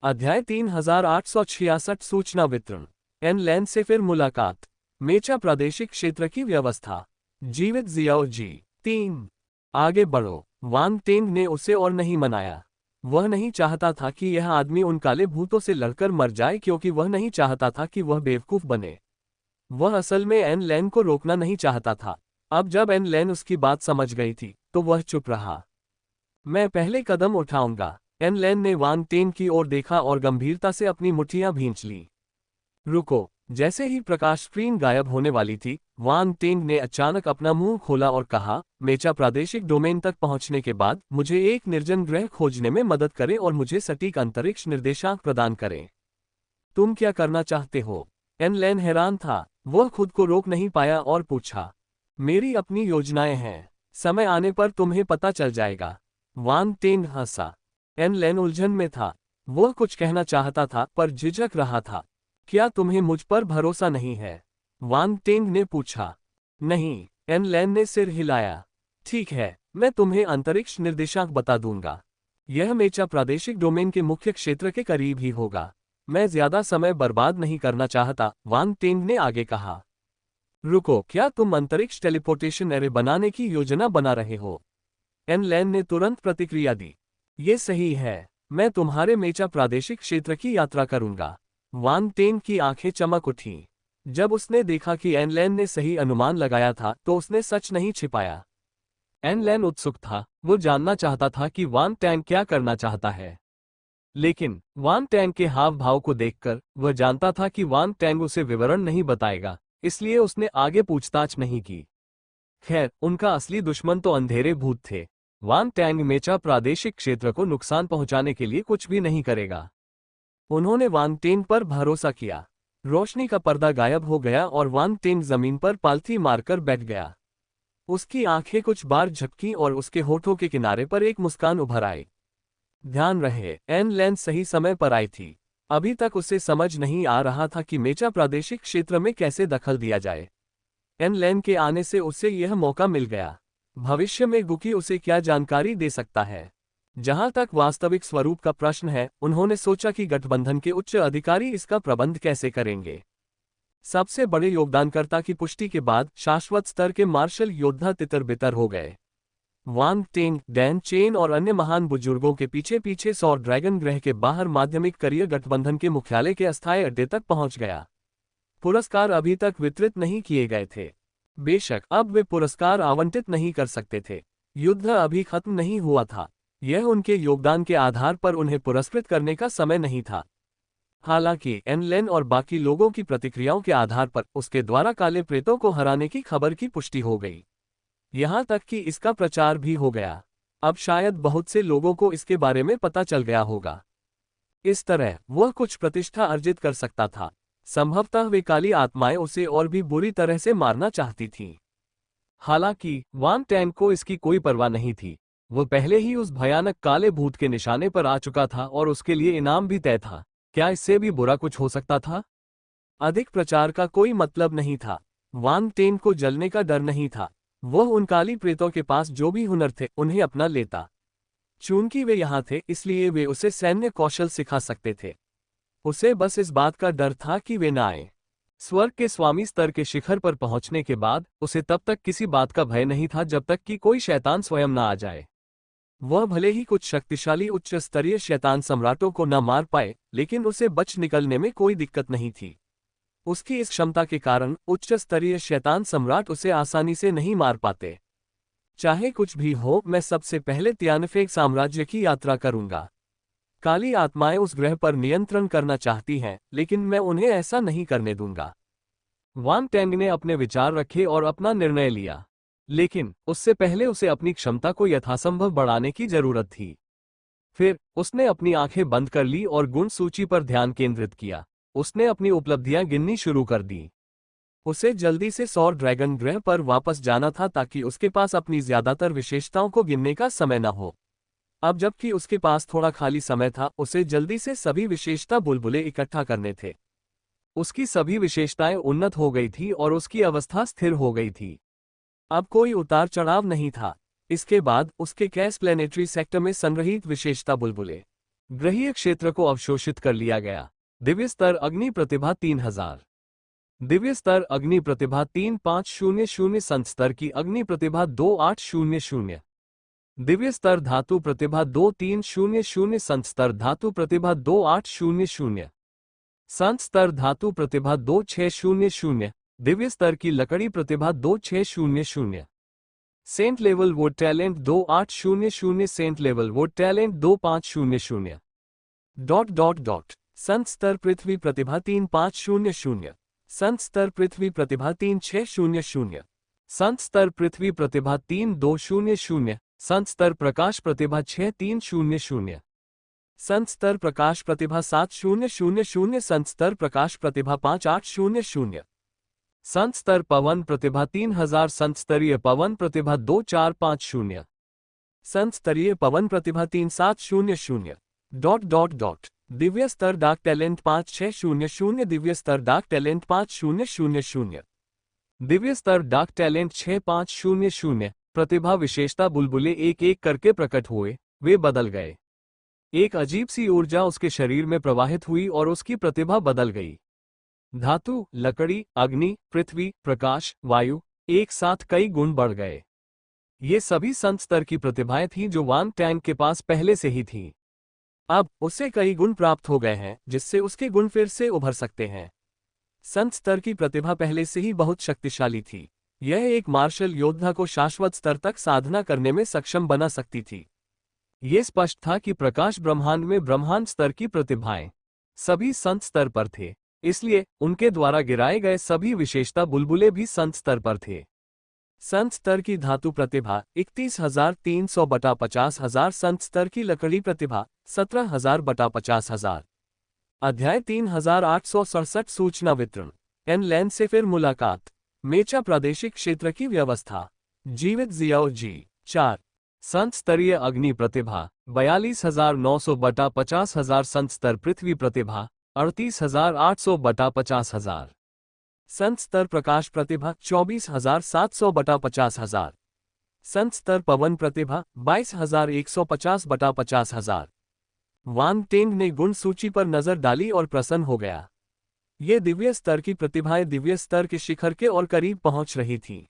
अध्याय 3866 सूचना वितरण। एन लैन से फिर मुलाकात। मेचा प्रादेशिक क्षेत्र की व्यवस्था। जीवित जियाओ जी। 3। आगे बढ़ो। वान टेंग ने उसे और नहीं मनाया। वह नहीं चाहता था कि यह आदमी उन काले भूतों से लड़कर मर जाए, क्योंकि वह नहीं चाहता था कि वह बेवकूफ बने। वह असल में एन लैन को रोकना नहीं चाहता था। अब जब एन लैन उसकी बात समझ गई थी तो वह चुप रहा। मैं पहले कदम उठाऊंगा। एन लैन ने वान टेन की ओर देखा और गंभीरता से अपनी मुट्ठियां भींच ली। रुको। जैसे ही प्रकाश स्क्रीन गायब होने वाली थी, वान टेंग ने अचानक अपना मुंह खोला और कहा, मेचा प्रादेशिक डोमेन तक पहुंचने के बाद मुझे एक निर्जन ग्रह खोजने में मदद करें और मुझे सटीक अंतरिक्ष निर्देशांक प्रदान करें। तुम क्या करना चाहते हो? एन लैन हैरान था। वह खुद को रोक नहीं पाया और पूछा। मेरी अपनी योजनाएं हैं। समय आने पर तुम्हें पता चल जाएगा। वान टेंग हंसा। एन लैन उलझन में था। वह कुछ कहना चाहता था पर झिझक रहा था। क्या तुम्हें मुझ पर भरोसा नहीं है? वान टेंग ने पूछा। नहीं। एन लैन ने सिर हिलाया। ठीक है, मैं तुम्हें अंतरिक्ष निर्देशांक बता दूंगा। यह मेचा प्रादेशिक डोमेन के मुख्य क्षेत्र के करीब ही होगा। मैं ज्यादा समय बर्बाद नहीं करना चाहता, वान टेंग ने आगे कहा। रुको, क्या तुम अंतरिक्ष टेलीपोर्टेशन एरे बनाने की योजना बना रहे हो? एन लैन ने तुरंत प्रतिक्रिया दी। ये सही है, मैं तुम्हारे मेचा प्रादेशिक क्षेत्र की यात्रा करूंगा। वान टेंग की आंखें चमक उठीं। जब उसने देखा कि एन लैन ने सही अनुमान लगाया था तो उसने सच नहीं छिपाया। एन लैन उत्सुक था। वो जानना चाहता था कि वान टैंग क्या करना चाहता है। लेकिन वान टैंग के हाव भाव को देखकर वह जानता था कि वान टैंग उसे विवरण नहीं बताएगा, इसलिए उसने आगे पूछताछ नहीं की। खैर, उनका असली दुश्मन तो अंधेरे भूत थे। वान टैंग मेचा प्रादेशिक क्षेत्र को नुकसान पहुंचाने के लिए कुछ भी नहीं करेगा। उन्होंने वान टेंग पर भरोसा किया। रोशनी का पर्दा गायब हो गया और वान टेंग जमीन पर पालथी मारकर बैठ गया। उसकी आंखें कुछ बार झपकीं और उसके होठों के किनारे पर एक मुस्कान उभर आई। ध्यान रहे, एन लैन सही समय पर आई थी। अभी तक उसे समझ नहीं आ रहा था कि मेचा प्रादेशिक क्षेत्र में कैसे दखल दिया जाए। एन लैन के आने से उसे यह मौका मिल गया। भविष्य में गुकी उसे क्या जानकारी दे सकता है? जहां तक वास्तविक स्वरूप का प्रश्न है, उन्होंने सोचा कि गठबंधन के उच्च अधिकारी इसका प्रबंध कैसे करेंगे। सबसे बड़े योगदानकर्ता की पुष्टि के बाद शाश्वत स्तर के मार्शल योद्धा तितर-बितर हो गए। वान टेंग, डैन चेन और अन्य महान बुजुर्गों के पीछे पीछे सौर ड्रैगन ग्रह के बाहर माध्यमिक करियर गठबंधन के मुख्यालय के अस्थायी अड्डे तक पहुंच गया। पुरस्कार अभी तक वितरित नहीं किए गए थे। बेशक अब वे पुरस्कार आवंटित नहीं कर सकते थे। युद्ध अभी खत्म नहीं हुआ था। यह उनके योगदान के आधार पर उन्हें पुरस्कृत करने का समय नहीं था। हालांकि एन लैन और बाकी लोगों की प्रतिक्रियाओं के आधार पर उसके द्वारा काले प्रेतों को हराने की खबर की पुष्टि हो गई। यहां तक कि इसका प्रचार भी हो गया। अब शायद बहुत से लोगों को इसके बारे में पता चल गया होगा। इस तरह वह कुछ प्रतिष्ठा अर्जित कर सकता था। संभवतः वे काली आत्माएं उसे और भी बुरी तरह से मारना चाहती थीं। हालांकि वान टैंग को इसकी कोई परवाह नहीं थी। वह पहले ही उस भयानक काले भूत के निशाने पर आ चुका था और उसके लिए इनाम भी तय था। क्या इससे भी बुरा कुछ हो सकता था? अधिक प्रचार का कोई मतलब नहीं था। वान टेंग को जलने का डर नहीं था। वह उन काली प्रेतों के पास जो भी हुनर थे उन्हें अपना लेता। चूंकि वे यहाँ थे, इसलिए वे उसे सैन्य कौशल सिखा सकते थे। उसे बस इस बात का डर था कि वे न आए। स्वर्ग के स्वामी स्तर के शिखर पर पहुंचने के बाद उसे तब तक किसी बात का भय नहीं था जब तक कि कोई शैतान स्वयं न आ जाए। वह भले ही कुछ शक्तिशाली उच्च स्तरीय शैतान सम्राटों को न मार पाए, लेकिन उसे बच निकलने में कोई दिक्कत नहीं थी। उसकी इस क्षमता के कारण उच्च स्तरीय शैतान सम्राट उसे आसानी से नहीं मार पाते। चाहे कुछ भी हो, मैं सबसे पहले तियानफेक साम्राज्य की यात्रा करूंगा। काली आत्माएं उस ग्रह पर नियंत्रण करना चाहती हैं, लेकिन मैं उन्हें ऐसा नहीं करने दूंगा। वान टैंग ने अपने विचार रखे और अपना निर्णय लिया। लेकिन उससे पहले उसे अपनी क्षमता को यथासंभव बढ़ाने की जरूरत थी। फिर उसने अपनी आंखें बंद कर ली और गुण सूची पर ध्यान केंद्रित किया। उसने अपनी उपलब्धियां गिननी शुरू कर दी। उसे जल्दी से सौर ड्रैगन ग्रह पर वापस जाना था ताकि उसके पास अपनी ज्यादातर विशेषताओं को गिनने का समय न हो। अब जबकि उसके पास थोड़ा खाली समय था, उसे जल्दी से सभी विशेषता बुलबुले इकट्ठा करने थे। उसकी सभी विशेषताएं उन्नत हो गई थी और उसकी अवस्था स्थिर हो गई थी। अब कोई उतार चढ़ाव नहीं था। इसके बाद उसके कैस प्लेनेटरी सेक्टर में संग्रहीत विशेषता बुलबुले ग्रहीय क्षेत्र को अवशोषित कर लिया गया। दिव्य स्तर अग्नि प्रतिभा 3000। दिव्य स्तर अग्नि प्रतिभा 3500। संत स्तर की अग्नि प्रतिभा 2800। दिव्य स्तर धातु प्रतिभा 2300। संत स्तर धातु प्रतिभा 2800। संत स्तर धातु प्रतिभा 2600। दिव्य स्तर की लकड़ी प्रतिभा 2600। Saint level wood talent 2800। Saint level wood talent 2500। संत स्तर पृथ्वी प्रतिभा 3500। संत स्तर पृथ्वी प्रतिभा 3600। संत स्तर पृथ्वी प्रतिभा 3200। संत स्तर प्रकाश प्रतिभा 6300। संत स्तर प्रकाश प्रतिभा 7000। संत स्तर प्रकाश प्रतिभा 5800। संत स्तर पवन प्रतिभा 3000। संत स्तरीय पवन प्रतिभा 2450। संत स्तरीय पवन प्रतिभा 3700। दिव्य स्तर डार्क टैलेंट 5600। दिव्य स्तर डार्क टैलेंट 5000। दिव्य स्तर डार्क टैलेंट 6500। प्रतिभा विशेषता बुलबुले एक एक करके प्रकट हुए, वे बदल गए। एक अजीब सी ऊर्जा उसके शरीर में प्रवाहित हुई और उसकी प्रतिभा बदल गई। धातु, लकड़ी, अग्नि, पृथ्वी, प्रकाश, वायु, एक साथ कई गुण बढ़ गए। ये सभी संत स्तर की प्रतिभाएं थीं जो वांग टैंग के पास पहले से ही थीं। अब उसे कई गुण प्राप्त हो गए हैं जिससे उसके गुण फिर से उभर सकते हैं। संत स्तर की प्रतिभा पहले से ही बहुत शक्तिशाली थी। यह एक मार्शल योद्धा को शाश्वत स्तर तक साधना करने में सक्षम बना सकती थी। यह स्पष्ट था कि प्रकाश ब्रह्मांड में ब्रह्मांड स्तर की प्रतिभाएं सभी संत स्तर पर थे, इसलिए उनके द्वारा गिराए गए सभी विशेषता बुलबुले भी संत स्तर पर थे। संत स्तर की धातु प्रतिभा 31300 बटा 50000। संत स्तर की लकड़ी प्रतिभा 17000 बटा 50000। अध्याय 3867 सूचना वितरण। एन लैन से फिर मुलाकात। मेचा प्रादेशिक क्षेत्र की व्यवस्था। जीवित जियाओ जी 4। संत स्तरीय अग्नि प्रतिभा 42900 बटा 50000। संत स्तर पृथ्वी प्रतिभा 38800 बटा 50000। संत स्तर प्रकाश प्रतिभा 24700 बटा 50000। संत स्तर पवन प्रतिभा 22150 बटा 50000। वांग टेंग ने गुण सूची पर नजर डाली और प्रसन्न हो गया। ये दिव्य स्तर की प्रतिभाएं दिव्य स्तर के शिखर के और करीब पहुंच रही थीं।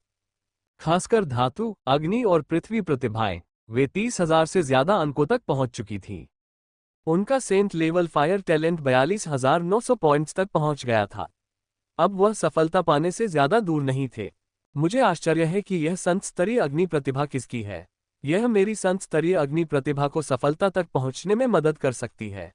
खासकर धातु, अग्नि और पृथ्वी प्रतिभाएं, वे 30,000 से ज्यादा अंकों तक पहुंच चुकी थीं। उनका saint level fire talent 42,900 points तक पहुंच गया था। अब वह सफलता पाने से ज्यादा दूर नहीं थे। मुझे आश्चर्य है कि यह संत स्तरीय अग्नि प्रतिभा किसकी है। यह मेरी संत स्तरीय अग्नि प्रतिभा को सफलता तक पहुंचने में मदद कर सकती है।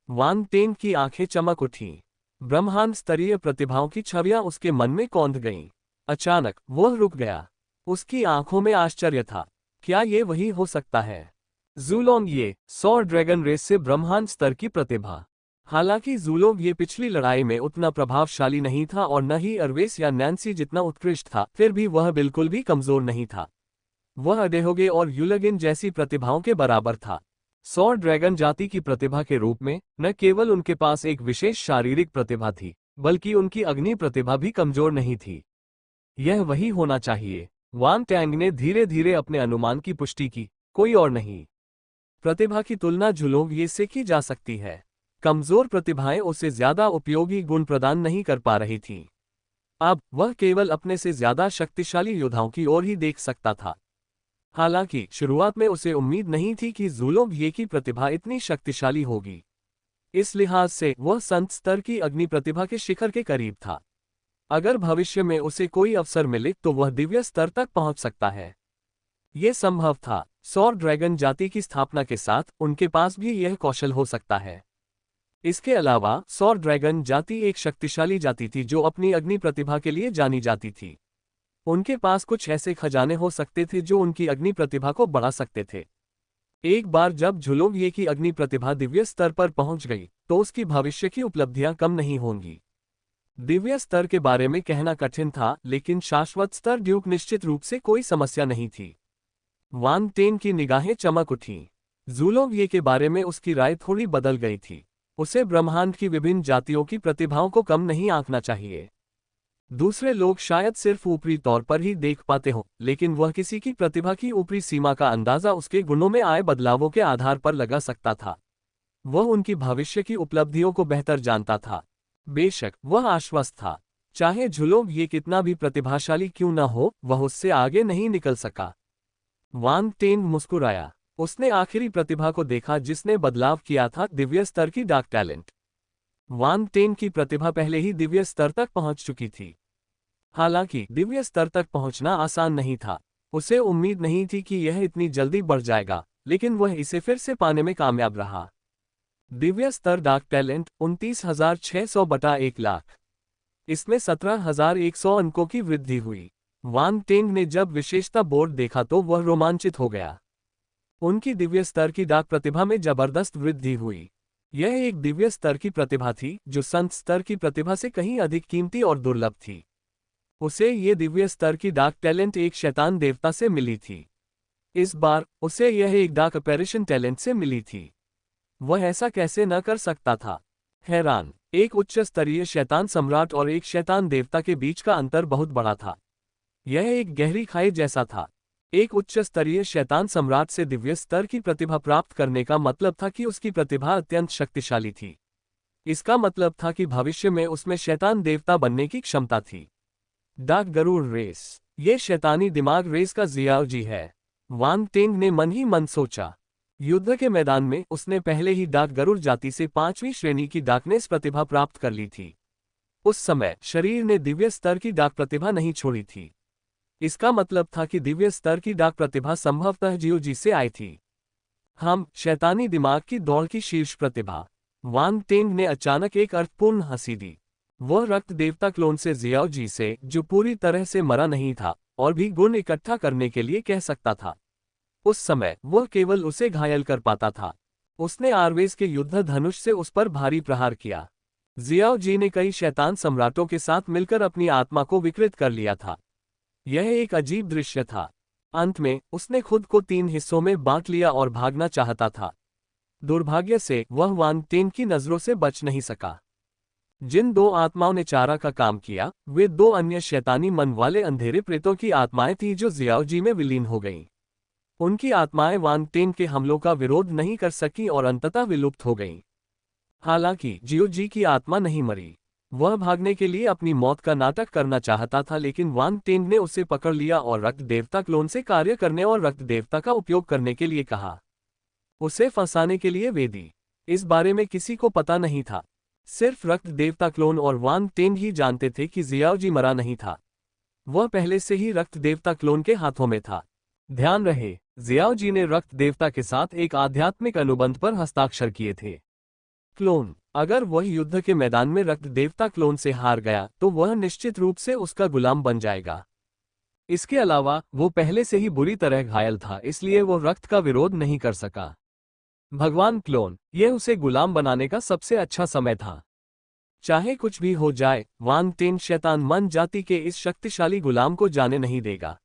वांग टेंग की आंखें चमक उठीं। ब्रह्मांड स्तरीय प्रतिभाओं की छवियां उसके मन में कौंध गईं। अचानक वह रुक गया। उसकी आंखों में आश्चर्य था। क्या ये वही हो सकता है? ज़ुलोंग ये 100 ड्रैगन रेस से ब्रह्मांड स्तर की प्रतिभा। हालांकि ज़ुलोंग ये पिछली लड़ाई में उतना प्रभावशाली नहीं था और न ही अरवेस या नैन्सी जितना उत्कृष्ट था, फिर भी वह बिल्कुल भी कमजोर नहीं था। वह अडेहोगे और युलगिन जैसी प्रतिभाओं के बराबर था। 100 ड्रैगन जाति की प्रतिभा के रूप में न केवल उनके पास एक विशेष शारीरिक प्रतिभा थी, बल्कि उनकी अग्नि प्रतिभा भी कमजोर नहीं थी। यह वही होना चाहिए। वांग टैंग ने धीरे धीरे अपने अनुमान की पुष्टि की, कोई और नहीं। प्रतिभा की तुलना ज़ुलोंग ये से की जा सकती है। कमजोर प्रतिभाएं उसे ज्यादा उपयोगी गुण प्रदान नहीं कर पा रही थीं। अब वह केवल अपने से ज्यादा शक्तिशाली योद्धाओं की ओर ही देख सकता था। हालांकि शुरुआत में उसे उम्मीद नहीं थी कि ज़ुलोंग ये की प्रतिभा इतनी शक्तिशाली होगी। इस लिहाज से वह संत स्तर की अग्नि प्रतिभा के शिखर के करीब था। अगर भविष्य में उसे कोई अवसर मिले तो वह दिव्य स्तर तक पहुंच सकता है। यह संभव था। 100 ड्रैगन जाति की स्थापना के साथ उनके पास भी यह कौशल हो सकता है। इसके अलावा 100 ड्रैगन जाति एक शक्तिशाली जाति थी जो अपनी अग्नि प्रतिभा के लिए जानी जाती थी। उनके पास कुछ ऐसे खजाने हो सकते थे जो उनकी अग्नि प्रतिभा को बढ़ा सकते थे। एक बार जब ज़ुलोंग ये की अग्नि प्रतिभा दिव्य स्तर पर पहुंच गई तो उसकी भविष्य की उपलब्धियां कम नहीं होंगी। दिव्य स्तर के बारे में कहना कठिन था, लेकिन शाश्वत स्तर ड्यूक निश्चित रूप से कोई समस्या नहीं थी। वांग टेंग की निगाहें चमक उठीं। ज़ुलोंग ये के बारे में उसकी राय थोड़ी बदल गई थी। उसे ब्रह्मांड की विभिन्न जातियों की प्रतिभाओं को कम नहीं आंकना चाहिए। दूसरे लोग शायद सिर्फ ऊपरी तौर पर ही देख पाते हों, लेकिन वह किसी की प्रतिभा की ऊपरी सीमा का अंदाजा उसके गुणों में आए बदलावों के आधार पर लगा सकता था। वह उनकी भविष्य की उपलब्धियों को बेहतर जानता था। बेशक वह आश्वस्त था, चाहे झुलोंग ये कितना भी प्रतिभाशाली क्यों न हो, वह उससे आगे नहीं निकल सका। वान टेन मुस्कुराया। उसने आखिरी प्रतिभा को देखा जिसने बदलाव किया था, दिव्य स्तर की डार्क टैलेंट। वान टेन की प्रतिभा पहले ही दिव्य स्तर तक पहुंच चुकी थी। हालांकि दिव्य स्तर तक पहुंचना आसान नहीं था। उसे उम्मीद नहीं थी कि यह इतनी जल्दी बढ़ जाएगा, लेकिन वह इसे फिर से पाने में कामयाब रहा। दिव्य स्तर डार्क टैलेंट 29,600 बटा 1 लाख। इसमें 17,100 अंकों की वृद्धि हुई। वान टेंग ने जब विशेषता बोर्ड देखा तो वह रोमांचित हो गया। उनकी दिव्य स्तर की डाक प्रतिभा में जबरदस्त वृद्धि हुई। यह एक दिव्य स्तर की प्रतिभा थी जो संत स्तर की प्रतिभा से कहीं अधिक कीमती और दुर्लभ थी। उसे ये दिव्य स्तर की डार्क टैलेंट एक शैतान देवता से मिली थी। इस बार उसे यह एक डार्क अपैरिशन टैलेंट से मिली थी। वह ऐसा कैसे न कर सकता था? हैरान, एक उच्च स्तरीय शैतान सम्राट और एक शैतान देवता के बीच का अंतर बहुत बड़ा था। यह एक गहरी खाई जैसा था। एक उच्च स्तरीय शैतान सम्राट से दिव्य स्तर की प्रतिभा प्राप्त करने का मतलब था कि उसकी प्रतिभा अत्यंत शक्तिशाली थी। इसका मतलब था कि भविष्य में उसमें शैतान देवता बनने की क्षमता थी। डार्क गरुड़ रेस, ये शैतानी दिमाग रेस का जियाओ जी है। वान टेंग ने मन ही मन सोचा। युद्ध के मैदान में उसने पहले ही डार्क गरुड़ जाति से 5वीं श्रेणी की डार्कनेस प्रतिभा प्राप्त कर ली थी। उस समय शरीर ने दिव्य स्तर की डार्क प्रतिभा नहीं छोड़ी थी। इसका मतलब था कि दिव्य स्तर की डार्क प्रतिभा संभवतः जियोजी से आई थी। हम शैतानी दिमाग की दौड़ की शीर्ष प्रतिभा। वान टेंग ने अचानक एक अर्थपूर्ण हंसी दी। वह रक्त देवता क्लोन से जियाओ जी से, जो पूरी तरह से मरा नहीं था, और भी गुण इकट्ठा करने के लिए कह सकता था। उस समय वह केवल उसे घायल कर पाता था। उसने आरवेज के युद्ध धनुष से उस पर भारी प्रहार किया। जियाओ जी ने कई शैतान सम्राटों के साथ मिलकर अपनी आत्मा को विकृत कर लिया था। यह एक अजीब दृश्य था। अंत में उसने खुद को 3 हिस्सों में बांट लिया और भागना चाहता था। दुर्भाग्य से वह वान टेंग की नजरों से बच नहीं सका। जिन 2 आत्माओं ने चारा का काम किया, वे 2 अन्य शैतानी मन वाले अंधेरे प्रेतों की आत्माएं थीं जो जियाओ जी में विलीन हो गईं। उनकी आत्माएं वान टेंग के हमलों का विरोध नहीं कर सकीं और अंततः विलुप्त हो गईं। हालांकि जियो जी की आत्मा नहीं मरी। वह भागने के लिए अपनी मौत का नाटक करना चाहता था, लेकिन वान टेंग ने उसे पकड़ लिया और रक्त देवता क्लोन से कार्य करने और रक्त देवता का उपयोग करने के लिए कहा। उसे फंसाने के लिए वेदी। इस बारे में किसी को पता नहीं था। सिर्फ रक्त देवता क्लोन और वान टेंग ही जानते थे कि जियाओ जी मरा नहीं था। वह पहले से ही रक्त देवता क्लोन के हाथों में था। ध्यान रहे, जियाओ जी ने रक्त देवता के साथ एक आध्यात्मिक अनुबंध पर हस्ताक्षर किए थे। क्लोन, अगर वह युद्ध के मैदान में रक्त देवता क्लोन से हार गया तो वह निश्चित रूप से उसका गुलाम बन जाएगा। इसके अलावा वो पहले से ही बुरी तरह घायल था, इसलिए वो रक्त का विरोध नहीं कर सका। भगवान क्लोन, यह उसे गुलाम बनाने का सबसे अच्छा समय था। चाहे कुछ भी हो जाए, वान टेंग शैतान मन जाति के इस शक्तिशाली गुलाम को जाने नहीं देगा।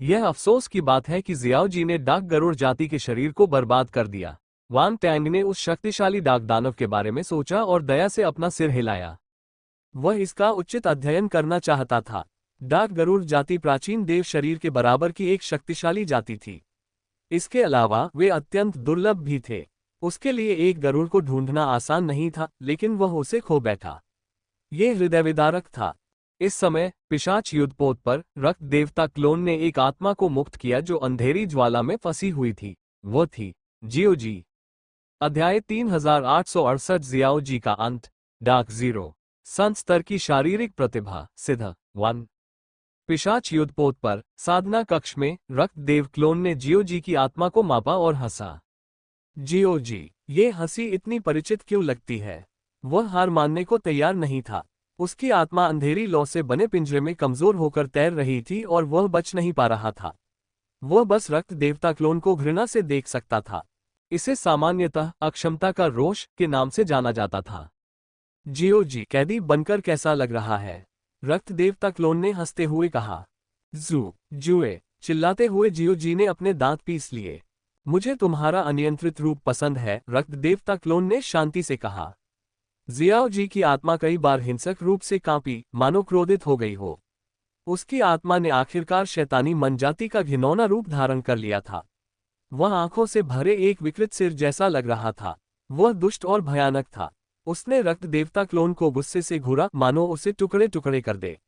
यह अफसोस की बात है कि जियाओ जी ने डार्क गरुड़ जाति के शरीर को बर्बाद कर दिया। वान टेंग ने उस शक्तिशाली डार्क दानव के बारे में सोचा और दया से अपना सिर हिलाया। वह इसका उचित अध्ययन करना चाहता था। डार्क गरुड़ जाति प्राचीन देव शरीर के बराबर की एक शक्तिशाली जाति थी। इसके अलावा वे अत्यंत दुर्लभ भी थे। उसके लिए एक गरुड़ को ढूंढना आसान नहीं था, लेकिन वह उसे खो बैठा। ये हृदयविदारक था। इस समय पिशाच युद्धपोत पर रक्त देवता क्लोन ने एक आत्मा को मुक्त किया जो अंधेरी ज्वाला में फंसी हुई थी। वो थी जियो जी। अध्याय 3868 जियाओ जी का अंत। Dark zero. संत स्तर की शारीरिक प्रतिभा सिद्ध 1। पिशाच युद्धपोत पर साधना कक्ष में रक्त देव क्लोन ने जियो जी की आत्मा को मापा और हंसा। जियो जी, ये हंसी इतनी परिचित क्यों लगती है? वह हार मानने को तैयार नहीं था। उसकी आत्मा अंधेरी लौ से बने पिंजरे में कमजोर होकर तैर रही थी और वह बच नहीं पा रहा था। वह बस रक्त देवता क्लोन को घृणा से देख सकता था। इसे सामान्यतः अक्षमता का रोष के नाम से जाना जाता था। जियो जी कैदी बनकर कैसा लग रहा है? रक्त देवता क्लोन ने हंसते हुए कहा। जुए, चिल्लाते हुए जियो जी ने अपने दांत पीस लिए। मुझे तुम्हारा अनियंत्रित रूप पसंद है, रक्त देवता क्लोन ने शांति से कहा। जियाओ जी की आत्मा कई बार हिंसक रूप से कांपी, मानो क्रोधित हो गई हो। उसकी आत्मा ने आखिरकार शैतानी मनजाति का घिनौना रूप धारण कर लिया था। वह आंखों से भरे एक विकृत सिर जैसा लग रहा था। वह दुष्ट और भयानक था। उसने रक्त देवता क्लोन को गुस्से से घूरा, मानो उसे टुकड़े टुकड़े कर दे।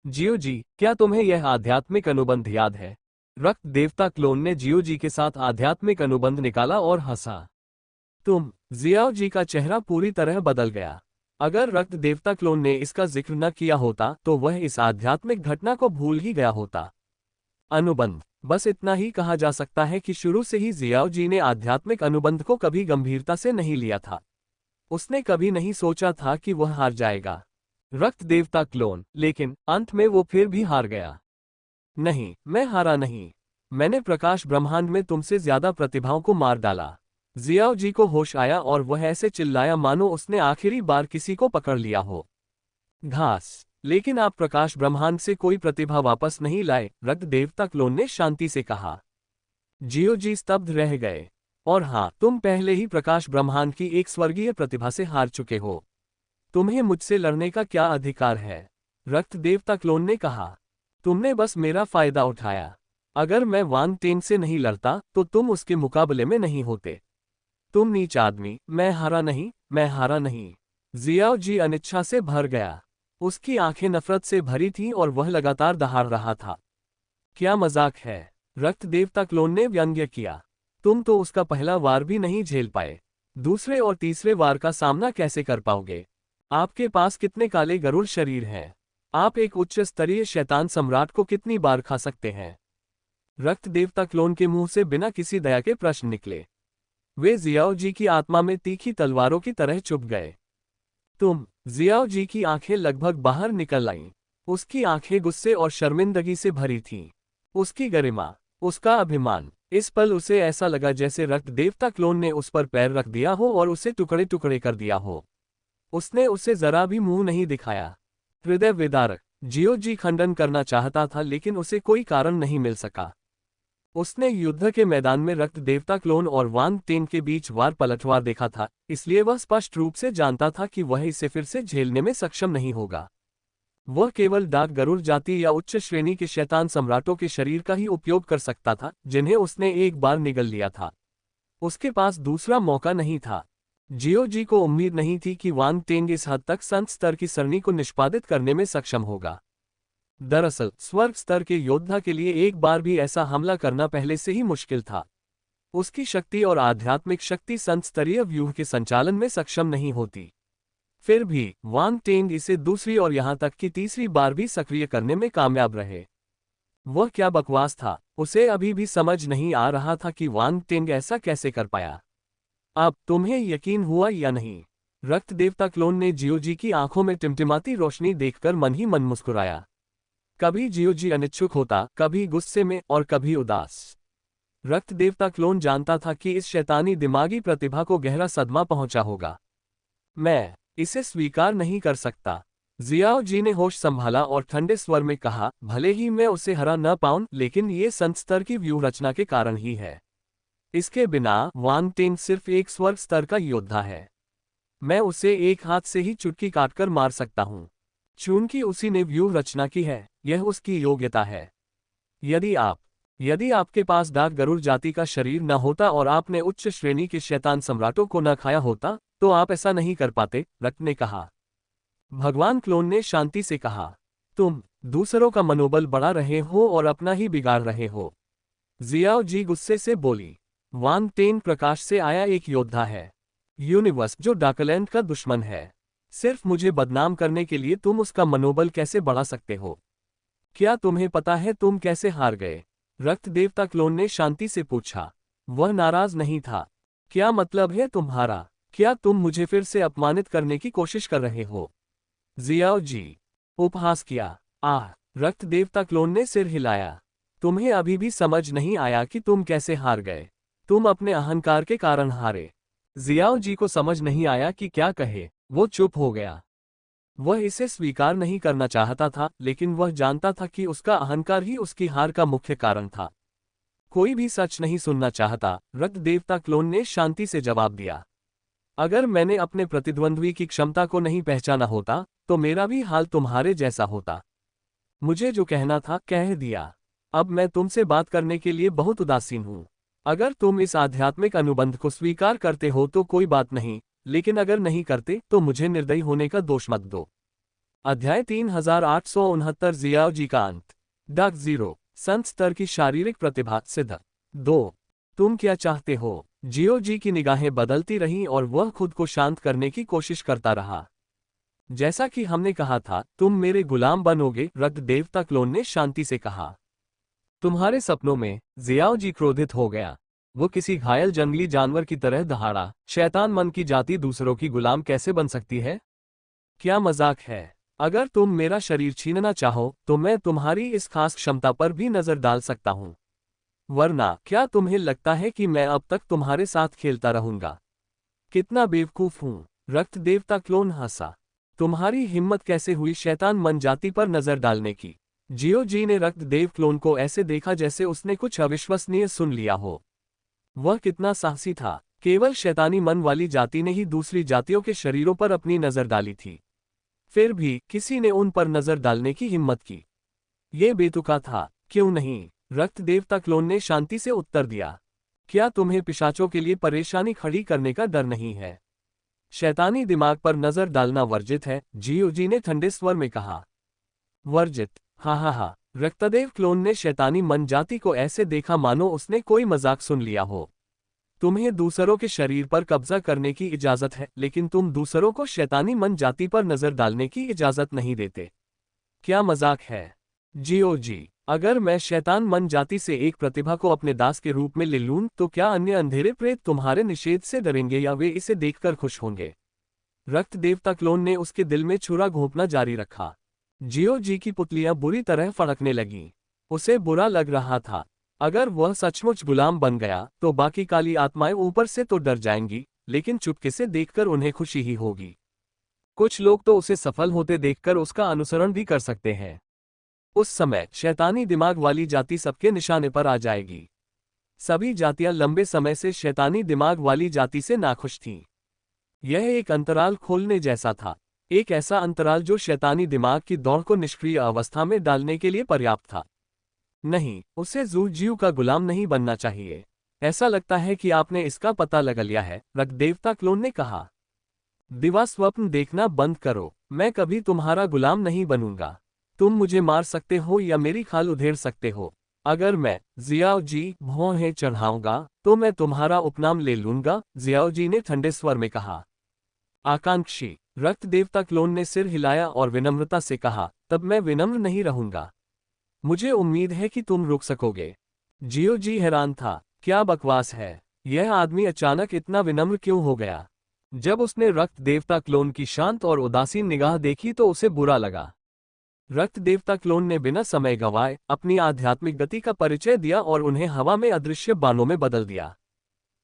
जियो जी, क्या तुम्हें यह आध्यात्मिक अनुबंध याद है? रक्त देवता क्लोन ने जियो जी के साथ आध्यात्मिक अनुबंध निकाला और हंसा। जियाओ जी का चेहरा पूरी तरह बदल गया। अगर रक्त देवता क्लोन ने इसका जिक्र न किया होता तो वह इस आध्यात्मिक घटना को भूल ही गया होता। अनुबंध, बस इतना ही कहा जा सकता है कि शुरू से ही जियाओ जी ने आध्यात्मिक अनुबंध को कभी गंभीरता से नहीं लिया था। उसने कभी नहीं सोचा था कि वह हार जाएगा। रक्त देवता क्लोन, लेकिन अंत में वो फिर भी हार गया। नहीं, मैं हारा नहीं। मैंने प्रकाश ब्रह्मांड में तुमसे ज्यादा प्रतिभाओं को मार डाला। जियाओ जी को होश आया और वह ऐसे चिल्लाया मानो उसने आखिरी बार किसी को पकड़ लिया हो। घास, लेकिन आप प्रकाश ब्रह्मांड से कोई प्रतिभा वापस नहीं लाए, रक्त देवता क्लोन ने शांति से कहा। जियो जी स्तब्ध रह गए। और हाँ, तुम पहले ही प्रकाश ब्रह्मांड की एक स्वर्गीय प्रतिभा से हार चुके हो। तुम्हें मुझसे लड़ने का क्या अधिकार है? रक्त देवता क्लोन ने कहा। तुमने बस मेरा फायदा उठाया। अगर मैं वांग टेन से नहीं लड़ता तो तुम उसके मुकाबले में नहीं होते। तुम नीच आदमी, मैं हारा नहीं, मैं हारा नहीं। जियाओ जी अनिच्छा से भर गया। उसकी आंखें नफरत से भरी थीं और वह लगातार दहाड़ रहा था। क्या मजाक है? रक्त देवता क्लोन ने व्यंग्य किया। तुम तो उसका पहला वार भी नहीं झेल पाए, दूसरे और तीसरे वार का सामना कैसे कर पाओगे? आपके पास कितने काले गरुड़ शरीर हैं? आप एक उच्च स्तरीय शैतान सम्राट को कितनी बार खा सकते हैं? रक्त देवता क्लोन के मुंह से बिना किसी दया के प्रश्न निकले। वे जियाओ जी की आत्मा में तीखी तलवारों की तरह चुभ गए। जियाओ जी की आंखें लगभग बाहर निकल आईं। उसकी आंखें गुस्से और शर्मिंदगी से भरी थीं। उसकी गरिमा, उसका अभिमान, इस पल उसे ऐसा लगा जैसे रक्त देवता क्लोन ने उस पर पैर रख दिया हो और उसे टुकड़े टुकड़े कर दिया हो। उसने उसे जरा भी मुंह नहीं दिखाया। हृदय विदारक, जियो जी खंडन करना चाहता था लेकिन उसे कोई कारण नहीं मिल सका। उसने युद्ध के मैदान में रक्त देवता क्लोन और वांग टेन के बीच वार पलटवार देखा था, इसलिए वह स्पष्ट रूप से जानता था कि वह इसे फिर से झेलने में सक्षम नहीं होगा। वह केवल डाक गरुड़ जाति या उच्च श्रेणी के शैतान सम्राटों के शरीर का ही उपयोग कर सकता था, जिन्हें उसने एक बार निगल लिया था। उसके पास दूसरा मौका नहीं था। जियो जी को उम्मीद नहीं थी कि वांग टेंग इस हद तक संत स्तर की सरणी को निष्पादित करने में सक्षम होगा। दरअसल स्वर्ग स्तर के योद्धा के लिए एक बार भी ऐसा हमला करना पहले से ही मुश्किल था। उसकी शक्ति और आध्यात्मिक शक्ति संत स्तरीय व्यूह के संचालन में सक्षम नहीं होती। फिर भी वांग टेंग इसे दूसरी और यहां तक कि तीसरी बार भी सक्रिय करने में कामयाब रहे। वह क्या बकवास था, उसे अभी भी समझ नहीं आ रहा था कि वांग टेंग ऐसा कैसे कर पाया। अब तुम्हें यकीन हुआ या नहीं? रक्त देवता क्लोन ने जियो जी की आंखों में टिमटिमाती रोशनी देखकर मन ही मन मुस्कुराया। कभी जियो जी अनिच्छुक होता, कभी गुस्से में और कभी उदास। रक्त देवता क्लोन जानता था कि इस शैतानी दिमागी प्रतिभा को गहरा सदमा पहुंचा होगा। मैं इसे स्वीकार नहीं कर सकता। जियाओ जी ने होश संभाला और ठंडे स्वर में कहा, भले ही मैं उसे हरा न पाऊं, लेकिन ये संत स्तर की व्यूह रचना के कारण ही है। इसके बिना वांग टेंग सिर्फ एक स्वर्ग स्तर का योद्धा है। मैं उसे एक हाथ से ही चुटकी काटकर मार सकता हूं। चूंकि उसी ने व्यूह रचना की है, यह उसकी योग्यता है। यदि आपके पास डाक गरुड़ जाति का शरीर न होता और आपने उच्च श्रेणी के शैतान सम्राटों को न खाया होता, तो आप ऐसा नहीं कर पाते, रक्त ने कहा। भगवान क्लोन ने शांति से कहा। तुम दूसरों का मनोबल बढ़ा रहे हो और अपना ही बिगाड़ रहे हो। जियाओ जी गुस्से से बोली। वांग टेंग प्रकाश से आया एक योद्धा है। यूनिवर्स जो डार्कलैंड का दुश्मन है। सिर्फ मुझे बदनाम करने के लिए तुम उसका मनोबल कैसे बढ़ा सकते हो? क्या तुम्हें पता है तुम कैसे हार गए? रक्त देवता क्लोन ने शांति से पूछा। वह नाराज नहीं था। क्या मतलब है तुम्हारा? क्या तुम मुझे फिर से अपमानित करने की कोशिश कर रहे हो? जियाओ जी उपहास किया। रक्त देवता क्लोन ने सिर हिलाया। तुम्हें अभी भी समझ नहीं आया कि तुम कैसे हार गए। तुम अपने अहंकार के कारण हारे। जियाओ जी को समझ नहीं आया कि क्या कहे, वो चुप हो गया। वह इसे स्वीकार नहीं करना चाहता था, लेकिन वह जानता था कि उसका अहंकार ही उसकी हार का मुख्य कारण था। कोई भी सच नहीं सुनना चाहता, रक्त देवता क्लोन ने शांति से जवाब दिया। अगर मैंने अपने प्रतिद्वंद्वी की क्षमता को नहीं पहचाना होता, तो मेरा भी हाल तुम्हारे जैसा होता। मुझे जो कहना था कह दिया। अब मैं तुमसे बात करने के लिए बहुत उदासीन हूं। अगर तुम इस आध्यात्मिक अनुबंध को स्वीकार करते हो तो कोई बात नहीं, लेकिन अगर नहीं करते तो मुझे निर्दयी होने का दोष मत दो। अध्याय 3869 जियाओ जी का अंत। डग 0 संत स्तर की शारीरिक प्रतिभा सिद्ध। 2 तुम क्या चाहते हो? जियो जी की निगाहें बदलती रहीं और वह खुद को शांत करने की कोशिश करता रहा। जैसा कि हमने कहा था, तुम मेरे गुलाम बनोगे, रक्त देवता क्लोन ने शांति से कहा। तुम्हारे सपनों में? जियाओ जी क्रोधित हो गया। वो किसी घायल जंगली जानवर की तरह दहाड़ा। शैतान मन की जाति दूसरों की गुलाम कैसे बन सकती है? क्या मजाक है? अगर तुम मेरा शरीर छीनना चाहो तो मैं तुम्हारी इस खास क्षमता पर भी नजर डाल सकता हूं। वरना क्या तुम्हें लगता है कि मैं अब तक तुम्हारे साथ खेलता रहूंगा? कितना बेवकूफ हूं। रक्त देवता क्लोन हंसा। तुम्हारी हिम्मत कैसे हुई शैतान मन जाति पर नजर डालने की? जियो जी ने रक्त देव क्लोन को ऐसे देखा जैसे उसने कुछ अविश्वसनीय सुन लिया हो। वह कितना साहसी था। केवल शैतानी मन वाली जाति ने ही दूसरी जातियों के शरीरों पर अपनी नजर डाली थी। फिर भी किसी ने उन पर नजर डालने की हिम्मत की। ये बेतुका था, क्यों नहीं? रक्त देवता क्लोन ने शांति से उत्तर दिया। क्या तुम्हें पिशाचों के लिए परेशानी खड़ी करने का डर नहीं है? शैतानी दिमाग पर नजर डालना वर्जित है, जियो जी ने ठंडे स्वर में कहा। वर्जित? हा। रक्तदेव क्लोन ने शैतानी मन जाति को ऐसे देखा मानो उसने कोई मजाक सुन लिया हो। तुम्हें दूसरों के शरीर पर कब्जा करने की इजाजत है, लेकिन तुम दूसरों को शैतानी मन जाति पर नजर डालने की इजाजत नहीं देते। क्या मजाक है? जियो जी, अगर मैं शैतान मन जाति से एक प्रतिभा को अपने दास के रूप में ले लूं तो क्या अन्य अंधेरे प्रेत तुम्हारे निषेध से डरेंगे या वे इसे देखकर खुश होंगे? रक्त देवता क्लोन ने उसके दिल में छुरा घोंपना जारी रखा। जियो जी की पुतलियां बुरी तरह फड़कने लगीं। उसे बुरा लग रहा था। अगर वह सचमुच गुलाम बन गया तो बाकी काली आत्माएं ऊपर से तो डर जाएंगी, लेकिन चुपके से देखकर उन्हें खुशी ही होगी। कुछ लोग तो उसे सफल होते देखकर उसका अनुसरण भी कर सकते हैं। उस समय शैतानी दिमाग वाली जाति सबके निशाने पर आ जाएगी। सभी जातियां लंबे समय से शैतानी दिमाग वाली जाति से नाखुश थीं। यह एक अंतराल खोलने जैसा था, एक ऐसा अंतराल जो शैतानी दिमाग की दौड़ को निष्क्रिय अवस्था में डालने के लिए पर्याप्त था। नहीं, उसे जीव का गुलाम नहीं बनना चाहिए। ऐसा लगता है कि आपने इसका पता लगा लिया है, रक्त देवता क्लोन ने कहा। दिवा स्वप्न देखना बंद करो। मैं कभी तुम्हारा गुलाम नहीं बनूंगा। तुम मुझे मार सकते हो या मेरी खाल उधेड़ सकते हो। अगर मैं जियाओ जी भौहें चढ़ाऊंगा तो मैं तुम्हारा उपनाम ले लूंगा, जियाओ जी ने ठंडे स्वर में कहा। आकांक्षी? रक्त देवता क्लोन ने सिर हिलाया और विनम्रता से कहा, तब मैं विनम्र नहीं रहूंगा। मुझे उम्मीद है कि तुम रुक सकोगे। जियो जी हैरान था। क्या बकवास है? यह आदमी अचानक इतना विनम्र क्यों हो गया? जब उसने रक्त देवता क्लोन की शांत और उदासीन निगाह देखी तो उसे बुरा लगा। रक्त देवता क्लोन ने बिना समय गंवाए अपनी आध्यात्मिक गति का परिचय दिया और उन्हें हवा में अदृश्य बाणों में बदल दिया।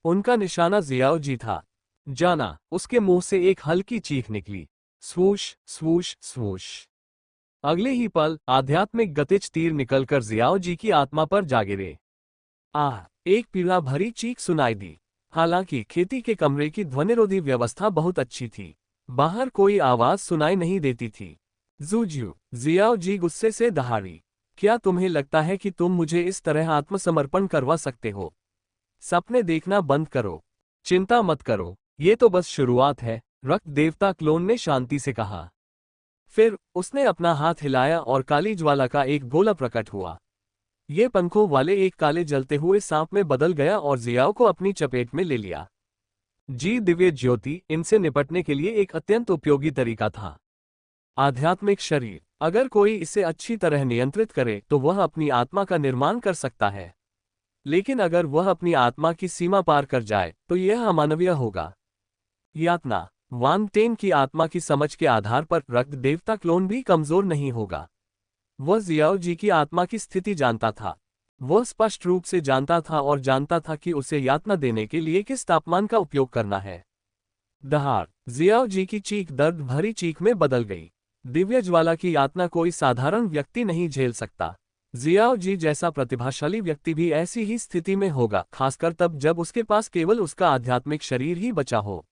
उनका निशाना जियाओ जी था। जाना। उसके मुंह से एक हल्की चीख निकली। स्वूश स्वूश स्वूश। अगले ही पल आध्यात्मिक गतिज तीर निकलकर जियाओ जी की आत्मा पर जा गिरे। आह! एक पीड़ा भरी चीख सुनाई दी। हालांकि खेती के कमरे की ध्वनिरोधी व्यवस्था बहुत अच्छी थी। बाहर कोई आवाज सुनाई नहीं देती थी। जियाओ जी गुस्से से दहाड़ी। क्या तुम्हें लगता है कि तुम मुझे इस तरह आत्मसमर्पण करवा सकते हो? सपने देखना बंद करो। चिंता मत करो, ये तो बस शुरुआत है, रक्त देवता क्लोन ने शांति से कहा। फिर उसने अपना हाथ हिलाया और काली ज्वाला का एक गोला प्रकट हुआ। ये पंखों वाले एक काले जलते हुए सांप में बदल गया और जियाओ को अपनी चपेट में ले लिया। दिव्य ज्योति इनसे निपटने के लिए एक अत्यंत उपयोगी तरीका था। आध्यात्मिक शरीर, अगर कोई इसे अच्छी तरह नियंत्रित करे तो वह अपनी आत्मा का निर्माण कर सकता है, लेकिन अगर वह अपनी आत्मा की सीमा पार कर जाए तो यह अमानवीय होगा। यातना। वान टेन की आत्मा की समझ के आधार पर रक्त देवता क्लोन भी कमजोर नहीं होगा। वह जियाओ जी की आत्मा की स्थिति जानता था। वह स्पष्ट रूप से जानता था और जानता था कि उसे यातना देने के लिए किस तापमान का उपयोग करना है। दहाड़! जियाओ जी की चीख दर्द भरी चीख में बदल गई। दिव्य ज्वाला की यातना कोई साधारण व्यक्ति नहीं झेल सकता। जियाओ जी जैसा प्रतिभाशाली व्यक्ति भी ऐसी ही स्थिति में होगा, खासकर तब जब उसके पास केवल उसका आध्यात्मिक शरीर ही बचा हो।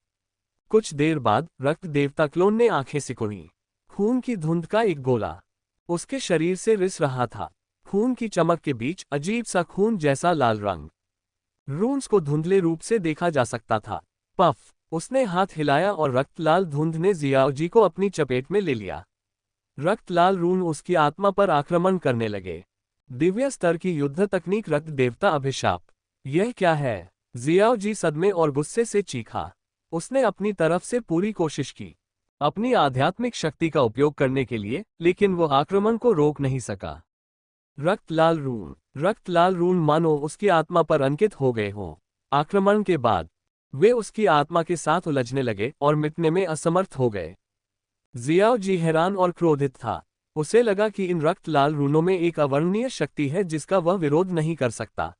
कुछ देर बाद रक्त देवता क्लोन ने आंखें सिकुड़ी। खून की धुंध का एक गोला उसके शरीर से रिस रहा था। खून की चमक के बीच अजीब सा खून जैसा लाल रंग। रून्स को धुंधले रूप से देखा जा सकता था। पफ, उसने हाथ हिलाया और रक्तलाल धुंध ने जियाओ जी को अपनी चपेट में ले लिया। रक्तलाल रून उसकी आत्मा पर आक्रमण करने लगे। दिव्य स्तर की युद्ध तकनीक रक्त देवता अभिशाप। यह क्या है? जियाओ जी सदमे और गुस्से से चीखा। उसने अपनी तरफ से पूरी कोशिश की अपनी आध्यात्मिक शक्ति का उपयोग करने के लिए, लेकिन वो आक्रमण को रोक नहीं सका। रक्तलाल रून मानो उसकी आत्मा पर अंकित हो गए हों। आक्रमण के बाद वे उसकी आत्मा के साथ उलझने लगे और मिटने में असमर्थ हो गए। जियाओ जी हैरान और क्रोधित था। उसे लगा कि इन रक्तलाल रूनों में एक अवर्णनीय शक्ति है जिसका वह विरोध नहीं कर सकता।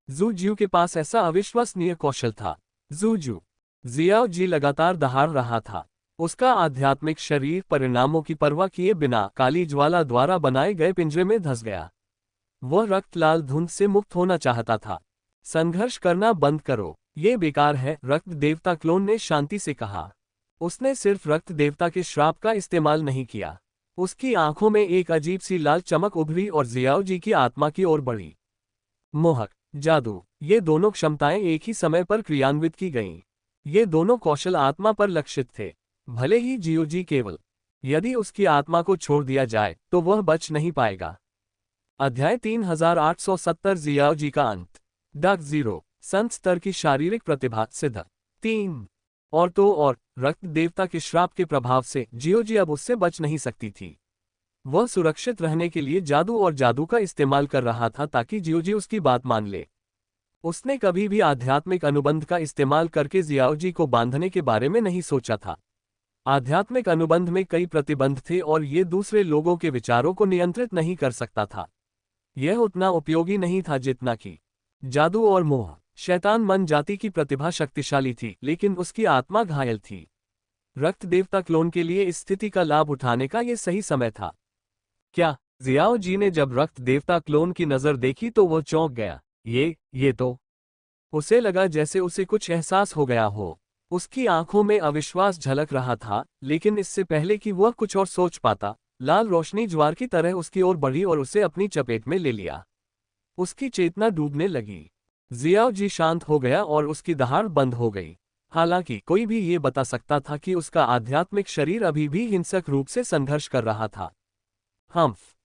जू ज्यू के पास ऐसा अविश्वसनीय कौशल था। जियाओ जी लगातार दहाड़ रहा था। उसका आध्यात्मिक शरीर परिणामों की परवाह किए बिना काली ज्वाला द्वारा बनाए गए पिंजरे में धंस गया। वह रक्तलाल धुंध से मुक्त होना चाहता था। संघर्ष करना बंद करो, ये बेकार है, रक्त देवता क्लोन ने शांति से कहा। उसने सिर्फ रक्त देवता के श्राप का इस्तेमाल नहीं किया। उसकी आंखों में एक अजीब सी लाल चमक उभरी और जियाओ जी की आत्मा की ओर बढ़ी। मोहक, जादू, ये दोनों क्षमताएं एक ही समय पर क्रियान्वित की गईं। ये दोनों कौशल आत्मा पर लक्षित थे। भले ही जियो जी केवल यदि उसकी आत्मा को छोड़ दिया जाए तो वह बच नहीं पाएगा। अध्याय 3870 जियाओ जी का अंत। डक 0 संत स्तर की शारीरिक प्रतिभा सिद्ध 3 और रक्त देवता के श्राप के प्रभाव से जियो जी अब उससे बच नहीं सकती थी। वह सुरक्षित रहने के लिए जादू और जादू का इस्तेमाल कर रहा था ताकि जियो जी उसकी बात मान ले। उसने कभी भी आध्यात्मिक अनुबंध का इस्तेमाल करके जियाओ जी को बांधने के बारे में नहीं सोचा था। आध्यात्मिक अनुबंध में कई प्रतिबंध थे और ये दूसरे लोगों के विचारों को नियंत्रित नहीं कर सकता था। यह उतना उपयोगी नहीं था जितना कि जादू और मोह। शैतान मन जाति की प्रतिभा शक्तिशाली थी, लेकिन उसकी आत्मा घायल थी। रक्त देवता क्लोन के लिए इस स्थिति का लाभ उठाने का यह सही समय था। क्या? जियाओ जी ने जब रक्त देवता क्लोन की नजर देखी तो वह चौंक गया। ये तो। उसे लगा जैसे उसे कुछ एहसास हो गया हो। उसकी आंखों में अविश्वास झलक रहा था, लेकिन इससे पहले कि वह कुछ और सोच पाता, लाल रोशनी ज्वार की तरह उसकी ओर बढ़ी और उसे अपनी चपेट में ले लिया। उसकी चेतना डूबने लगी। जियाओ जी शांत हो गया और उसकी दहाड़ बंद हो गई। हालांकि कोई भी ये बता सकता था कि उसका आध्यात्मिक शरीर अभी भी हिंसक रूप से संघर्ष कर रहा था।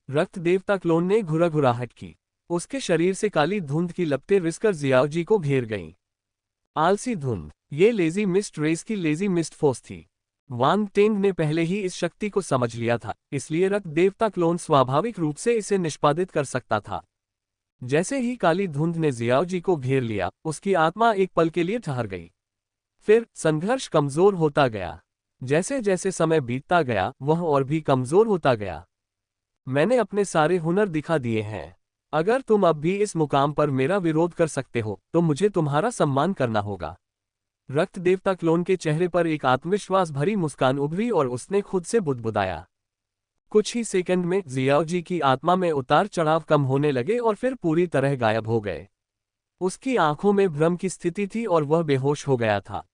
रक्त देवता क्लोन ने घुराघुराहट की। उसके शरीर से काली धुंध की लपटें रिसकर जियाओ जी को घेर गईं। आलसी धुंध, ये लेजी मिस्ट रेस की लेजी मिस्ट फोर्स थी। वांग टेंग ने पहले ही इस शक्ति को समझ लिया था, इसलिए रक्त देवता क्लोन स्वाभाविक रूप से इसे निष्पादित कर सकता था। जैसे ही काली धुंध ने जियाओ जी को घेर लिया, उसकी आत्मा एक पल के लिए ठहर गई। फिर संघर्ष कमजोर होता गया। जैसे जैसे समय बीतता गया, वह और भी कमजोर होता गया। मैंने अपने सारे हुनर दिखा दिए हैं। अगर तुम अब भी इस मुकाम पर मेरा विरोध कर सकते हो, तो मुझे तुम्हारा सम्मान करना होगा। रक्त देवता क्लोन के चेहरे पर एक आत्मविश्वास भरी मुस्कान उभरी और उसने खुद से बुदबुदाया। कुछ ही सेकंड में जियाओ जी की आत्मा में उतार चढ़ाव कम होने लगे और फिर पूरी तरह गायब हो गए। उसकी आंखों में भ्रम की स्थिति थी और वह बेहोश हो गया था।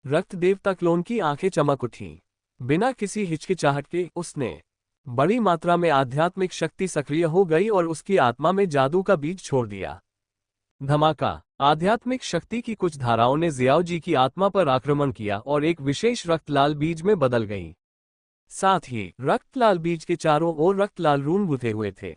रक्त देवता क्लोन की आंखें चमक उठीं। बिना किसी हिचकिचाहट के उसने बड़ी मात्रा में आध्यात्मिक शक्ति सक्रिय हो गई और उसकी आत्मा में जादू का बीज छोड़ दिया। धमाका! आध्यात्मिक शक्ति की कुछ धाराओं ने जियाओ जी की आत्मा पर आक्रमण किया और एक विशेष रक्तलाल बीज में बदल गई। साथ ही रक्तलाल बीज के चारों ओर रक्तलाल रून गुथे हुए थे।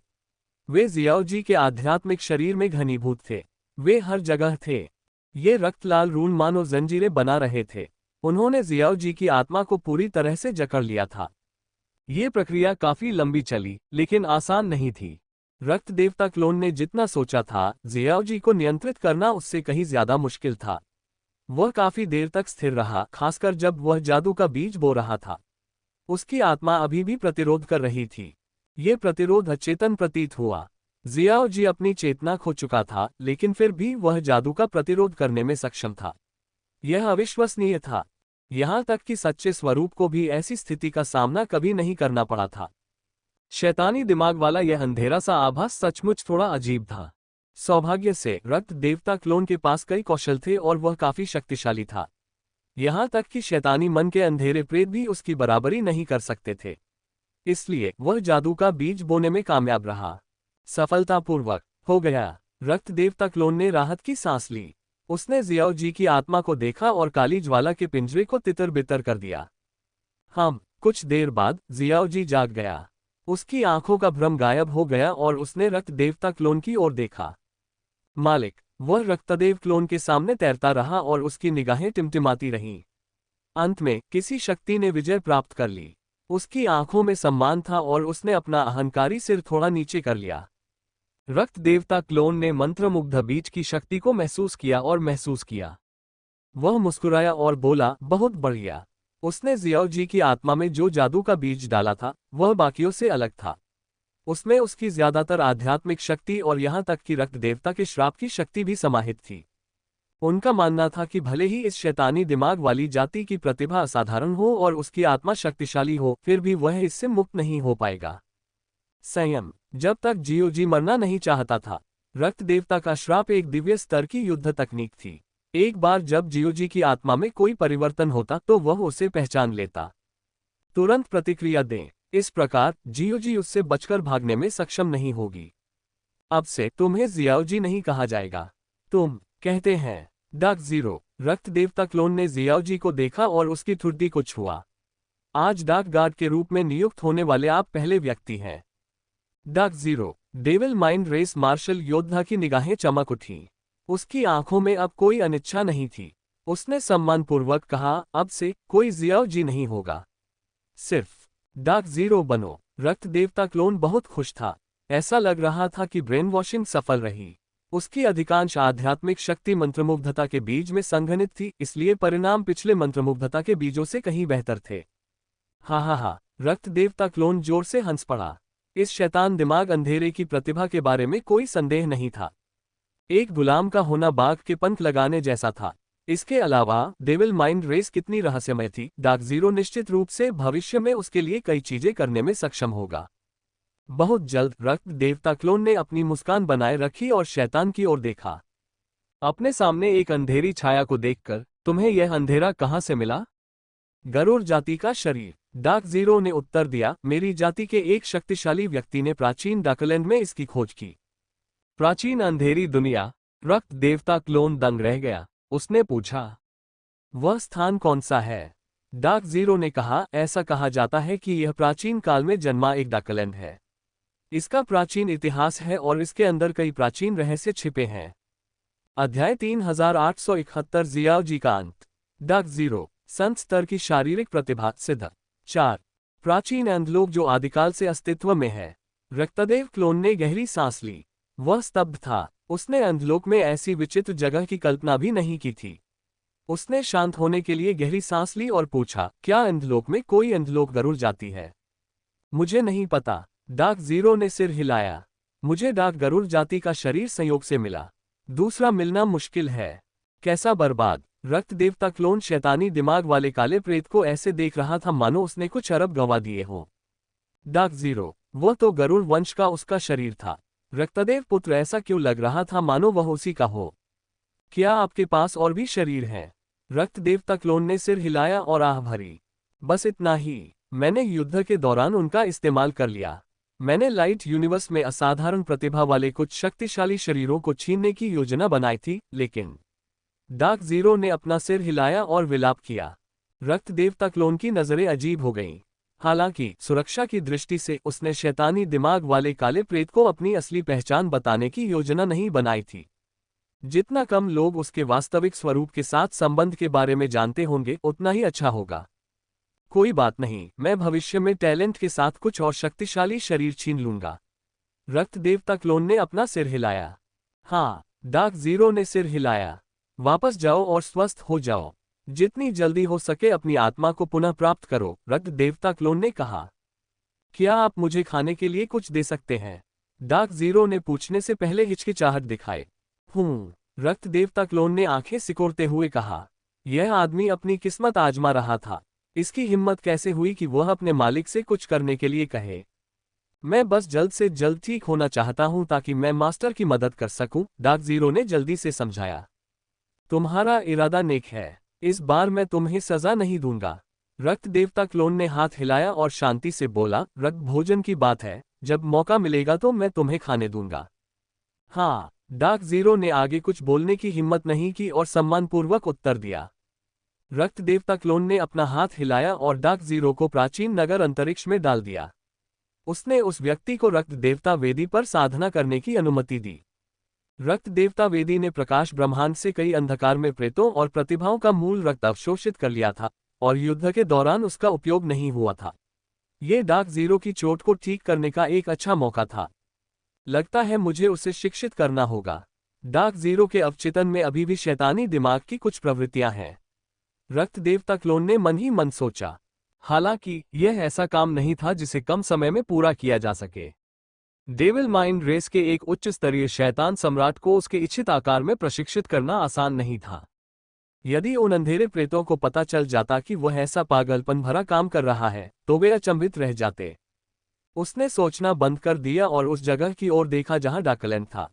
वे जियाओ जी के आध्यात्मिक शरीर में घनीभूत थे। वे हर जगह थे। ये रक्तलाल रून मानो जंजीरें बना रहे थे। उन्होंने जियाओ जी की आत्मा को पूरी तरह से जकड़ लिया था। ये प्रक्रिया काफी लंबी चली, लेकिन आसान नहीं थी। रक्त देवता क्लोन ने जितना सोचा था, जियाओ जी को नियंत्रित करना उससे कहीं ज्यादा मुश्किल था। वह काफी देर तक स्थिर रहा, खासकर जब वह जादू का बीज बो रहा था। उसकी आत्मा अभी भी प्रतिरोध कर रही थी। ये प्रतिरोध अचेतन प्रतीत हुआ। जियाओ जी अपनी चेतना खो चुका था, लेकिन फिर भी वह जादू का प्रतिरोध करने में सक्षम था। यह अविश्वसनीय था। यहां तक कि सच्चे स्वरूप को भी ऐसी स्थिति का सामना कभी नहीं करना पड़ा था। शैतानी दिमाग वाला यह अंधेरा सा आभास सचमुच थोड़ा अजीब था। सौभाग्य से रक्त देवता क्लोन के पास कई कौशल थे और वह काफी शक्तिशाली था। यहां तक कि शैतानी मन के अंधेरे प्रेत भी उसकी बराबरी नहीं कर सकते थे। इसलिए वह जादू का बीज बोने में कामयाब रहा। सफलतापूर्वक हो गया। रक्त देवता क्लोन ने राहत की सांस ली। उसने जियाओ जी की आत्मा को देखा और काली ज्वाला के पिंजरे को तितर बितर कर दिया। कुछ देर बाद जियाओ जी जाग गया। उसकी आंखों का भ्रम गायब हो गया और उसने रक्त देवता क्लोन की ओर देखा। मालिक, वह रक्तदेव क्लोन के सामने तैरता रहा और उसकी निगाहें टिमटिमाती रहीं। अंत में किसी शक्ति ने विजय प्राप्त कर ली। उसकी आंखों में सम्मान था और उसने अपना अहंकारी सिर थोड़ा नीचे कर लिया। रक्त देवता क्लोन ने मंत्रमुग्ध बीज की शक्ति को महसूस किया। वह मुस्कुराया और बोला, बहुत बढ़िया। उसने जियाओ जी की आत्मा में जो जादू का बीज डाला था वह बाकियों से अलग था। उसमें उसकी ज्यादातर आध्यात्मिक शक्ति और यहाँ तक कि रक्त देवता के श्राप की शक्ति भी समाहित थी। उनका मानना था कि भले ही इस शैतानी दिमाग वाली जाति की प्रतिभा असाधारण हो और उसकी आत्मा शक्तिशाली हो, फिर भी वह इससे मुक्त नहीं हो पाएगा। संयम। जब तक जियो जी मरना नहीं चाहता था, रक्त देवता का श्राप एक दिव्य स्तर की युद्ध तकनीक थी। एक बार जब जियो जी की आत्मा में कोई परिवर्तन होता तो वह उसे पहचान लेता। तुरंत प्रतिक्रिया दें। इस प्रकार जियो जी उससे बचकर भागने में सक्षम नहीं होगी। अब से तुम्हें जियाओ जी नहीं कहा जाएगा, तुम कहते हैं डार्क जीरो। रक्त देवता क्लोन ने जियाओ जी को देखा और उसकी ठुड्डी को छुआ। आज डार्क गार्ड के रूप में नियुक्त होने वाले आप पहले व्यक्ति हैं। Dark zero. Devil mind race martial योद्धा की निगाहें चमक उठीं। उसकी आंखों में अब कोई अनिच्छा नहीं थी। उसने सम्मानपूर्वक कहा, अब से कोई जियाओ जी नहीं होगा, सिर्फ डार्क जीरो बनो। रक्त देवता क्लोन बहुत खुश था। ऐसा लग रहा था कि ब्रेन वॉशिंग सफल रही। उसकी अधिकांश आध्यात्मिक शक्ति मंत्रमुग्धता के बीज में संघनित थी, इसलिए परिणाम पिछले मंत्रमुग्धता के बीजों से कहीं बेहतर थे। हा, रक्त देवता क्लोन जोर से हंस पड़ा। इस शैतान दिमाग अंधेरे की प्रतिभा के बारे में कोई संदेह नहीं था। एक गुलाम का होना बाघ के पंख लगाने जैसा था। इसके अलावा डेविल माइंड रेस कितनी रहस्यमय थी। डार्क जीरो निश्चित रूप से भविष्य में उसके लिए कई चीजें करने में सक्षम होगा। बहुत जल्द रक्त देवता क्लोन ने अपनी मुस्कान बनाए रखी और शैतान की ओर देखा। अपने सामने एक अंधेरी छाया को देखकर, तुम्हें यह अंधेरा कहां से मिला? गरुड़ जाति का शरीर। डार्क जीरो ने उत्तर दिया, मेरी जाति के एक शक्तिशाली व्यक्ति ने प्राचीन डार्कलैंड में इसकी खोज की। प्राचीन अंधेरी दुनिया। रक्त देवता क्लोन दंग रह गया। उसने पूछा, वह स्थान कौन सा है? डार्क जीरो ने कहा, ऐसा कहा जाता है कि यह प्राचीन काल में जन्मा एक डार्कलैंड है। इसका प्राचीन इतिहास है और इसके अंदर कई प्राचीन रहस्य छिपे हैं। अध्याय 3871 जियाओ जी का अंत। Dark zero. संत स्तर की शारीरिक प्रतिभा सिद्ध। 4 प्राचीन अंधलोक जो आदिकाल से अस्तित्व में है। रक्तदेव क्लोन ने गहरी सांस ली। वह स्तब्ध था। उसने अंधलोक में ऐसी विचित्र जगह की कल्पना भी नहीं की थी। उसने शांत होने के लिए गहरी सांस ली और पूछा, क्या अंधलोक में कोई अंधलोक गरुड़ जाती है? मुझे नहीं पता। डार्क जीरो ने सिर हिलाया। मुझे डार्क गरुड़ जाति का शरीर संयोग से मिला। दूसरा मिलना मुश्किल है। कैसा बर्बाद। रक्त देवता क्लोन शैतानी दिमाग वाले काले प्रेत को ऐसे देख रहा था मानो उसने कुछ अरब गंवा दिए हों। Dark zero. वह तो गरुड़ वंश का उसका शरीर था। रक्तदेव पुत्र ऐसा क्यों लग रहा था मानो वह उसी का हो? क्या आपके पास और भी शरीर हैं? रक्त देवता क्लोन ने सिर हिलाया और आह भरी। बस इतना ही। मैंने युद्ध के दौरान उनका इस्तेमाल कर लिया। मैंने लाइट यूनिवर्स में असाधारण प्रतिभा वाले कुछ शक्तिशाली शरीरों को छीनने की योजना बनाई थी, लेकिन डार्क जीरो ने अपना सिर हिलाया और विलाप किया। रक्त देवता क्लोन की नजरें अजीब हो गईं। हालांकि सुरक्षा की दृष्टि से उसने शैतानी दिमाग वाले काले प्रेत को अपनी असली पहचान बताने की योजना नहीं बनाई थी। जितना कम लोग उसके वास्तविक स्वरूप के साथ संबंध के बारे में जानते होंगे उतना ही अच्छा होगा। कोई बात नहीं, मैं भविष्य में टैलेंट के साथ कुछ और शक्तिशाली शरीर छीन लूंगा। रक्त देवता क्लोन ने अपना सिर हिलाया। हाँ, डार्क जीरो ने सिर हिलाया। वापस जाओ और स्वस्थ हो जाओ। जितनी जल्दी हो सके अपनी आत्मा को पुनः प्राप्त करो, रक्त देवता क्लोन ने कहा। क्या आप मुझे खाने के लिए कुछ दे सकते हैं? डार्क जीरो ने पूछने से पहले हिचकिचाहट दिखाए। रक्त देवता क्लोन ने आंखें सिकोड़ते हुए कहा। यह आदमी अपनी किस्मत आजमा रहा था। इसकी हिम्मत कैसे हुई कि वह अपने मालिक से कुछ करने के लिए कहे? मैं बस जल्द से जल्द ठीक होना चाहता हूं ताकि मैं मास्टर की मदद कर सकूं, डार्क जीरो ने जल्दी से समझाया। तुम्हारा इरादा नेक है। इस बार मैं तुम्हें सजा नहीं दूंगा। रक्त देवता क्लोन ने हाथ हिलाया और शांति से बोला, रक्त भोजन की बात है, जब मौका मिलेगा तो मैं तुम्हें खाने दूंगा। हाँ, डार्क जीरो ने आगे कुछ बोलने की हिम्मत नहीं की और सम्मानपूर्वक उत्तर दिया। रक्त देवता क्लोन ने अपना हाथ हिलाया और डार्क जीरो को प्राचीन नगर अंतरिक्ष में डाल दिया। उसने उस व्यक्ति को रक्त देवता वेदी पर साधना करने की अनुमति दी। रक्त देवता वेदी ने प्रकाश ब्रह्मांड से कई अंधकार में प्रेतों और प्रतिभाओं का मूल रक्त अवशोषित कर लिया था और युद्ध के दौरान उसका उपयोग नहीं हुआ था। ये डार्क जीरो की चोट को ठीक करने का एक अच्छा मौका था। लगता है मुझे उसे शिक्षित करना होगा। डार्क जीरो के अवचेतन में अभी भी शैतानी दिमाग की कुछ प्रवृत्तियां हैं। रक्त देवता क्लोन ने मन ही मन सोचा। हालांकि यह ऐसा काम नहीं था जिसे कम समय में पूरा किया जा सके। डेविल माइंड रेस के एक उच्च स्तरीय शैतान सम्राट को उसके इच्छित आकार में प्रशिक्षित करना आसान नहीं था। यदि उन अंधेरे प्रेतों को पता चल जाता कि वह ऐसा पागलपन भरा काम कर रहा है तो वे अचंभित रह जाते। उसने सोचना बंद कर दिया और उस जगह की ओर देखा जहां डार्कलैंड था।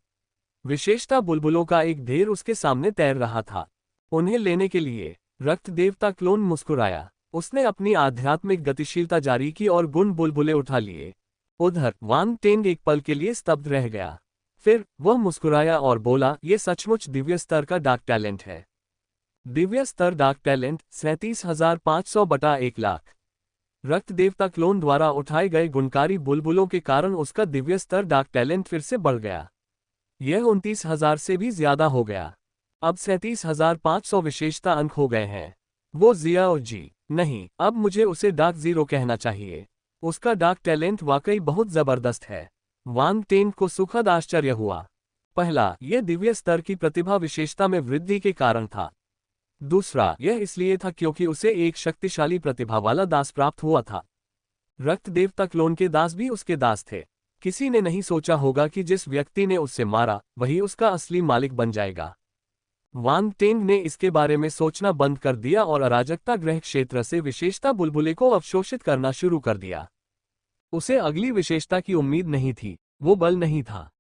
विशेषता बुलबुलों का एक ढेर उसके सामने तैर रहा था। उन्हें लेने के लिए रक्त देवता क्लोन मुस्कुराया। उसने अपनी आध्यात्मिक गतिशीलता जारी की और गुण बुलबुले उठा लिए। उधर वांग टेंग एक पल के लिए स्तब्ध रह गया। फिर वह मुस्कुराया और बोला, यह सचमुच दिव्य स्तर का डार्क टैलेंट है। दिव्य स्तर डार्क टैलेंट 37,500 बटा 1 लाख। रक्त देवता क्लोन द्वारा उठाए गए गुणकारी बुलबुलों के कारण उसका दिव्य स्तर डार्क टैलेंट फिर से बढ़ गया। यह 29,000 से भी ज्यादा हो गया। अब 37,500 विशेषता अंक हो गए हैं। वो जियाओ जी नहीं, अब मुझे उसे डार्क जीरो कहना चाहिए। उसका डार्क टैलेंट वाकई बहुत जबरदस्त है। वांग टेंग को सुखद आश्चर्य हुआ। पहला, यह दिव्य स्तर की प्रतिभा विशेषता में वृद्धि के कारण था। दूसरा, यह इसलिए था क्योंकि उसे एक शक्तिशाली प्रतिभा वाला दास प्राप्त हुआ था। रक्त देवता क्लोन के दास भी उसके दास थे। किसी ने नहीं सोचा होगा कि जिस व्यक्ति ने उससे मारा वही उसका असली मालिक बन जाएगा। वांग टेंग ने इसके बारे में सोचना बंद कर दिया और अराजकता ग्रह क्षेत्र से विशेषता बुलबुले को अवशोषित करना शुरू कर दिया। उसे अगली विशेषता की उम्मीद नहीं थी, वो बल नहीं था।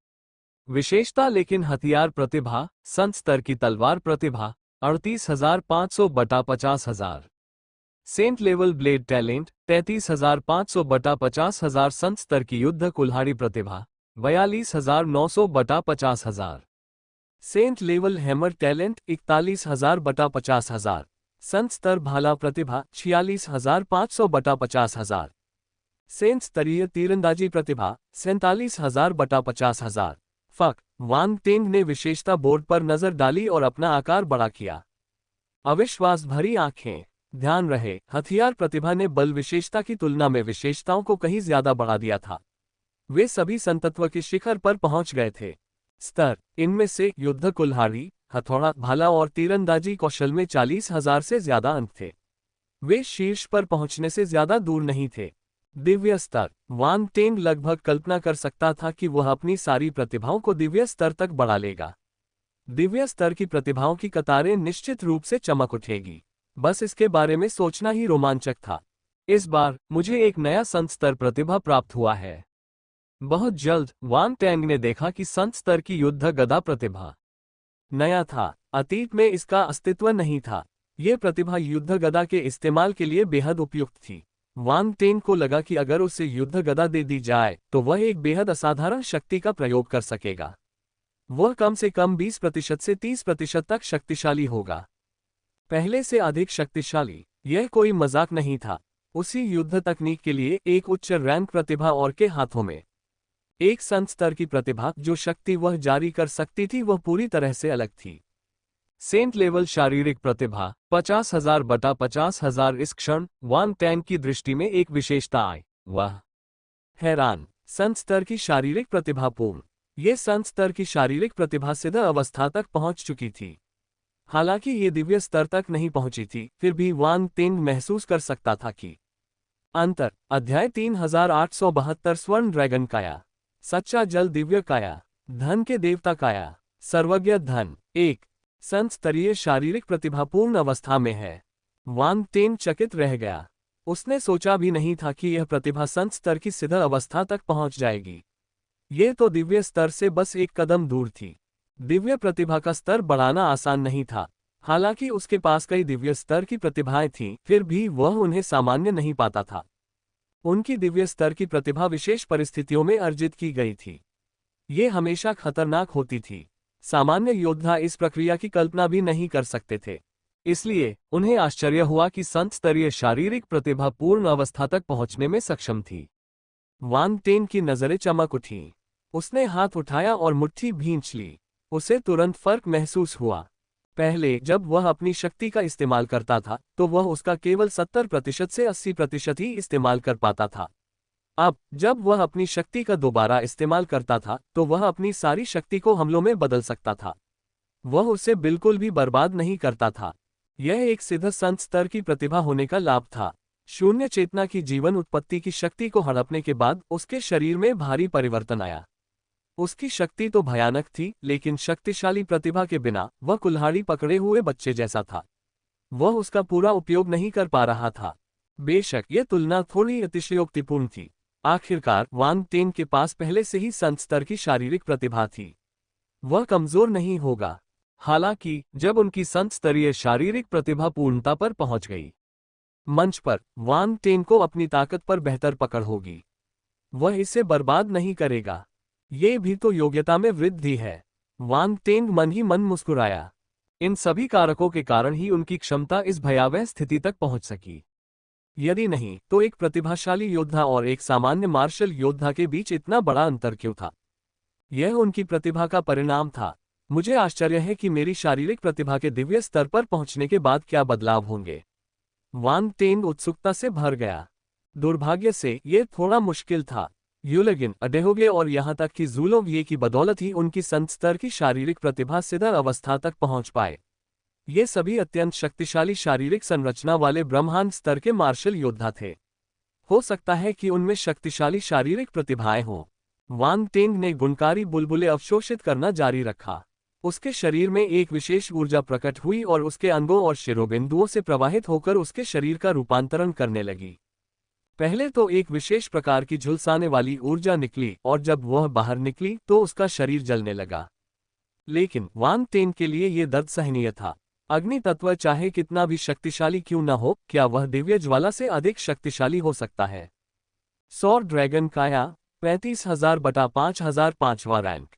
विशेषता लेकिन हथियार प्रतिभा, संत स्तर की तलवार प्रतिभा 38,500 बटा 50,000। सेंट लेवल ब्लेड टैलेंट 33,500 बटा 50,000। संत स्तर की युद्ध कुल्हाड़ी प्रतिभा 42,900 बटा 50,000। सेंट लेवल हैमर टैलेंट 41,000 बटा 50,000। संत स्तर भाला प्रतिभा 46,500 बटा 50,000। सेंट स्तरीय तीरंदाजी प्रतिभा 47,000 बटा 50,000। फक। वांग टेंग ने विशेषता बोर्ड पर नजर डाली और अपना आकार बड़ा किया। अविश्वास भरी आंखें। ध्यान रहे, हथियार प्रतिभा ने बल विशेषता की तुलना में विशेषताओं को कहीं ज्यादा बढ़ा दिया था। वे सभी संतत्व के शिखर पर पहुंच गए थे। स्तर, इनमें से युद्ध कुल्हाड़ी, हथौड़ा, भाला और तीरंदाजी कौशल में 40,000 से ज्यादा अंक थे। वे शीर्ष पर पहुंचने से ज्यादा दूर नहीं थे। दिव्य स्तर, वांग टेंग लगभग कल्पना कर सकता था कि वह अपनी सारी प्रतिभाओं को दिव्य स्तर तक बढ़ा लेगा। दिव्य स्तर की प्रतिभाओं की कतारें निश्चित रूप से चमक उठेगी। बस इसके बारे में सोचना ही रोमांचक था। इस बार मुझे एक नया संत स्तर प्रतिभा प्राप्त हुआ है। बहुत जल्द वांग टेंग ने देखा कि संत स्तर की युद्ध गदा प्रतिभा नया था। अतीत में इसका अस्तित्व नहीं था। यह प्रतिभा युद्ध गदा के इस्तेमाल के लिए बेहद उपयुक्त थी। वांग टेंग को लगा कि अगर उसे युद्ध गदा दे दी जाए तो वह एक बेहद असाधारण शक्ति का प्रयोग कर सकेगा। वह कम से कम 20% से 30% तक शक्तिशाली होगा। पहले से अधिक शक्तिशाली। यह कोई मजाक नहीं था। उसी युद्ध तकनीक के लिए एक उच्च रैंक प्रतिभा और के हाथों में एक संत स्तर की प्रतिभा जो शक्ति वह जारी कर सकती थी वह पूरी तरह से अलग थी। सेंट लेवल शारीरिक प्रतिभा 50,000 बटा 50,000। इस क्षण वांग टेंग की दृष्टि में एक विशेषता आई। वह हैरान। संत स्तर की शारीरिक प्रतिभा पूर्ण। ये संत स्तर की शारीरिक प्रतिभा सिद्ध अवस्था तक पहुंच चुकी थी। हालांकि ये दिव्य स्तर तक नहीं पहुंची थी, फिर भी वांग टेंग महसूस कर सकता था कि अंतर। अध्याय 3872 स्वर्ण ड्रैगन काया। सच्चा जल दिव्य काया। धन के देवता काया। सर्वज्ञ धन। एक संत स्तरीय शारीरिक प्रतिभा पूर्ण अवस्था में है। वांग टेंग चकित रह गया। उसने सोचा भी नहीं था कि यह प्रतिभा संत स्तर की सिद्ध अवस्था तक पहुंच जाएगी। यह तो दिव्य स्तर से बस एक कदम दूर थी। दिव्य प्रतिभा का स्तर बढ़ाना आसान नहीं था। हालांकि उसके पास कई दिव्य स्तर की प्रतिभाएं थीं, फिर भी वह उन्हें सामान्य नहीं पाता था। उनकी दिव्य स्तर की प्रतिभा विशेष परिस्थितियों में अर्जित की गई थी। ये हमेशा खतरनाक होती थी। सामान्य योद्धा इस प्रक्रिया की कल्पना भी नहीं कर सकते थे। इसलिए उन्हें आश्चर्य हुआ कि संत स्तरीय शारीरिक प्रतिभा पूर्ण अवस्था तक पहुंचने में सक्षम थी। वान टेन की नजरें चमक उठीं। उसने हाथ उठाया और मुट्ठी भींच ली। उसे तुरंत फर्क महसूस हुआ। पहले जब वह अपनी शक्ति का इस्तेमाल करता था तो वह उसका केवल 70% से 80% ही इस्तेमाल कर पाता था। अब जब वह अपनी शक्ति का दोबारा इस्तेमाल करता था तो वह अपनी सारी शक्ति को हमलों में बदल सकता था। वह उसे बिल्कुल भी बर्बाद नहीं करता था। यह एक सिद्ध संत स्तर की प्रतिभा होने का लाभ था। शून्य चेतना की जीवन उत्पत्ति की शक्ति को हड़पने के बाद उसके शरीर में भारी परिवर्तन आया। उसकी शक्ति तो भयानक थी, लेकिन शक्तिशाली प्रतिभा के बिना वह कुल्हाड़ी पकड़े हुए बच्चे जैसा था। वह उसका पूरा उपयोग नहीं कर पा रहा था। बेशक यह तुलना थोड़ी अतिशयोक्तिपूर्ण थी। आखिरकार वान टेन के पास पहले से ही संत स्तर की शारीरिक प्रतिभा थी। वह कमजोर नहीं होगा। हालांकि जब उनकी संत स्तरीय शारीरिक प्रतिभा पूर्णता पर पहुंच गई, मंच पर वान टेन को अपनी ताकत पर बेहतर पकड़ होगी। वह इसे बर्बाद नहीं करेगा। ये भी तो योग्यता में वृद्धि है। वान टेन मन ही मन मुस्कुराया। इन सभी कारकों के कारण ही उनकी क्षमता इस भयावह स्थिति तक पहुंच सकी। यदि नहीं तो एक प्रतिभाशाली योद्धा और एक सामान्य मार्शल योद्धा के बीच इतना बड़ा अंतर क्यों था? यह उनकी प्रतिभा का परिणाम था। मुझे आश्चर्य है कि मेरी शारीरिक प्रतिभा के दिव्य स्तर पर पहुंचने के बाद क्या बदलाव होंगे। वान टेन उत्सुकता से भर गया। दुर्भाग्य से यह थोड़ा मुश्किल था। यूलेगिन, अडेहोगे और यहां तक कि ज़ुलोविये की बदौलत ही उनकी संत स्तर की शारीरिक प्रतिभा सिद्ध अवस्था तक पहुंच पाए। ये सभी अत्यंत शक्तिशाली शारीरिक संरचना वाले ब्रह्मांड स्तर के मार्शल योद्धा थे। हो सकता है कि उनमें शक्तिशाली शारीरिक प्रतिभाएं हों। वान टेन ने गुणकारी बुलबुले अवशोषित करना जारी रखा। उसके शरीर में एक विशेष ऊर्जा प्रकट हुई और उसके अंगों और शिरोबिंदुओं से प्रवाहित होकर उसके शरीर का रूपांतरण करने लगी। पहले तो एक विशेष प्रकार की झुलसाने वाली ऊर्जा निकली और जब वह बाहर निकली तो उसका शरीर जलने लगा। लेकिन वान टेन के लिए यह दर्द सहनीय था। अग्नि तत्व चाहे कितना भी शक्तिशाली क्यों न हो, क्या वह दिव्य ज्वाला से अधिक शक्तिशाली हो सकता है? सौर ड्रैगन काया 35,000/5000 5वां रैंक।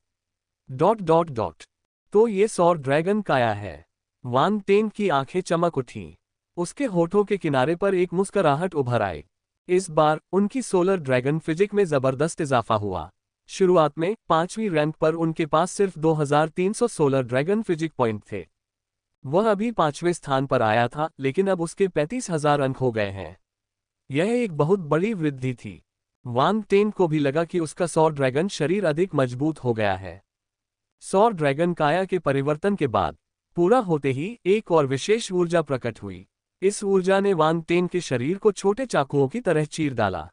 तो ये सौर ड्रैगन काया है। वान टेन की आंखें चमक उठीं। उसके होठों के किनारे पर एक मुस्कुराहट उभर आई। इस बार उनकी सोलर ड्रैगन फिजिक में जबरदस्त इजाफा हुआ। शुरुआत में 5वीं रैंक पर उनके पास सिर्फ 2300 सोलर ड्रैगन फिजिक पॉइंट थे। वह अभी 5वें स्थान पर आया था, लेकिन अब उसके 35,000 अंक हो गए हैं। यह एक बहुत बड़ी वृद्धि थी। वान टेन को भी लगा कि उसका सौर ड्रैगन शरीर अधिक मजबूत हो गया है। सौर ड्रैगन काया के परिवर्तन के बाद पूरा होते ही एक और विशेष ऊर्जा प्रकट हुई। इस ऊर्जा ने वान टेन के शरीर को छोटे चाकुओं की तरह चीर डाला।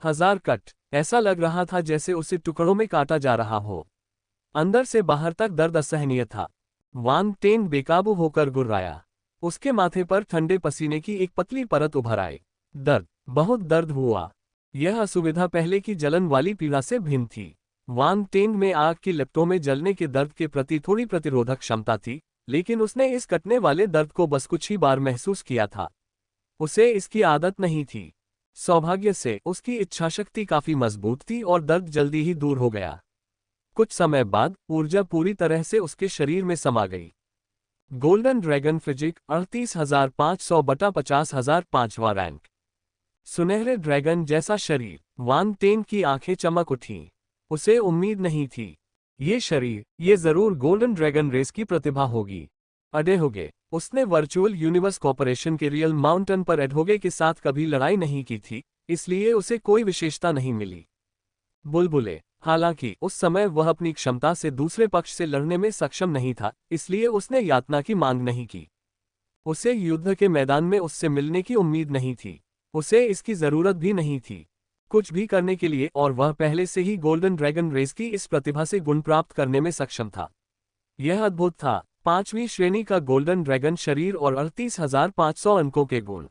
1000 कट। ऐसा लग रहा था जैसे उसे टुकड़ों में काटा जा रहा हो। अंदर से बाहर तक दर्द असहनीय था। वान टेन बेकाबू होकर गुर्राया। उसके माथे पर ठंडे पसीने की एक पतली परत उभर आई। दर्द, बहुत दर्द हुआ। यह असुविधा पहले की जलन वाली पीड़ा से भिन्न थी। वान टेन में आग की लपटों में जलने के दर्द के प्रति थोड़ी प्रतिरोधक क्षमता थी, लेकिन उसने इस कटने वाले दर्द को बस कुछ ही बार महसूस किया था। उसे इसकी आदत नहीं थी। सौभाग्य से उसकी इच्छाशक्ति काफी मजबूत थी और दर्द जल्दी ही दूर हो गया। कुछ समय बाद ऊर्जा पूरी तरह से उसके शरीर में समा गई। गोल्डन ड्रैगन फिजिक 38,500/50,000 5वां रैंक। सुनहरे ड्रैगन जैसा शरीर। वान टेन की आंखें चमक उठीं। उसे उम्मीद नहीं थी। ये शरीर, ये जरूर गोल्डन ड्रैगन रेस की प्रतिभा होगी। अडेहोगे। उसने वर्चुअल यूनिवर्स कॉर्पोरेशन के रियल माउंटेन पर एडहोगे के साथ कभी लड़ाई नहीं की थी, इसलिए उसे कोई विशेषता नहीं मिली। बुलबुले। हालांकि उस समय वह अपनी क्षमता से दूसरे पक्ष से लड़ने में सक्षम नहीं था, इसलिए उसने यातना की मांग नहीं की। उसे युद्ध के मैदान में उससे मिलने की उम्मीद नहीं थी। उसे इसकी जरूरत भी नहीं थी कुछ भी करने के लिए, और वह पहले से ही गोल्डन ड्रैगन रेस की इस प्रतिभा से गुण प्राप्त करने में सक्षम था। यह अद्भुत था। 5वीं श्रेणी का गोल्डन ड्रैगन शरीर और 38,500 अंकों के गुण।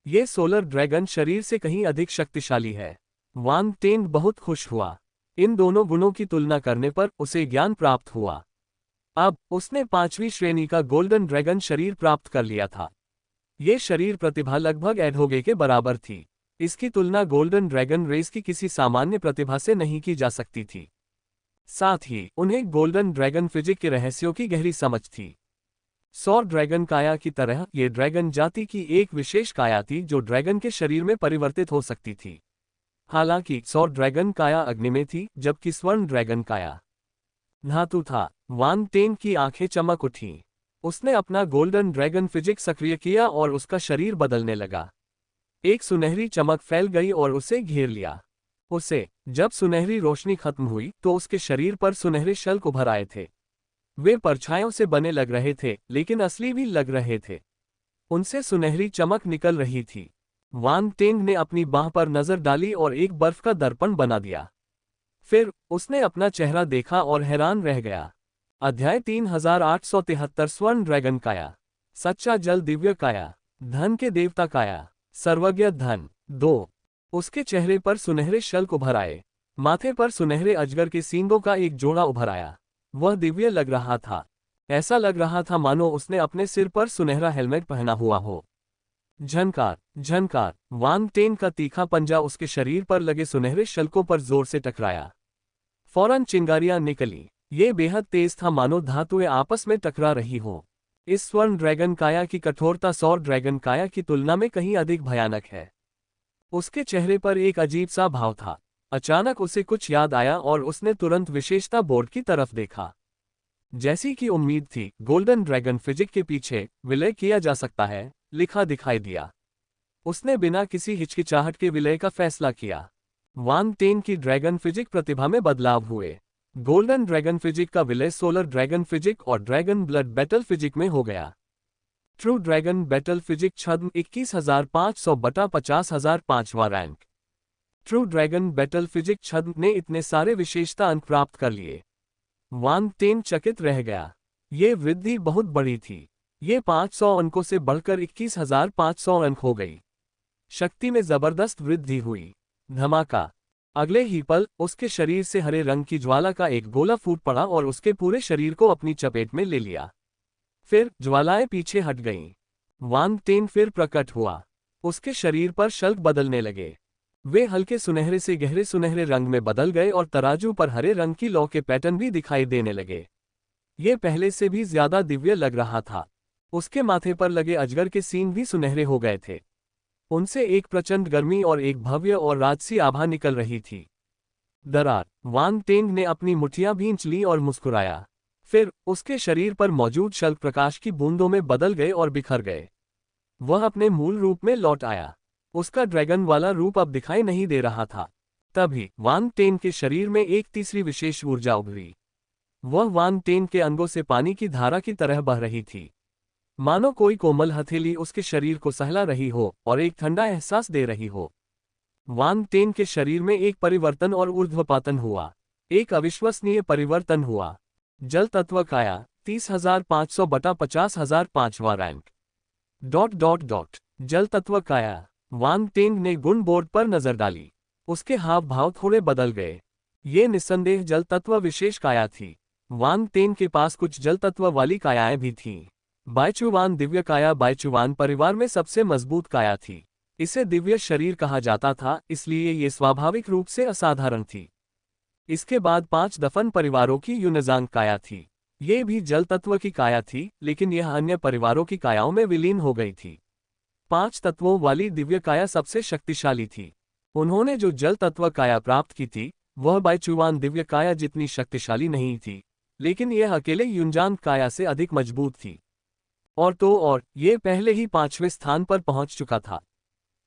ये सोलर ड्रैगन शरीर से कहीं अधिक शक्तिशाली है। वान टेन बहुत खुश हुआ। इन दोनों गुणों की तुलना करने पर उसे ज्ञान प्राप्त हुआ। अब उसने 5वीं श्रेणी का गोल्डन ड्रैगन शरीर प्राप्त कर लिया था। ये शरीर प्रतिभा लगभग एडहोगे के बराबर थी। इसकी तुलना गोल्डन ड्रैगन रेस की किसी सामान्य प्रतिभा से नहीं की जा सकती थी। साथ ही उन्हें गोल्डन ड्रैगन फिजिक के रहस्यों की गहरी समझ थी। सौर ड्रैगन काया की तरह ये ड्रैगन जाति की एक विशेष काया थी जो ड्रैगन के शरीर में परिवर्तित हो सकती थी। हालांकि सौर ड्रैगन काया अग्नि में थी, जबकि स्वर्ण ड्रैगन काया धातु था। वान टेन की आंखें चमक उठीं। उसने अपना गोल्डन ड्रैगन फिजिक सक्रिय किया और उसका शरीर बदलने लगा। एक सुनहरी चमक फैल गई और उसे घेर लिया। जब सुनहरी रोशनी खत्म हुई तो उसके शरीर पर सुनहरे शल्क उभर आए थे। वे परछाइयों से बने लग रहे थे, लेकिन असली भी लग रहे थे। उनसे सुनहरी चमक निकल रही थी। वान टेंग ने अपनी बाह पर नजर डाली और एक बर्फ का दर्पण बना दिया। फिर उसने अपना चेहरा देखा और हैरान रह गया। अध्याय 3873 स्वर्ण ड्रैगन काया। सच्चा जल दिव्य काया। धन के देवता काया। सर्वज्ञ धन। 2। उसके चेहरे पर सुनहरे शल्क उभर आए। माथे पर सुनहरे अजगर के सींगों का एक जोड़ा उभर आया। वह दिव्य लग रहा था। ऐसा लग रहा था मानो उसने अपने सिर पर सुनहरा हेलमेट पहना हुआ हो। झनकार झनकार। वान टेन का तीखा पंजा उसके शरीर पर लगे सुनहरे शल्कों पर जोर से टकराया। फौरन चिंगारियां निकली। ये बेहद तेज था, मानो धातुएं आपस में टकरा रही हो। इस स्वर्ण ड्रैगन काया की कठोरता सौर ड्रैगन काया की तुलना में कहीं अधिक भयानक है। उसके चेहरे पर एक अजीब सा भाव था। अचानक उसे कुछ याद आया और उसने तुरंत विशेषता बोर्ड की तरफ देखा। जैसी कि उम्मीद थी, गोल्डन ड्रैगन फिजिक के पीछे विलय किया जा सकता है लिखा दिखाई दिया। उसने बिना किसी हिचकिचाहट के विलय का फैसला किया। वान टेन की ड्रैगन फिजिक प्रतिभा में बदलाव हुए। गोल्डन ड्रैगन फिजिक का विलय सोलर ड्रैगन फिजिक और ड्रैगन ब्लड बैटल फिजिक में हो गया। ट्रू ड्रैगन बैटल फिजिक छद्म 21,500 बटा 50,000 5वां रैंक। ट्रू ड्रैगन बैटल फिजिक छद्म ने इतने सारे विशेषता अंक प्राप्त कर लिए। वान टेन चकित रह गया। ये वृद्धि बहुत बड़ी थी। ये 500 अंकों से बढ़कर 21,500 अंक हो गई। शक्ति में जबरदस्त वृद्धि हुई। धमाका। अगले ही पल उसके शरीर से हरे रंग की ज्वाला का एक गोला फूट पड़ा और उसके पूरे शरीर को अपनी चपेट में ले लिया। फिर ज्वालाएं पीछे हट गईं। वान टेन फिर प्रकट हुआ। उसके शरीर पर शल्क बदलने लगे। वे हल्के सुनहरे से गहरे सुनहरे रंग में बदल गए और तराजू पर हरे रंग की लौ के पैटर्न भी दिखाई देने लगे। ये पहले से भी ज्यादा दिव्य लग रहा था। उसके माथे पर लगे अजगर के सींग भी सुनहरे हो गए थे। उनसे एक प्रचंड गर्मी और एक भव्य और राजसी आभा निकल रही थी। दरार। वान टेंग ने अपनी मुठ्ठियां भींच ली और मुस्कुराया। फिर उसके शरीर पर मौजूद शल्क प्रकाश की बूंदों में बदल गए और बिखर गए। वह अपने मूल रूप में लौट आया। उसका ड्रैगन वाला रूप अब दिखाई नहीं दे रहा था। तभी वान टेन के शरीर में एक तीसरी विशेष ऊर्जा उभरी। वह वान टेन के अंगों से पानी की धारा की तरह बह रही थी। मानो कोई कोमल हथेली उसके शरीर को सहला रही हो और एक ठंडा एहसास दे रही हो। वान टेन के शरीर में एक परिवर्तन और ऊर्ध्वपातन हुआ। एक अविश्वसनीय परिवर्तन हुआ। जल तत्व काया 30,500 बटा 50,000 5वां रैंक। ... जल तत्व काया। वान टेंग ने गुण बोर्ड पर नजर डाली। उसके हाव भाव थोड़े बदल गए। ये निस्संदेह जल तत्व विशेष काया थी। वान टेंग के पास कुछ जल तत्व वाली कायाएं भी थीं। बायचुवान दिव्य काया बायचुवान परिवार में सबसे मजबूत काया थी। इसे दिव्य शरीर कहा जाता था, इसलिए ये स्वाभाविक रूप से असाधारण थी। इसके बाद 5 दफन परिवारों की यूनजांग काया थी। ये भी जल तत्व की काया थी, लेकिन यह अन्य परिवारों की कायाओं में विलीन हो गई थी। 5 तत्वों वाली दिव्य काया सबसे शक्तिशाली थी। उन्होंने जो जल तत्व काया प्राप्त की थी, वह बायचुवान दिव्य काया जितनी शक्तिशाली नहीं थी, लेकिन यह अकेले यूनजांग काया से अधिक मजबूत थी। और ये पहले ही 5वें स्थान पर पहुंच चुका था।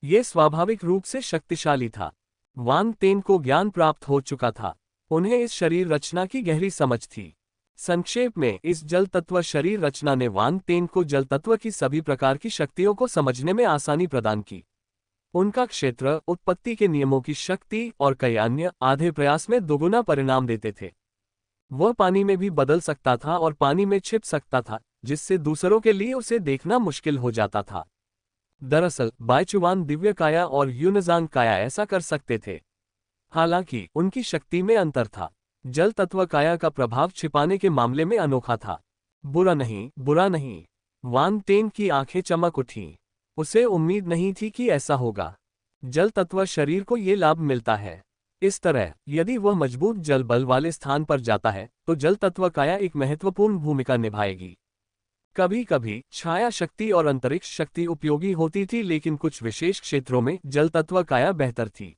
ये स्वाभाविक रूप से शक्तिशाली था। वान टेन को ज्ञान प्राप्त हो चुका था। उन्हें इस शरीर रचना की गहरी समझ थी। संक्षेप में, इस जल तत्व शरीर रचना ने वान टेन को जल तत्व की सभी प्रकार की शक्तियों को समझने में आसानी प्रदान की। उनका क्षेत्र, उत्पत्ति के नियमों की शक्ति और कई अन्य आधे प्रयास में दोगुना परिणाम देते थे। वह पानी में भी बदल सकता था और पानी में छिप सकता था, जिससे दूसरों के लिए उसे देखना मुश्किल हो जाता था। दरअसल बायचुवान दिव्य काया और यूनजांग काया ऐसा कर सकते थे। हालांकि उनकी शक्ति में अंतर था। जल तत्व काया का प्रभाव छिपाने के मामले में अनोखा था। बुरा नहीं, बुरा नहीं। वान टेन की आंखें चमक उठीं। उसे उम्मीद नहीं थी कि ऐसा होगा। जल तत्व शरीर को ये लाभ मिलता है। इस तरह यदि वह मजबूत जल बल वाले स्थान पर जाता है तो जल तत्व काया एक महत्वपूर्ण भूमिका निभाएगी। कभी कभी छाया शक्ति और अंतरिक्ष शक्ति उपयोगी होती थी, लेकिन कुछ विशेष क्षेत्रों में जल तत्व काया बेहतर थी।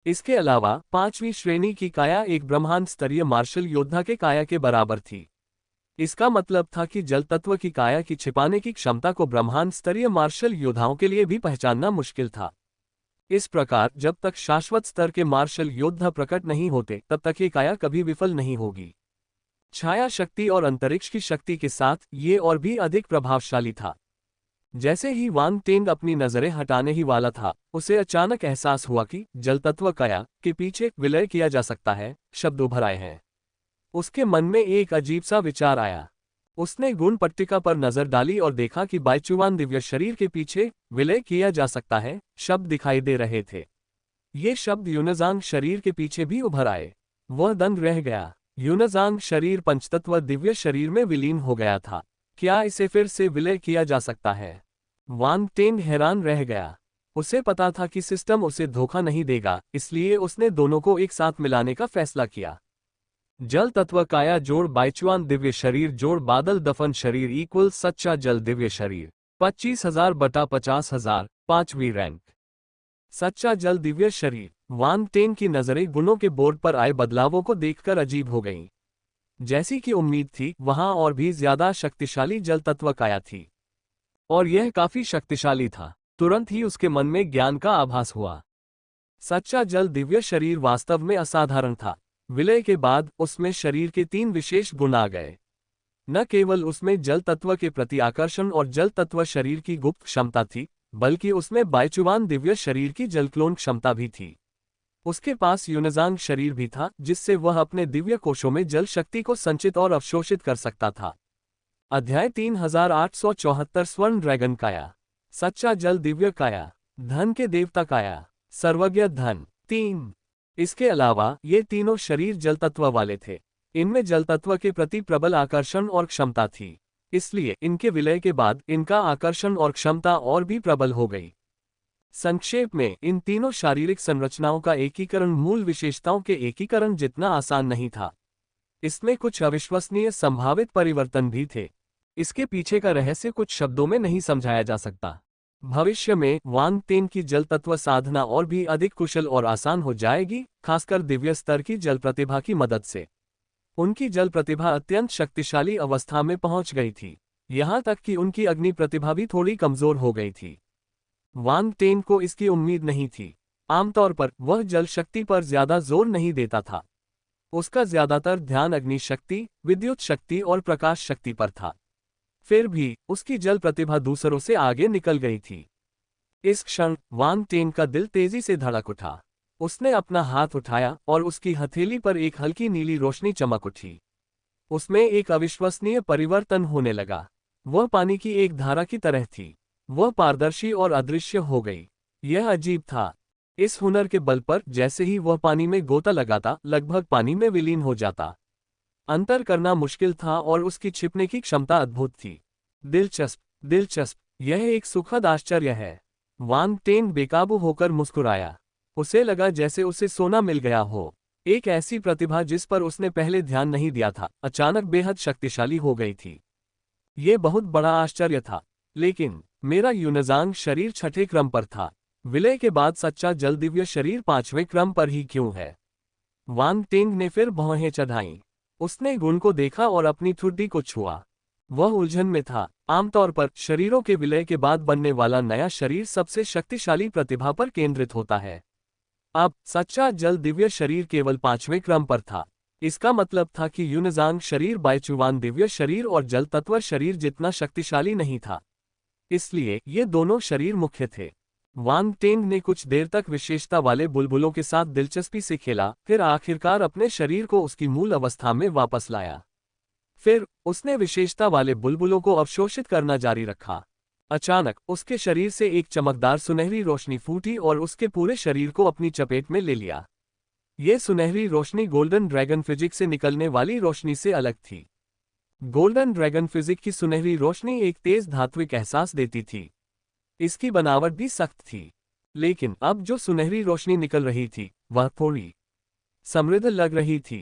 इसके अलावा 5वीं श्रेणी की काया एक ब्रह्मांड स्तरीय मार्शल योद्धा के काया के बराबर थी। इसका मतलब था कि जल तत्व की काया की छिपाने की क्षमता को ब्रह्मांड स्तरीय मार्शल योद्धाओं के लिए भी पहचानना मुश्किल था। इस प्रकार जब तक शाश्वत स्तर के मार्शल योद्धा प्रकट नहीं होते तब तक ये काया कभी विफल नहीं होगी। छाया शक्ति और अंतरिक्ष की शक्ति के साथ ये और भी अधिक प्रभावशाली था। जैसे ही वांग टेंग अपनी नजरें हटाने ही वाला था, उसे अचानक एहसास हुआ कि जल तत्व काया के पीछे विलय किया जा सकता है, शब्द उभर आए हैं। उसके मन में एक अजीब सा विचार आया। उसने गुण पट्टिका पर नजर डाली और देखा कि बाइचुवान दिव्य शरीर के पीछे विलय किया जा सकता है शब्द दिखाई दे रहे थे। ये शब्द यूनजांग शरीर के पीछे भी उभर आए। वह दंग रह गया। यूनजांग शरीर पंचतत्व दिव्य शरीर में विलीन हो गया था। क्या इसे फिर से विलय किया जा सकता है? वांग टेंग हैरान रह गया। उसे पता था कि सिस्टम उसे धोखा नहीं देगा, इसलिए उसने दोनों को एक साथ मिलाने का फैसला किया। जल तत्व काया जोड़ बाइचुआन दिव्य शरीर जोड़ बादल दफन शरीर इक्वल सच्चा जल दिव्य शरीर 25,000 बटा 50,000 5वीं रैंक। सच्चा जल दिव्य शरीर। वांग टेंग की नजरें गुणों के बोर्ड पर आए बदलावों को देखकर अजीब हो गईं। जैसी कि उम्मीद थी, वहां और भी ज्यादा शक्तिशाली जल तत्व काया थी, और यह काफी शक्तिशाली था। तुरंत ही उसके मन में ज्ञान का आभास हुआ। सच्चा जल दिव्य शरीर वास्तव में असाधारण था। विलय के बाद उसमें शरीर के 3 विशेष गुण आ गए। न केवल उसमें जल तत्व के प्रति आकर्षण और जल तत्व शरीर की गुप्त क्षमता थी, बल्कि उसमें बाइचुवान दिव्य शरीर की जलक्लोन क्षमता भी थी। उसके पास यूनजांग शरीर भी था, जिससे वह अपने दिव्य कोशों में जल शक्ति को संचित और अवशोषित कर सकता था। अध्याय 3874 स्वर्ण ड्रैगन काया। सच्चा जल दिव्य काया। धन के देवता काया। सर्वज्ञ धन। 3। इसके अलावा ये तीनों शरीर जल तत्व वाले थे। इनमें जल तत्व के प्रति प्रबल आकर्षण और क्षमता थी, इसलिए इनके विलय के बाद इनका आकर्षण और क्षमता और भी प्रबल हो गई। संक्षेप में, इन तीनों शारीरिक संरचनाओं का एकीकरण मूल विशेषताओं के एकीकरण जितना आसान नहीं था। इसमें कुछ अविश्वसनीय संभावित परिवर्तन भी थे। इसके पीछे का रहस्य कुछ शब्दों में नहीं समझाया जा सकता। भविष्य में वांग टेंग की जल तत्व साधना और भी अधिक कुशल और आसान हो जाएगी, खासकर दिव्य स्तर की जल प्रतिभा की मदद से। उनकी जल प्रतिभा अत्यंत शक्तिशाली अवस्था में पहुंच गई थी, यहां तक कि उनकी अग्नि प्रतिभा भी थोड़ी कमजोर हो गई थी। वांग टेंग को इसकी उम्मीद नहीं थी। आमतौर पर वह जल शक्ति पर ज्यादा जोर नहीं देता था। उसका ज्यादातर ध्यान अग्नि शक्ति, विद्युत शक्ति और प्रकाश शक्ति पर था। फिर भी उसकी जल प्रतिभा दूसरों से आगे निकल गई थी। इस क्षण वांग टेंग का दिल तेजी से धड़क उठा। उसने अपना हाथ उठाया और उसकी हथेली पर एक हल्की नीली रोशनी चमक उठी। उसमें एक अविश्वसनीय परिवर्तन होने लगा। वह पानी की एक धारा की तरह थी। वह पारदर्शी और अदृश्य हो गई। यह अजीब था। इस हुनर के बल पर जैसे ही वह पानी में गोता लगाता, लगभग पानी में विलीन हो जाता। अंतर करना मुश्किल था और उसकी छिपने की क्षमता अद्भुत थी। दिलचस्प, दिलचस्प, यह एक सुखद आश्चर्य है। वांग टेंग बेकाबू होकर मुस्कुराया। उसे लगा जैसे उसे सोना मिल गया हो। एक ऐसी प्रतिभा जिस पर उसने पहले ध्यान नहीं दिया था, अचानक बेहद शक्तिशाली हो गई थी। यह बहुत बड़ा आश्चर्य था। लेकिन मेरा यूनजांग शरीर 6ठे क्रम पर था। विलय के बाद सच्चा जल दिव्य शरीर 5वें क्रम पर ही क्यों है? वांग टेंग ने फिर भौहें चढ़ाईं। उसने गुण को देखा और अपनी ठुड्डी को छुआ। वह उलझन में था। आमतौर पर शरीरों के विलय के बाद बनने वाला नया शरीर सबसे शक्तिशाली प्रतिभा पर केंद्रित होता है। अब सच्चा जल दिव्य शरीर केवल 5वें क्रम पर था। इसका मतलब था कि यूनजांग शरीर बाइचुवान दिव्य शरीर और जल तत्व शरीर जितना शक्तिशाली नहीं था। इसलिए ये दोनों शरीर मुख्य थे। वांग टेंग ने कुछ देर तक विशेषता वाले बुलबुलों के साथ दिलचस्पी से खेला, फिर आखिरकार अपने शरीर को उसकी मूल अवस्था में वापस लाया। फिर उसने विशेषता वाले बुलबुलों को अवशोषित करना जारी रखा। अचानक उसके शरीर से एक चमकदार सुनहरी रोशनी फूटी और उसके पूरे शरीर को अपनी चपेट में ले लिया। यह सुनहरी रोशनी गोल्डन ड्रैगन फिजिक से निकलने वाली रोशनी से अलग थी। गोल्डन ड्रैगन फिजिक की सुनहरी रोशनी एक तेज धात्विक एहसास देती थी। इसकी बनावट भी सख्त थी, लेकिन अब जो सुनहरी रोशनी निकल रही थी वह थोड़ी समृद्ध लग रही थी।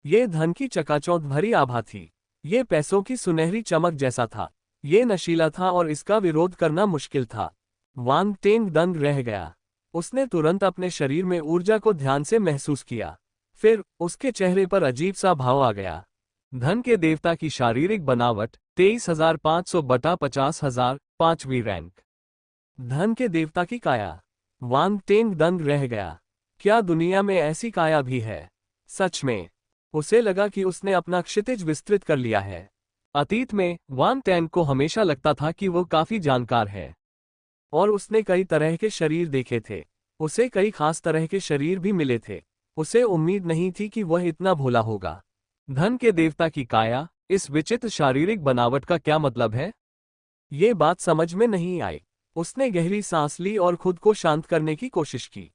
ये धन की चकाचौंध भरी आभा थी। ये पैसों की सुनहरी चमक जैसा था। ये नशीला था और इसका विरोध करना मुश्किल था। वांग टेंग दंग रह गया। उसने तुरंत अपने शरीर में ऊर्जा को ध्यान से महसूस किया। फिर उसके चेहरे पर अजीब सा भाव आ गया। धन के देवता की शारीरिक बनावट 23,500 बटा 50,000, 5वीं रैंक। धन के देवता की काया। वांग टेंग दंग रह गया। क्या दुनिया में ऐसी काया भी है? सच में उसे लगा कि उसने अपना क्षितिज विस्तृत कर लिया है। अतीत में वांग टेंग को हमेशा लगता था कि वो काफी जानकार है और उसने कई तरह के शरीर देखे थे। उसे कई खास तरह के शरीर भी मिले थे। उसे उम्मीद नहीं थी कि वह इतना भोला होगा। धन के देवता की काया, इस विचित्र शारीरिक बनावट का क्या मतलब है? ये बात समझ में नहीं आई। उसने गहरी सांस ली और खुद को शांत करने की कोशिश की।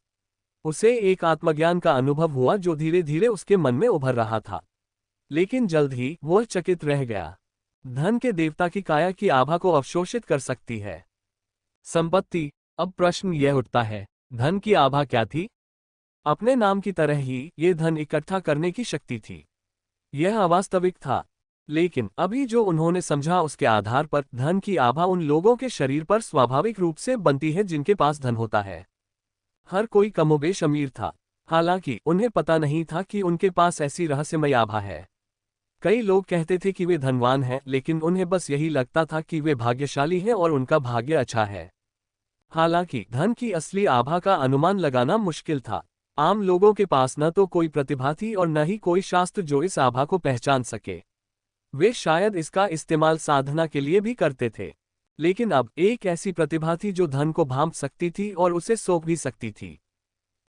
उसे एक आत्मज्ञान का अनुभव हुआ जो धीरे धीरे उसके मन में उभर रहा था। लेकिन जल्द ही वह चकित रह गया। धन के देवता की काया की आभा को अवशोषित कर सकती है संपत्ति। अब प्रश्न यह उठता है, धन की आभा क्या थी? अपने नाम की तरह ही ये धन इकट्ठा करने की शक्ति थी। यह अवास्तविक था, लेकिन अभी जो उन्होंने समझा उसके आधार पर धन की आभा उन लोगों के शरीर पर स्वाभाविक रूप से बनती है जिनके पास धन होता है। हर कोई कमोबेश अमीर था, हालांकि उन्हें पता नहीं था कि उनके पास ऐसी रहस्यमय आभा है। कई लोग कहते थे कि वे धनवान हैं, लेकिन उन्हें बस यही लगता था कि वे भाग्यशाली हैं और उनका भाग्य अच्छा है। हालांकि धन की असली आभा का अनुमान लगाना मुश्किल था। आम लोगों के पास न तो कोई प्रतिभा थी और न ही कोई शास्त्र जो इस आभा को पहचान सके। वे शायद इसका इस्तेमाल साधना के लिए भी करते थे। लेकिन अब एक ऐसी प्रतिभा थी जो धन को भांप सकती थी और उसे सौंप भी सकती थी।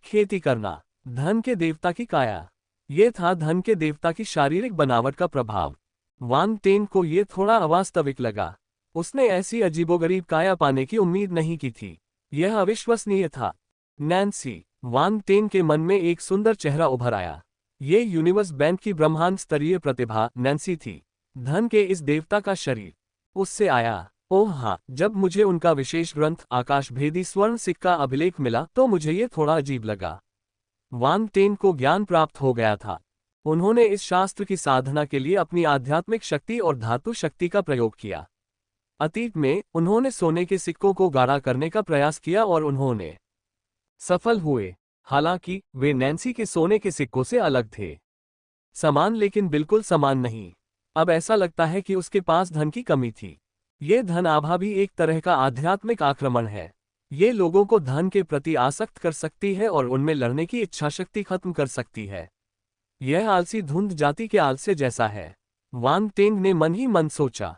खेती करना। धन के देवता की काया। ये था धन के देवता की शारीरिक बनावट का प्रभाव। वांग टेंग को ये थोड़ा अवास्तविक लगा। उसने ऐसी अजीबोगरीब काया पाने की उम्मीद नहीं की थी। यह अविश्वसनीय था। नैन्सी। वांग टेंग के मन में एक सुंदर चेहरा उभर आया। ये यूनिवर्स बैंक की ब्रह्मांड स्तरीय प्रतिभा नैन्सी थी। धन के इस देवता का शरीर उससे आया। ओह हाँ, जब मुझे उनका विशेष ग्रंथ आकाशभेदी स्वर्ण सिक्का अभिलेख मिला तो मुझे ये थोड़ा अजीब लगा। वांग टेंग को ज्ञान प्राप्त हो गया था। उन्होंने इस शास्त्र की साधना के लिए अपनी आध्यात्मिक शक्ति और धातु शक्ति का प्रयोग किया। अतीत में उन्होंने सोने के सिक्कों को गाढ़ा करने का प्रयास किया और उन्होंने सफल हुए। हालांकि वे नैन्सी के सोने के सिक्कों से अलग थे। समान लेकिन बिल्कुल समान नहीं। अब ऐसा लगता है कि उसके पास धन की कमी थी। ये धन आभा भी एक तरह का आध्यात्मिक आक्रमण है। ये लोगों को धन के प्रति आसक्त कर सकती है और उनमें लड़ने की इच्छाशक्ति खत्म कर सकती है। यह आलसी धुंध जाति के आलस्य जैसा है। वांग टेंग ने मन ही मन सोचा।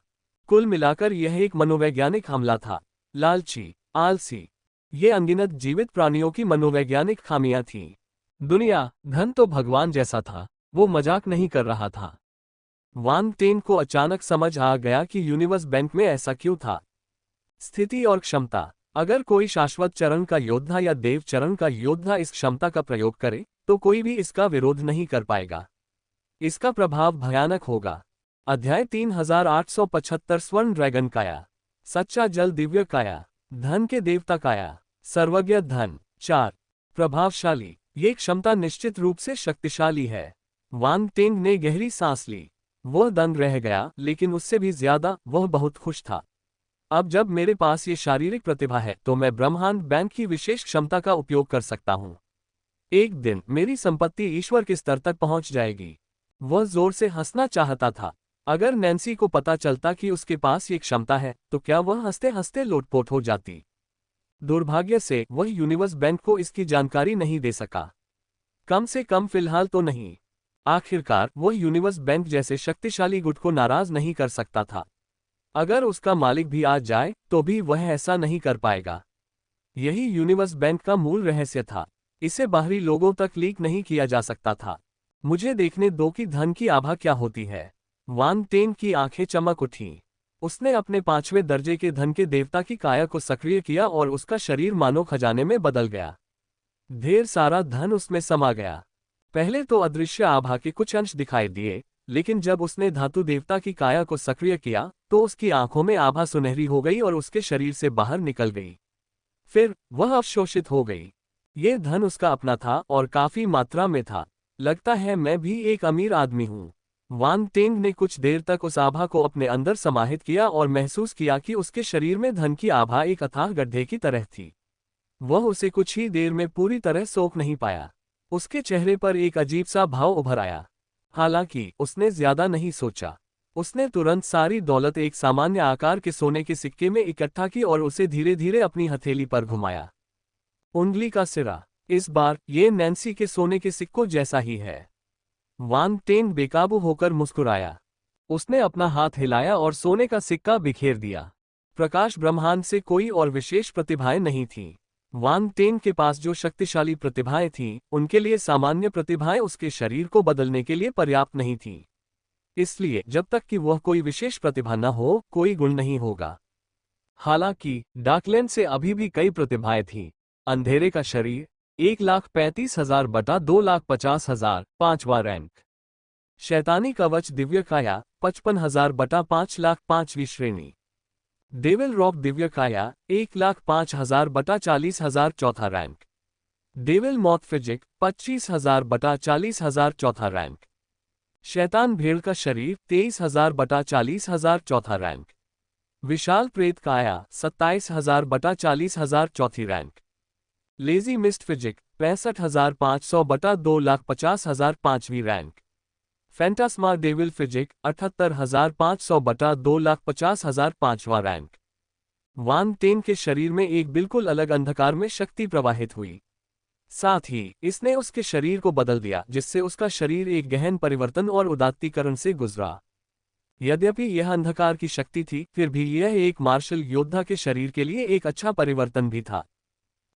कुल मिलाकर यह एक मनोवैज्ञानिक हमला था। लालची, आलसी, ये अनगिनत जीवित प्राणियों की मनोवैज्ञानिक खामियां थीं। दुनिया, धन तो भगवान जैसा था, वो मजाक नहीं कर रहा था। वांग टेंग को अचानक समझ आ गया कि यूनिवर्स बैंक में ऐसा क्यों था। स्थिति और क्षमता। अगर कोई शाश्वत चरण का योद्धा या देव चरण का योद्धा इस क्षमता का प्रयोग करे तो कोई भी इसका विरोध नहीं कर पाएगा। इसका प्रभाव भयानक होगा। अध्याय 3875 स्वर्ण ड्रैगन काया। सच्चा जल दिव्य काया। धन के देवता काया। सर्वज्ञ धन। 4 प्रभावशाली। ये क्षमता निश्चित रूप से शक्तिशाली है। वांग टेंग ने गहरी सांस ली। वह दंग रह गया, लेकिन उससे भी ज्यादा वह बहुत खुश था। अब जब मेरे पास ये शारीरिक प्रतिभा है तो मैं ब्रह्मांड बैंक की विशेष क्षमता का उपयोग कर सकता हूँ। एक दिन मेरी संपत्ति ईश्वर के स्तर तक पहुंच जाएगी। वह जोर से हंसना चाहता था। अगर नैन्सी को पता चलता कि उसके पास ये क्षमता है तो क्या वह हंसते हंसते लोटपोट हो जाती। दुर्भाग्य से वह यूनिवर्स बैंक को इसकी जानकारी नहीं दे सका, कम से कम फिलहाल तो नहीं। आखिरकार वह यूनिवर्स बैंक जैसे शक्तिशाली गुट को नाराज नहीं कर सकता था। अगर उसका मालिक भी आ जाए तो भी वह ऐसा नहीं कर पाएगा। यही यूनिवर्स बैंक का मूल रहस्य था। इसे बाहरी लोगों तक लीक नहीं किया जा सकता था। मुझे देखने दो कि धन की आभा क्या होती है। वांग टेंग की आंखें चमक उठीं। उसने अपने 5वें दर्जे के धन के देवता की काया को सक्रिय किया और उसका शरीर मानो खजाने में बदल गया। ढेर सारा धन उसमें समा गया। पहले तो अदृश्य आभा के कुछ अंश दिखाई दिए, लेकिन जब उसने धातु देवता की काया को सक्रिय किया तो उसकी आंखों में आभा सुनहरी हो गई और उसके शरीर से बाहर निकल गई। फिर वह अवशोषित हो गई। ये धन उसका अपना था और काफी मात्रा में था, लगता है मैं भी एक अमीर आदमी हूँ। वांग टेंग ने कुछ देर तक उस आभा को अपने अंदर समाहित किया और महसूस किया कि उसके शरीर में धन की आभा एक अथाह गड्ढे की तरह थी। वह उसे कुछ ही देर में पूरी तरह सोख नहीं पाया। उसके चेहरे पर एक अजीब सा भाव उभर आया। हालांकि उसने ज्यादा नहीं सोचा। उसने तुरंत सारी दौलत एक सामान्य आकार के सोने के सिक्के में इकट्ठा की और उसे धीरे धीरे अपनी हथेली पर घुमाया। उंगली का सिरा, इस बार ये नैन्सी के सोने के सिक्कों जैसा ही है। वांग टेंग बेकाबू होकर मुस्कुराया। उसने अपना हाथ हिलाया और सोने का सिक्का बिखेर दिया। प्रकाश ब्रह्मांड से कोई और विशेष प्रतिभाएं नहीं थीं। वांग टेंग के पास जो शक्तिशाली प्रतिभाएं थीं, उनके लिए सामान्य प्रतिभाएं उसके शरीर को बदलने के लिए पर्याप्त नहीं थीं। इसलिए जब तक कि वह कोई विशेष प्रतिभा न हो, कोई गुण नहीं होगा। हालांकि डार्कलैंड से अभी भी कई प्रतिभाएं थीं। अंधेरे का शरीर 1,35,000 बटा 2,50,000, 5वां रैंक। शैतानी कवच दिव्य काया 55,000 बटा 5,00,000, 5वीं श्रेणी। डेविल रॉक दिव्य काया 1,05,000 बटा 40,000, चौथा रैंक। डेविल मॉथ फिजिक 25,000 बटा 40,000, चौथा रैंक। शैतान भेड़ का शरीर 23,000 बटा 40,000, चौथा रैंक। विशाल प्रेत काया 27,000 बटा 40,000, चौथी रैंक। लेजी मिस्ट फिजिक 65,500 बटा 2,50,000, 5वीं रैंक। फैंटास्मा डेविल फिजिक 78,500 बटा 2,50,000, 5वां रैंक। वांग टेंग के शरीर में एक बिल्कुल अलग अंधकार में शक्ति प्रवाहित हुई। साथ ही इसने उसके शरीर को बदल दिया, जिससे उसका शरीर एक गहन परिवर्तन और उदात्तीकरण से गुजरा। यद्यपि यह अंधकार की शक्ति थी, फिर भी यह एक मार्शल योद्धा के शरीर के लिए एक अच्छा परिवर्तन भी था।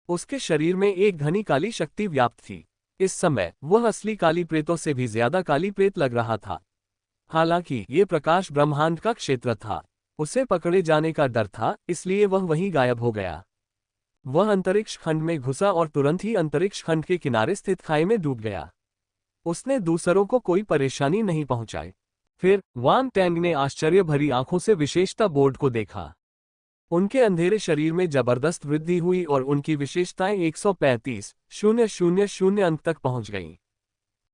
उसके शरीर में एक घनी काली शक्ति व्याप्त थी। इस समय वह असली काली प्रेतों से भी ज्यादा काली प्रेत लग रहा था। हालांकि ये प्रकाश ब्रह्मांड का क्षेत्र था। उसे पकड़े जाने का डर था, इसलिए वह वहीं गायब हो गया। वह अंतरिक्ष खंड में घुसा और तुरंत ही अंतरिक्ष खंड के किनारे स्थित खाई में डूब गया। उसने दूसरों को कोई परेशानी नहीं पहुंचाई। फिर वांग टेंग ने आश्चर्य भरी आंखों से विशेषता बोर्ड को देखा। उनके अंधेरे शरीर में जबरदस्त वृद्धि हुई और उनकी विशेषताएं 135,000 अंक तक पहुंच गईं।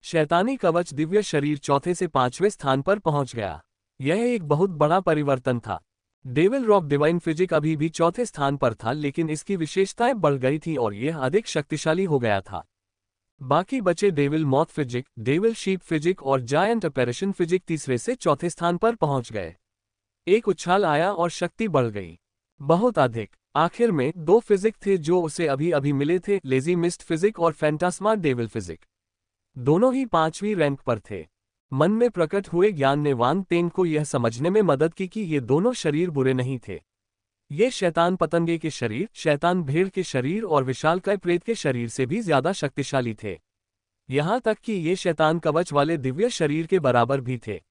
शैतानी कवच दिव्य शरीर चौथे से 5वें स्थान पर पहुंच गया। यह एक बहुत बड़ा परिवर्तन था। डेविल रॉक डिवाइन फिजिक अभी भी चौथे स्थान पर था, लेकिन इसकी विशेषताएं बढ़ गई थीं और यह अधिक शक्तिशाली हो गया था। बाकी बचे devil moth physique, devil sheep physique और जायंट ऑपरेशन फिजिक तीसरे से चौथे स्थान पर पहुंच गए। एक उछाल आया और शक्ति बढ़ गई, बहुत अधिक। आखिर में 2 फिजिक थे जो उसे अभी अभी मिले थे, लेजी मिस्ट फिजिक और फैंटास्मा डेविल फिजिक। दोनों ही 5वीं रैंक पर थे। मन में प्रकट हुए ज्ञान ने वांग टेंग को यह समझने में मदद की कि ये दोनों शरीर बुरे नहीं थे। ये शैतान पतंगे के शरीर, शैतान भेड़ के शरीर और विशालकाय प्रेत के शरीर से भी ज्यादा शक्तिशाली थे। यहां तक कि ये शैतान कवच वाले दिव्य शरीर के बराबर भी थे।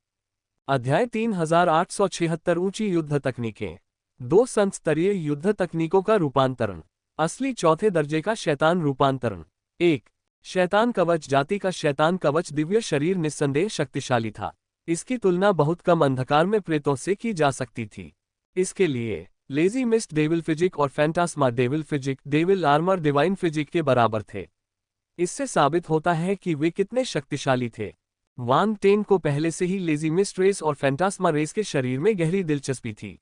अध्याय 3876 ऊंची युद्ध तकनीकें। 2 संत स्तरीय युद्ध तकनीकों का रूपांतरण। असली चौथे दर्जे का शैतान रूपांतरण। 1. शैतान कवच जाति का शैतान कवच दिव्य शरीर निस्संदेह शक्तिशाली था। इसकी तुलना बहुत कम अंधकार में प्रेतों से की जा सकती थी। इसके लिए लेजी मिस्ट डेविल फिजिक और phantasma devil physique, devil armour divine physique के बराबर थे। इससे साबित होता है कि वे कितने शक्तिशाली थे। वांग टेंग को पहले से ही लेजी मिस्ट रेस और फैंटास्मा रेस के शरीर में गहरी दिलचस्पी थी।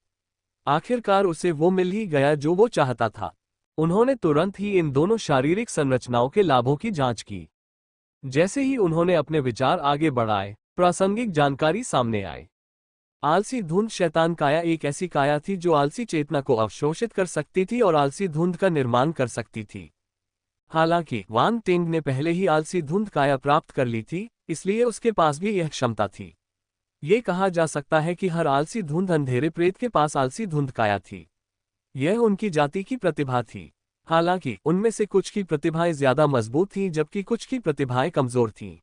आखिरकार उसे वो मिल ही गया जो वो चाहता था। उन्होंने तुरंत ही इन दोनों शारीरिक संरचनाओं के लाभों की जांच की। जैसे ही उन्होंने अपने विचार आगे बढ़ाए, प्रासंगिक जानकारी सामने आई। आलसी धुंध शैतान काया एक ऐसी काया थी जो आलसी चेतना को अवशोषित कर सकती थी और आलसी धुंध का निर्माण कर सकती थी। हालांकि वांग टेंग ने पहले ही आलसी धुंध काया प्राप्त कर ली थी, इसलिए उसके पास भी यह क्षमता थी। ये कहा जा सकता है कि हर आलसी धुंध अंधेरे प्रेत के पास आलसी धुंध काया थी। यह उनकी जाति की प्रतिभा थी। हालांकि उनमें से कुछ की प्रतिभाएं ज्यादा मजबूत थीं, जबकि कुछ की प्रतिभाएं कमजोर थीं।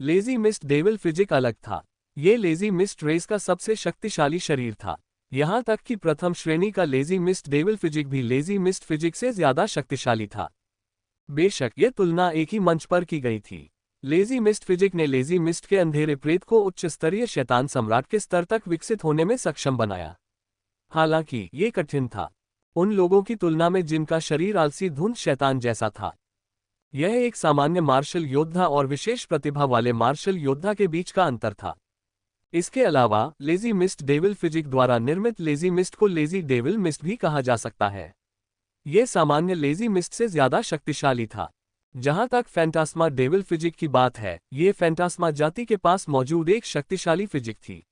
लेजी मिस्ट डेविल फिजिक अलग था। ये लेजी मिस्ट रेस का सबसे शक्तिशाली शरीर था। यहां तक कि प्रथम श्रेणी का लेजी मिस्ट डेविल फिजिक भी लेजी मिस्ट फिजिक से ज्यादा शक्तिशाली था। बेशक यह तुलना एक ही मंच पर की गई थी। लेजी मिस्ट फिजिक ने लेजी मिस्ट के अंधेरे प्रेत को उच्च स्तरीय शैतान सम्राट के स्तर तक विकसित होने में सक्षम बनाया। हालांकि ये कठिन था उन लोगों की तुलना में जिनका शरीर आलसी धुंध शैतान जैसा था। यह एक सामान्य मार्शल योद्धा और विशेष प्रतिभा वाले मार्शल योद्धा के बीच का अंतर था। इसके अलावा लेजी मिस्ट डेविल फिजिक द्वारा निर्मित लेजी मिस्ट को लेजी डेविल मिस्ट भी कहा जा सकता है। यह सामान्य लेजी मिस्ट से ज्यादा शक्तिशाली था। जहां तक फैंटास्मा डेविल फिजिक की बात है, ये फैंटास्मा जाति के पास मौजूद एक शक्तिशाली फिजिक थी।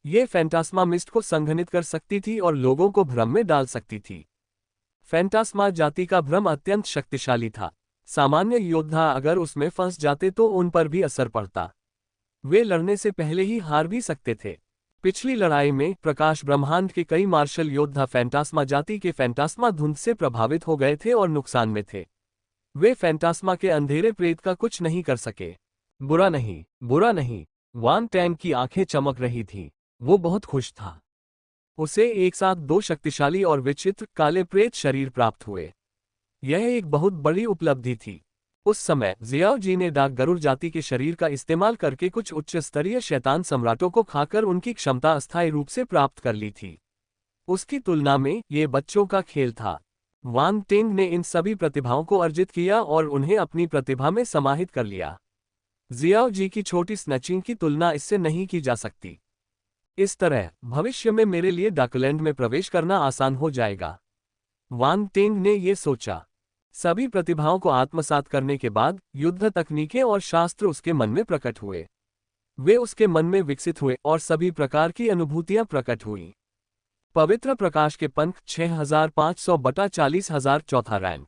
ये फैंटास्मा मिस्ट को संघनित कर सकती थी और लोगों को भ्रम में डाल सकती थी। फैंटास्मा जाति का भ्रम अत्यंत शक्तिशाली था। सामान्य योद्धा अगर उसमें फंस जाते तो उन पर भी असर पड़ता। वे लड़ने से पहले ही हार भी सकते थे। पिछली लड़ाई में प्रकाश ब्रह्मांड के कई मार्शल योद्धा फैंटास्मा जाति के फैंटास्मा धुंध से प्रभावित हो गए थे और नुकसान में थे। वे फैंटास्मा के अंधेरे प्रेत का कुछ नहीं कर सके। बुरा नहीं, बुरा नहीं। वान टैंग की आंखें चमक रही थीं। वो बहुत खुश था। उसे एक साथ दो शक्तिशाली और विचित्र काले प्रेत शरीर प्राप्त हुए। यह एक बहुत बड़ी उपलब्धि थी। उस समय जियाओ जी ने डाक गरुड़ जाति के शरीर का इस्तेमाल करके कुछ उच्च स्तरीय शैतान सम्राटों को खाकर उनकी क्षमता अस्थायी रूप से प्राप्त कर ली थी। उसकी तुलना में ये बच्चों का खेल था। वान टेंग ने इन सभी प्रतिभाओं को अर्जित किया और उन्हें अपनी प्रतिभा में समाहित कर लिया। जियाओ जी की छोटी स्नैचिंग की तुलना इससे नहीं की जा सकती। इस तरह भविष्य में मेरे लिए डार्कलैंड में प्रवेश करना आसान हो जाएगा, वान टेंग ने ये सोचा। सभी प्रतिभाओं को आत्मसात करने के बाद युद्ध तकनीकें और शास्त्र उसके मन में प्रकट हुए। वे उसके मन में विकसित हुए और सभी प्रकार की अनुभूतियां प्रकट हुईं। पवित्र प्रकाश के पंख 6500 बटा 40,000 चौथा रैंक।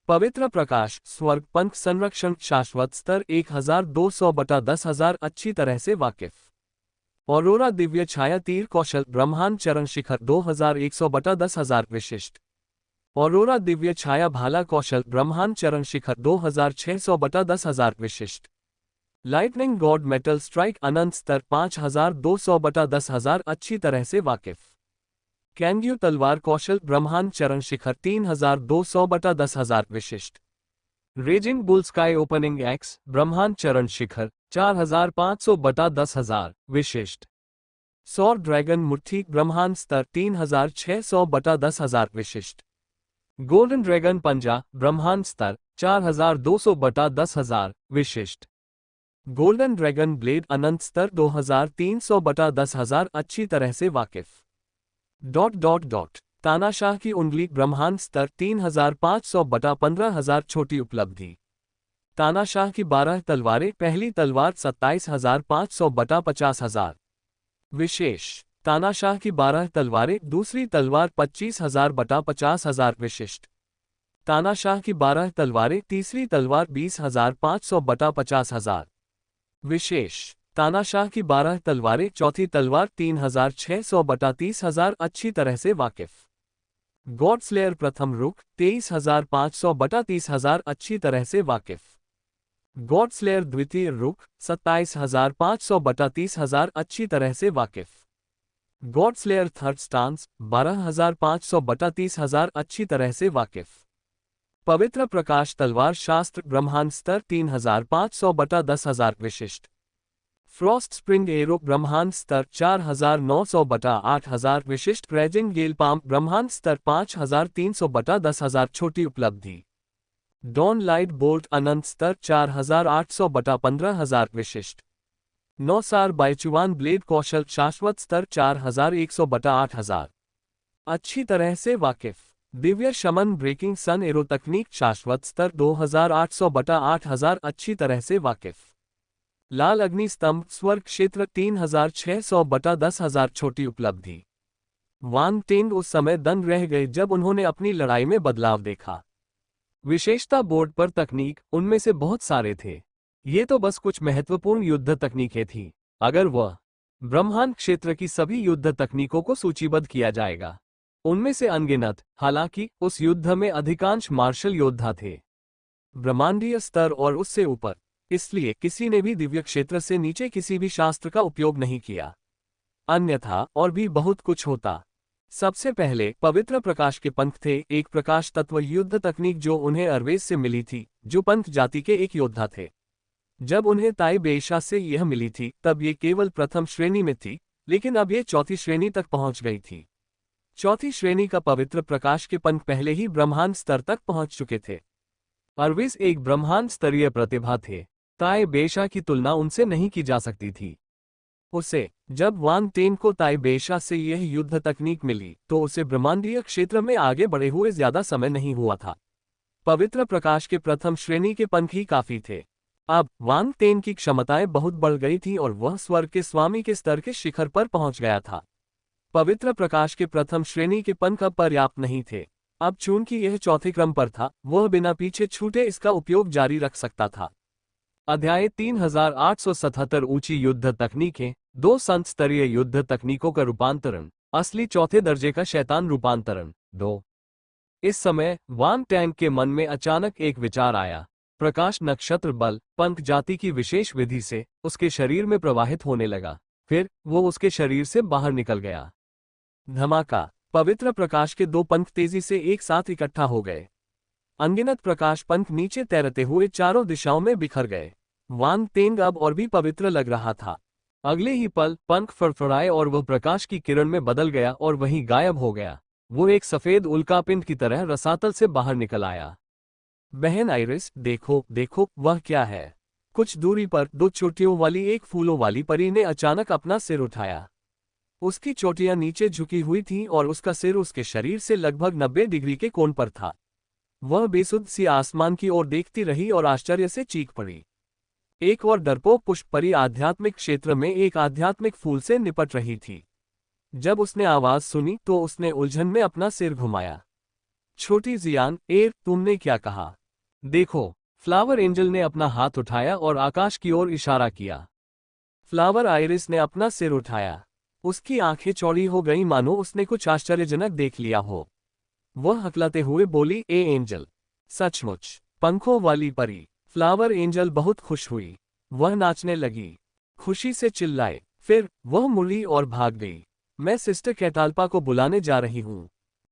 पवित्र प्रकाश स्वर्ग पंख संरक्षण शाश्वत स्तर 1200 बटा 10,000 अच्छी तरह से वाकिफ। औरोरा दिव्य छाया तीर कौशल ब्रह्मांड चरण शिखर 2100 बटा 10,000 विशिष्ट। औरोरा दिव्य छाया भाला कौशल ब्रह्मांड चरण शिखर 2600 बटा 10,000 विशिष्ट। लाइटनिंग गॉड मेटल स्ट्राइक अनंत स्तर 5200 बटा 10,000 अच्छी तरह से वाकिफ। कैंग्यू तलवार कौशल ब्रह्मांड चरण शिखर 3200 बटा 10,000 विशिष्ट। Raising bull sky opening x ब्रह्मांड चरण शिखर 4500 बटा 10,000 विशिष्ट। सौर ड्रैगन मुट्ठी ब्रह्मांड स्तर 3600 बटा 10,000 विशिष्ट। गोल्डन ड्रैगन पंजा ब्रह्मांड स्तर 4200 बटा 10,000 विशिष्ट। गोल्डन ड्रैगन ब्लेड अनंत स्तर 2300 बटा 10,000 अच्छी तरह से वाकिफ। तानाशाह की उंगली ब्रह्मांड स्तर 3500 बटा 15,000 छोटी उपलब्धि। तानाशाह की 12 तलवारें पहली तलवार 27,500 बटा 50,000 विशेष। तानाशाह की 12 तलवारें दूसरी तलवार 25,000 बटा 50,000 विशिष्ट। तानाशाह की 12 तलवारें तीसरी तलवार 20,500 बटा 50,000 विशेष। तानाशाह की 12 तलवारें चौथी तलवार 3,600 बटा 30,000 अच्छी तरह से वाकिफ। गॉड स्लेयर प्रथम रुख 23,500 बटा 30,000 अच्छी तरह से वाकिफ। गॉड स्लेयर द्वितीय रुख 27,500 बटा 30,000 अच्छी तरह से वाकिफ। गॉड स्लेयर थर्ड स्टांस 12,500 बटा 30,000 अच्छी तरह से वाकिफ। पवित्र प्रकाश तलवार शास्त्र ब्रह्मांड स्तर 3,500 बटा 10,000 विशिष्ट। फ्रॉस्ट स्प्रिंग एरो ब्रह्मांड स्तर 4,900 बटा 8,000 विशिष्ट। रेजिंग गेल पाम ब्रह्मांड स्तर 5,300 बटा 10,000 छोटी उपलब्धि। डॉन लाइट बोल्ट अनंत स्तर 4,800 बटा 15,000 विशिष्ट। नौसार बायचुवान ब्लेड कौशल शाश्वत स्तर 4,100 बटा 8,000 अच्छी तरह से वाकिफ। दिव्य शमन ब्रेकिंग सन एरो तकनीक शाश्वत स्तर 2,800 बटा 8,000 अच्छी तरह से वाकिफ। लाल अग्नि स्तंभ स्वर्ग क्षेत्र 3,600 बटा 10,000 छोटी उपलब्धि। वान टेंग उस समय दंग रह गए जब उन्होंने अपनी लड़ाई में बदलाव देखा। विशेषता बोर्ड पर तकनीक उनमें से बहुत सारे थे। ये तो बस कुछ महत्वपूर्ण युद्ध तकनीकें थीं। अगर वह ब्रह्मांड क्षेत्र की सभी युद्ध तकनीकों को सूचीबद्ध किया जाएगा, उनमें से अनगिनत। हालांकि उस युद्ध में अधिकांश मार्शल योद्धा थे ब्रह्मांडीय स्तर और उससे ऊपर, इसलिए किसी ने भी दिव्य क्षेत्र से नीचे किसी भी शास्त्र का उपयोग नहीं किया। अन्यथा और भी बहुत कुछ होता। सबसे पहले पवित्र प्रकाश के पंख थे, एक प्रकाश तत्व युद्ध तकनीक जो उन्हें अरवेज से मिली थी, जो पंथ जाति के एक योद्धा थे। जब उन्हें ताई बेशा से यह मिली थी तब ये केवल प्रथम श्रेणी में थी, लेकिन अब ये चौथी श्रेणी तक पहुंच गई थी। चौथी श्रेणी का पवित्र प्रकाश के पंख पहले ही ब्रह्मांड स्तर तक पहुंच चुके थे। आर्विस एक ब्रह्मांड स्तरीय प्रतिभा थे। ताई बेशा की तुलना उनसे नहीं की जा सकती थी। उसे जब वांग टेन को ताई बेशा से यह युद्ध तकनीक मिली तो उसे ब्रह्मांडीय क्षेत्र में आगे बढ़े हुए ज्यादा समय नहीं हुआ था। पवित्र प्रकाश के प्रथम श्रेणी के पंख ही काफी थे। अब वांग टेन की क्षमताएं बहुत बढ़ गई थीं और वह स्वर्ग के स्वामी के स्तर के शिखर पर पहुंच गया था। पवित्र प्रकाश के प्रथम श्रेणी के पंख अब पर्याप्त नहीं थे। अब चूंकि यह चौथे क्रम पर था, वह बिना पीछे छूटे इसका उपयोग जारी रख सकता था। अध्याय 3877 ऊंची युद्ध तकनीकें, 2 संत स्तरीय युद्ध तकनीकों का रूपांतरण, असली चौथे दर्जे का शैतान रूपांतरण 2। इस समय वांग टैंग के मन में अचानक एक विचार आया। प्रकाश नक्षत्र बल पंख जाति की विशेष विधि से उसके शरीर में प्रवाहित होने लगा। फिर वो उसके शरीर से बाहर निकल गया। धमाका! पवित्र प्रकाश के 2 पंख तेजी से एक साथ इकट्ठा हो गए। अनगिनत प्रकाश पंख नीचे तैरते हुए चारों दिशाओं में बिखर गए। वांग टेंग अब और भी पवित्र लग रहा था। अगले ही पल पंख फड़फड़ाए और वह प्रकाश की किरण में बदल गया और वहीं गायब हो गया। वो एक सफेद उल्कापिंड की तरह रसातल से बाहर निकल आया। बहन आइरिस, देखो देखो, वह क्या है? कुछ दूरी पर 2 चोटियों वाली एक फूलों वाली परी ने अचानक अपना सिर उठाया। उसकी चोटियां नीचे झुकी हुई थीं और उसका सिर उसके शरीर से लगभग 90 डिग्री के कोण पर था। वह बेसुध सी आसमान की ओर देखती रही और आश्चर्य से चीख पड़ी। एक और डरपोक पुष्प परी आध्यात्मिक क्षेत्र में एक आध्यात्मिक फूल से निपट रही थी। जब उसने आवाज सुनी तो उसने उलझन में अपना सिर घुमाया। छोटी जियान, तुमने क्या कहा? देखो, फ्लावर एंजल ने अपना हाथ उठाया और आकाश की ओर इशारा किया। फ्लावर आइरिस ने अपना सिर उठाया। उसकी आंखें चौड़ी हो गईं मानो उसने कुछ आश्चर्यजनक देख लिया हो। वह हकलाते हुए बोली, एंजल, सचमुच, पंखों वाली परी। फ्लावर एंजल बहुत खुश हुई। वह नाचने लगी, खुशी से चिल्लाए। फिर वह मुड़ी और भाग गई। मैं सिस्टर कैटाल्पा को बुलाने जा रही हूँ।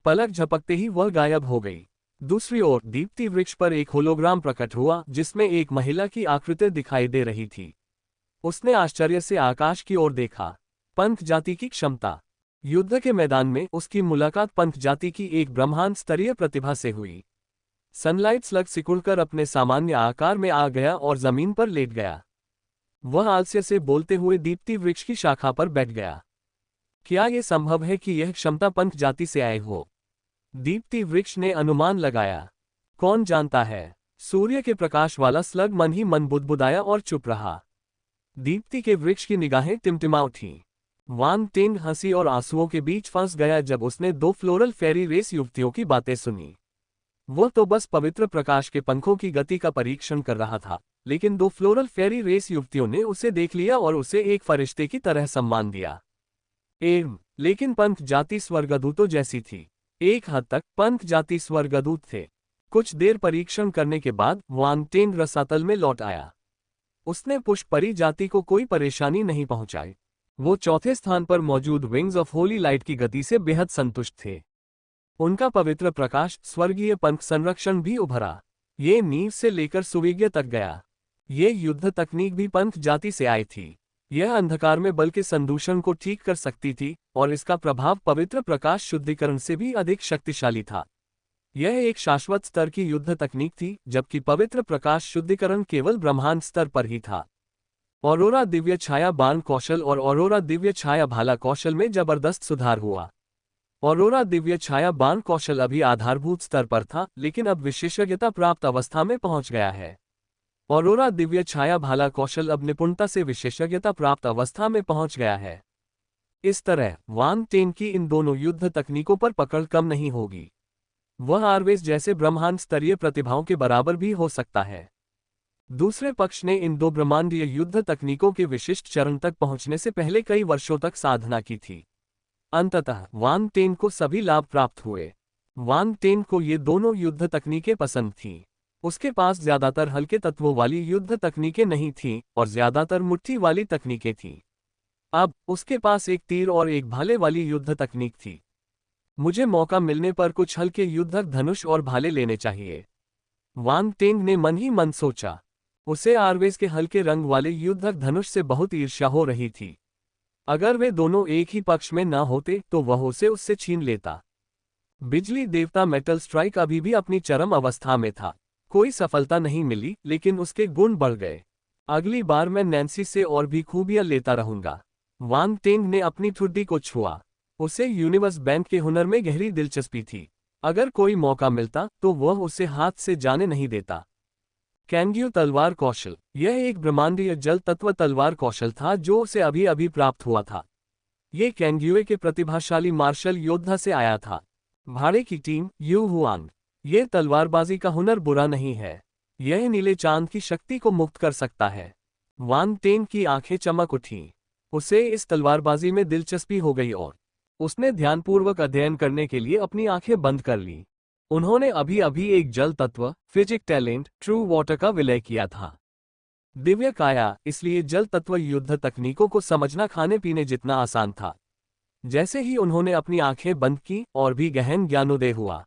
पलक झपकते ही वह गायब हो गई। दूसरी ओर दीप्ति वृक्ष पर एक होलोग्राम प्रकट हुआ जिसमें एक महिला की आकृति दिखाई दे रही थी। उसने आश्चर्य से आकाश की ओर देखा। पंख जाति की क्षमता। युद्ध के मैदान में उसकी मुलाकात पंख जाति की एक ब्रह्मांड स्तरीय प्रतिभा से हुई। सनलाइट स्लग सिकुड़कर अपने सामान्य आकार में आ गया और जमीन पर लेट गया। वह आलस्य से बोलते हुए दीप्ति वृक्ष की शाखा पर बैठ गया। क्या यह संभव है कि यह क्षमता पंख जाति से आए हो? दीप्ति वृक्ष ने अनुमान लगाया। कौन जानता है? सूर्य के प्रकाश वाला स्लग मन ही मन बुदबुदाया और चुप रहा। दीप्ति के वृक्ष की निगाहें टिमटिमा उठीं। वांग टेंग हंसी और आंसुओं के बीच फंस गया जब उसने 2 फ्लोरल फेरी रेस युवतियों की बातें सुनी। वह तो बस पवित्र प्रकाश के पंखों की गति का परीक्षण कर रहा था, लेकिन 2 फ्लोरल फेरी रेस युवतियों ने उसे देख लिया और उसे एक फरिश्ते की तरह सम्मान दिया। लेकिन पंख जाति स्वर्गदूतों जैसी थी। एक हद तक पंख जाति स्वर्गदूत थे। कुछ देर परीक्षण करने के बाद वांग टेंग रसातल में लौट आया। उसने पुष्प परी जाति को कोई परेशानी नहीं पहुंचाई। वो चौथे स्थान पर मौजूद विंग्स ऑफ होली लाइट की गति से बेहद संतुष्ट थे। उनका पवित्र प्रकाश स्वर्गीय पंख संरक्षण भी उभरा। ये नींव से लेकर सुविज्ञ तक गया। ये युद्ध तकनीक भी पंख जाति से आई थी। यह अंधकार में बल के संदूषण को ठीक कर सकती थी और इसका प्रभाव पवित्र प्रकाश शुद्धिकरण से भी अधिक शक्तिशाली था। यह एक शाश्वत स्तर की युद्ध तकनीक थी, जबकि पवित्र प्रकाश शुद्धिकरण केवल ब्रह्मांड स्तर पर ही था। ऑरोरा दिव्य छाया बाण कौशल और ऑरोरा दिव्य छाया भाला कौशल में जबरदस्त सुधार हुआ। ऑरोरा दिव्य छाया बाण कौशल अभी आधारभूत स्तर पर था, लेकिन अब विशेषज्ञता प्राप्त अवस्था में पहुंच गया है। ऑरोरा दिव्य छाया भाला कौशल अब निपुणता से विशेषज्ञता प्राप्त अवस्था में पहुंच गया है। इस तरह वांग टेंग की इन दोनों युद्ध तकनीकों पर पकड़ कम नहीं होगी। वह आर्वेस जैसे ब्रह्मांड स्तरीय प्रतिभाओं के बराबर भी हो सकता है। दूसरे पक्ष ने इन 2 ब्रह्मांडीय युद्ध तकनीकों के विशिष्ट चरण तक पहुंचने से पहले कई वर्षों तक साधना की थी। अंततः वांग टेंग को सभी लाभ प्राप्त हुए। वांग टेंग को ये दोनों युद्ध तकनीकें पसंद थीं। उसके पास ज्यादातर हल्के तत्वों वाली युद्ध तकनीकें नहीं थीं और ज्यादातर मुट्ठी वाली तकनीकें थीं। अब उसके पास एक तीर और एक भाले वाली युद्ध तकनीक थी। मुझे मौका मिलने पर कुछ हल्के युद्धक धनुष और भाले लेने चाहिए, वांग टेंग ने मन ही मन सोचा। उसे आर्वेस के हल्के रंग वाले युद्धक धनुष से बहुत ईर्ष्या हो रही थी। अगर वे दोनों एक ही पक्ष में न होते तो वह उसे उससे छीन लेता। बिजली देवता मेटल स्ट्राइक अभी भी अपनी चरम अवस्था में था। कोई सफलता नहीं मिली, लेकिन उसके गुण बढ़ गए। अगली बार मैं नैन्सी से और भी खूबियां लेता रहूंगा। वान टेंग ने अपनी ठुड्डी को छुआ। उसे यूनिवर्स बैंक के हुनर में गहरी दिलचस्पी थी। अगर कोई मौका मिलता तो वह उसे हाथ से जाने नहीं देता। कैंग्यू तलवार कौशल। यह एक ब्रह्मांडीय जल तत्व तलवार कौशल था जो उसे अभी अभी प्राप्त हुआ था। ये कैंग्युए के प्रतिभाशाली मार्शल योद्धा से आया था। भाड़े की टीम यू हुआंग। ये तलवारबाजी का हुनर बुरा नहीं है। यह नीले चांद की शक्ति को मुक्त कर सकता है। वान टेन की आंखें चमक उठीं। उसे इस तलवारबाजी में दिलचस्पी हो गई और उसने ध्यानपूर्वक अध्ययन करने के लिए अपनी आंखें बंद कर ली। उन्होंने अभी अभी एक जल तत्व फिजिक टैलेंट ट्रू वाटर का विलय किया था। दिव्य काया, इसलिए जल तत्व युद्ध तकनीकों को समझना खाने पीने जितना आसान था। जैसे ही उन्होंने अपनी आंखें बंद की और भी गहन ज्ञानोदय हुआ।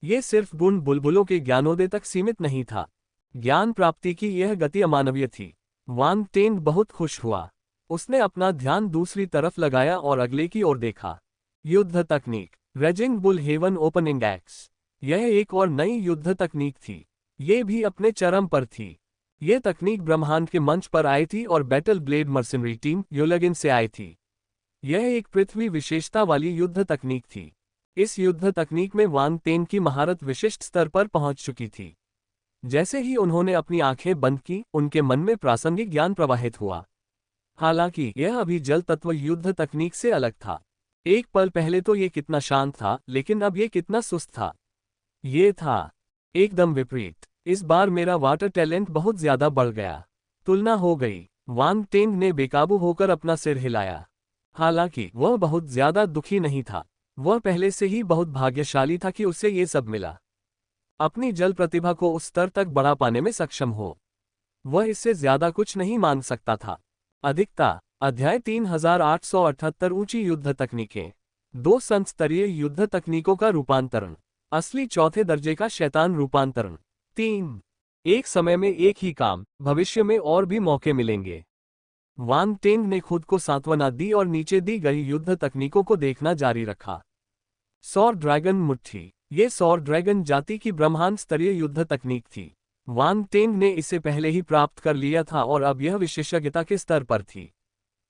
ये सिर्फ बुन बुलबुलों के ज्ञानोदय तक सीमित नहीं था। ज्ञान प्राप्ति की यह गति अमानवीय थी। वान टेन बहुत खुश हुआ। उसने अपना ध्यान दूसरी तरफ लगाया और अगले की ओर देखा। युद्ध तकनीक raging bull heaven opening axe. यह एक और नई युद्ध तकनीक थी। ये भी अपने चरम पर थी। यह तकनीक ब्रह्मांड के मंच पर आई थी और बैटल ब्लेड मर्सिनरी टीम योलगिन से आई थी। यह एक पृथ्वी विशेषता वाली युद्ध तकनीक थी। इस युद्ध तकनीक में वान टेन की महारत विशिष्ट स्तर पर पहुंच चुकी थी। जैसे ही उन्होंने अपनी आंखें बंद की, उनके मन में प्रासंगिक ज्ञान प्रवाहित हुआ। हालांकि यह अभी जल तत्व युद्ध तकनीक से अलग था। एक पल पहले तो ये कितना शांत था, लेकिन अब ये कितना सुस्त था। ये था एकदम विपरीत। इस बार मेरा वाटर टैलेंट बहुत ज्यादा बढ़ गया। तुलना हो गई। वान टेन ने बेकाबू होकर अपना सिर हिलाया। हालांकि वह बहुत ज्यादा दुखी नहीं था। वह पहले से ही बहुत भाग्यशाली था कि उसे ये सब मिला। अपनी जल प्रतिभा को उस स्तर तक बढ़ा पाने में सक्षम हो, वह इससे ज्यादा कुछ नहीं मांग सकता था। अधिकता अध्याय 3878 ऊंची युद्ध तकनीकें। 2 संत स्तरीय युद्ध तकनीकों का रूपांतरण। असली चौथे दर्जे का शैतान रूपांतरण। 3 एक समय में एक ही काम, भविष्य में और भी मौके मिलेंगे। वान टेंग ने खुद को सांत्वना दी और नीचे दी गई युद्ध तकनीकों को देखना जारी रखा। सौर ड्रैगन मुट्ठी। ये सौर ड्रैगन जाति की ब्रह्मांड स्तरीय युद्ध तकनीक थी। वान टेंग ने इसे पहले ही प्राप्त कर लिया था और अब यह विशेषज्ञता के स्तर पर थी।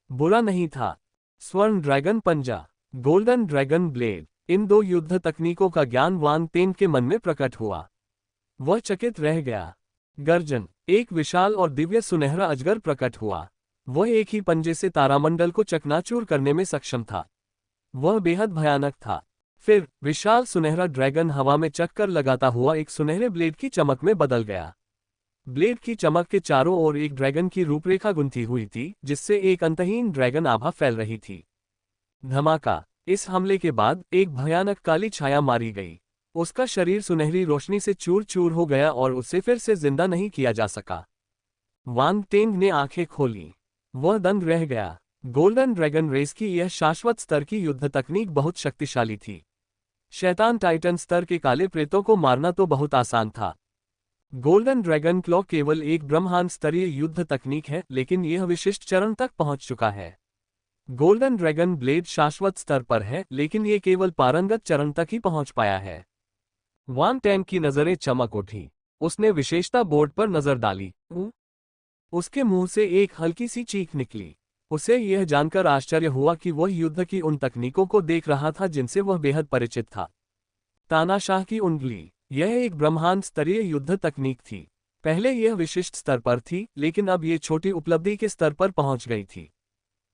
बुरा नहीं था। स्वर्ण ड्रैगन पंजा, गोल्डन ड्रैगन ब्लेड। इन 2 युद्ध तकनीकों का ज्ञान वान टेंग के मन में प्रकट हुआ। वह चकित रह गया। गर्जन। एक विशाल और दिव्य सुनहरा अजगर प्रकट हुआ। वह एक ही पंजे से तारामंडल को चकनाचूर करने में सक्षम था। वह बेहद भयानक था। फिर विशाल सुनहरा ड्रैगन हवा में चक्कर लगाता हुआ एक सुनहरे ब्लेड की चमक में बदल गया। ब्लेड की चमक के चारों ओर एक ड्रैगन की रूपरेखा गुंथी हुई थी, जिससे एक अंतहीन ड्रैगन आभा फैल रही थी। धमाका। इस हमले के बाद एक भयानक काली छाया मारी गई। उसका शरीर सुनहरी रोशनी से चूर चूर हो गया और उसे फिर से जिंदा नहीं किया जा सका। वान टेंग ने आंखें खोली। वह दंग रह गया। गोल्डन ड्रैगन रेस की यह शाश्वत स्तर की युद्ध तकनीक बहुत शक्तिशाली थी। शैतान टाइटन स्तर के काले प्रेतों को मारना तो बहुत आसान था। गोल्डन ड्रैगन क्लॉ केवल एक ब्रह्मांड स्तरीय युद्ध तकनीक है, लेकिन यह विशिष्ट चरण तक पहुंच चुका है। गोल्डन ड्रैगन ब्लेड शाश्वत स्तर पर है, लेकिन यह केवल पारंगत चरण तक ही पहुंच पाया है। वान टेंग की नजरें चमक उठी। उसने विशेषता बोर्ड पर नजर डाली। उसके मुंह से एक हल्की सी चीख निकली। उसे यह जानकर आश्चर्य हुआ कि वह युद्ध की उन तकनीकों को देख रहा था जिनसे वह बेहद परिचित था। तानाशाह की उंगली। यह एक ब्रह्मांड स्तरीय युद्ध तकनीक थी। पहले यह विशिष्ट स्तर पर थी, लेकिन अब यह छोटी उपलब्धि के स्तर पर पहुंच गई थी।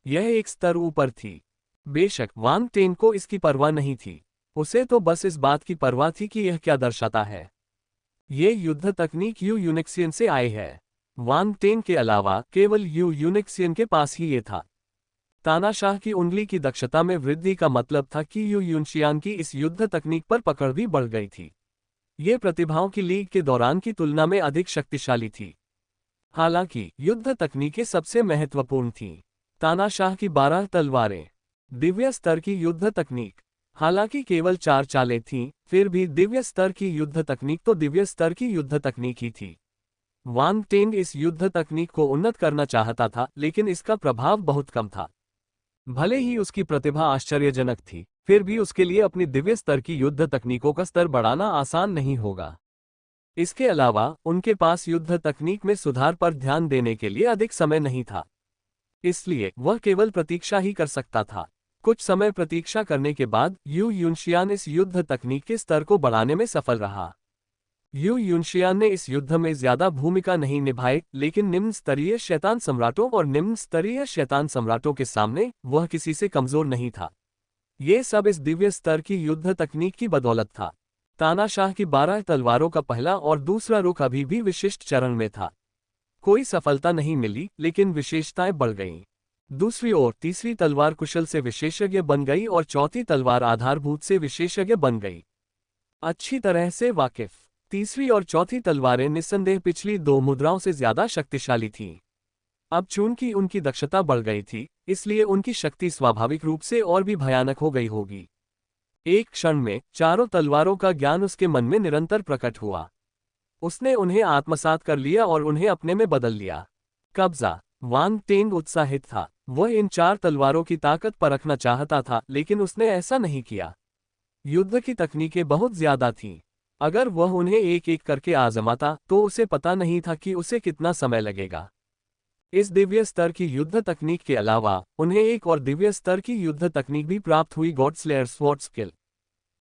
यह एक स्तर ऊपर थी। बेशक वान टेंग को इसकी परवाह नहीं थी। उसे तो बस इस बात की परवाह थी कि यह क्या दर्शाता है। ये युद्ध तकनीक यू यूनिक्सियन से आई है। वान टेंग के अलावा केवल यू यूनिक्सियन के पास ही ये था। तानाशाह की उंगली की दक्षता में वृद्धि का मतलब था कि यू यूनशियान की इस युद्ध तकनीक पर पकड़ भी बढ़ गई थी। ये प्रतिभाओं की लीग के दौरान की तुलना में अधिक शक्तिशाली थी। हालांकि युद्ध तकनीकें सबसे महत्वपूर्ण थीं। तानाशाह की 12 तलवारें। दिव्य स्तर की युद्ध तकनीक। हालांकि केवल 4 चालें थीं, फिर भी दिव्य स्तर की युद्ध तकनीक तो दिव्य स्तर की युद्ध तकनीक ही थी। वान टेंग इस युद्ध तकनीक को उन्नत करना चाहता था, लेकिन इसका प्रभाव बहुत कम था। भले ही उसकी प्रतिभा आश्चर्यजनक थी, फिर भी उसके लिए अपनी दिव्य स्तर की युद्ध तकनीकों का स्तर बढ़ाना आसान नहीं होगा। इसके अलावा उनके पास युद्ध तकनीक में सुधार पर ध्यान देने के लिए अधिक समय नहीं था, इसलिए वह केवल प्रतीक्षा ही कर सकता था। कुछ समय प्रतीक्षा करने के बाद यू युनशियान इस युद्ध तकनीक के स्तर को बढ़ाने में सफल रहा। यू युनशियान ने इस युद्ध में ज्यादा भूमिका नहीं निभाई, लेकिन निम्न स्तरीय शैतान सम्राटों और निम्न स्तरीय शैतान सम्राटों के सामने वह किसी से कमजोर नहीं था। ये सब इस दिव्य स्तर की युद्ध तकनीक की बदौलत था। तानाशाह की 12 तलवारों का पहला और दूसरा रुख अभी भी विशिष्ट चरण में था। कोई सफलता नहीं मिली, लेकिन विशेषताएं बढ़ गईं। दूसरी ओर तीसरी तलवार कुशल से विशेषज्ञ बन गई और चौथी तलवार आधारभूत से विशेषज्ञ बन गई। अच्छी तरह से वाकिफ, तीसरी और चौथी तलवारें निस्संदेह पिछली 2 मुद्राओं से ज्यादा शक्तिशाली थीं। अब चूंकि उनकी दक्षता बढ़ गई थी, इसलिए उनकी शक्ति स्वाभाविक रूप से और भी भयानक हो गई होगी। एक क्षण में चारों तलवारों का ज्ञान उसके मन में निरंतर प्रकट हुआ। उसने उन्हें आत्मसात कर लिया और उन्हें अपने में बदल लिया। कब्जा। वांग टेंग उत्साहित था। वह इन 4 तलवारों की ताकत परखना चाहता था, लेकिन उसने ऐसा नहीं किया। युद्ध की तकनीकें बहुत ज्यादा थीं। अगर वह उन्हें एक एक करके आजमाता तो उसे पता नहीं था कि उसे कितना समय लगेगा। इस दिव्य स्तर की युद्ध तकनीक के अलावा उन्हें एक और दिव्य स्तर की युद्ध तकनीक भी प्राप्त हुई, गॉड स्लेयर स्वॉर्ड स्किल।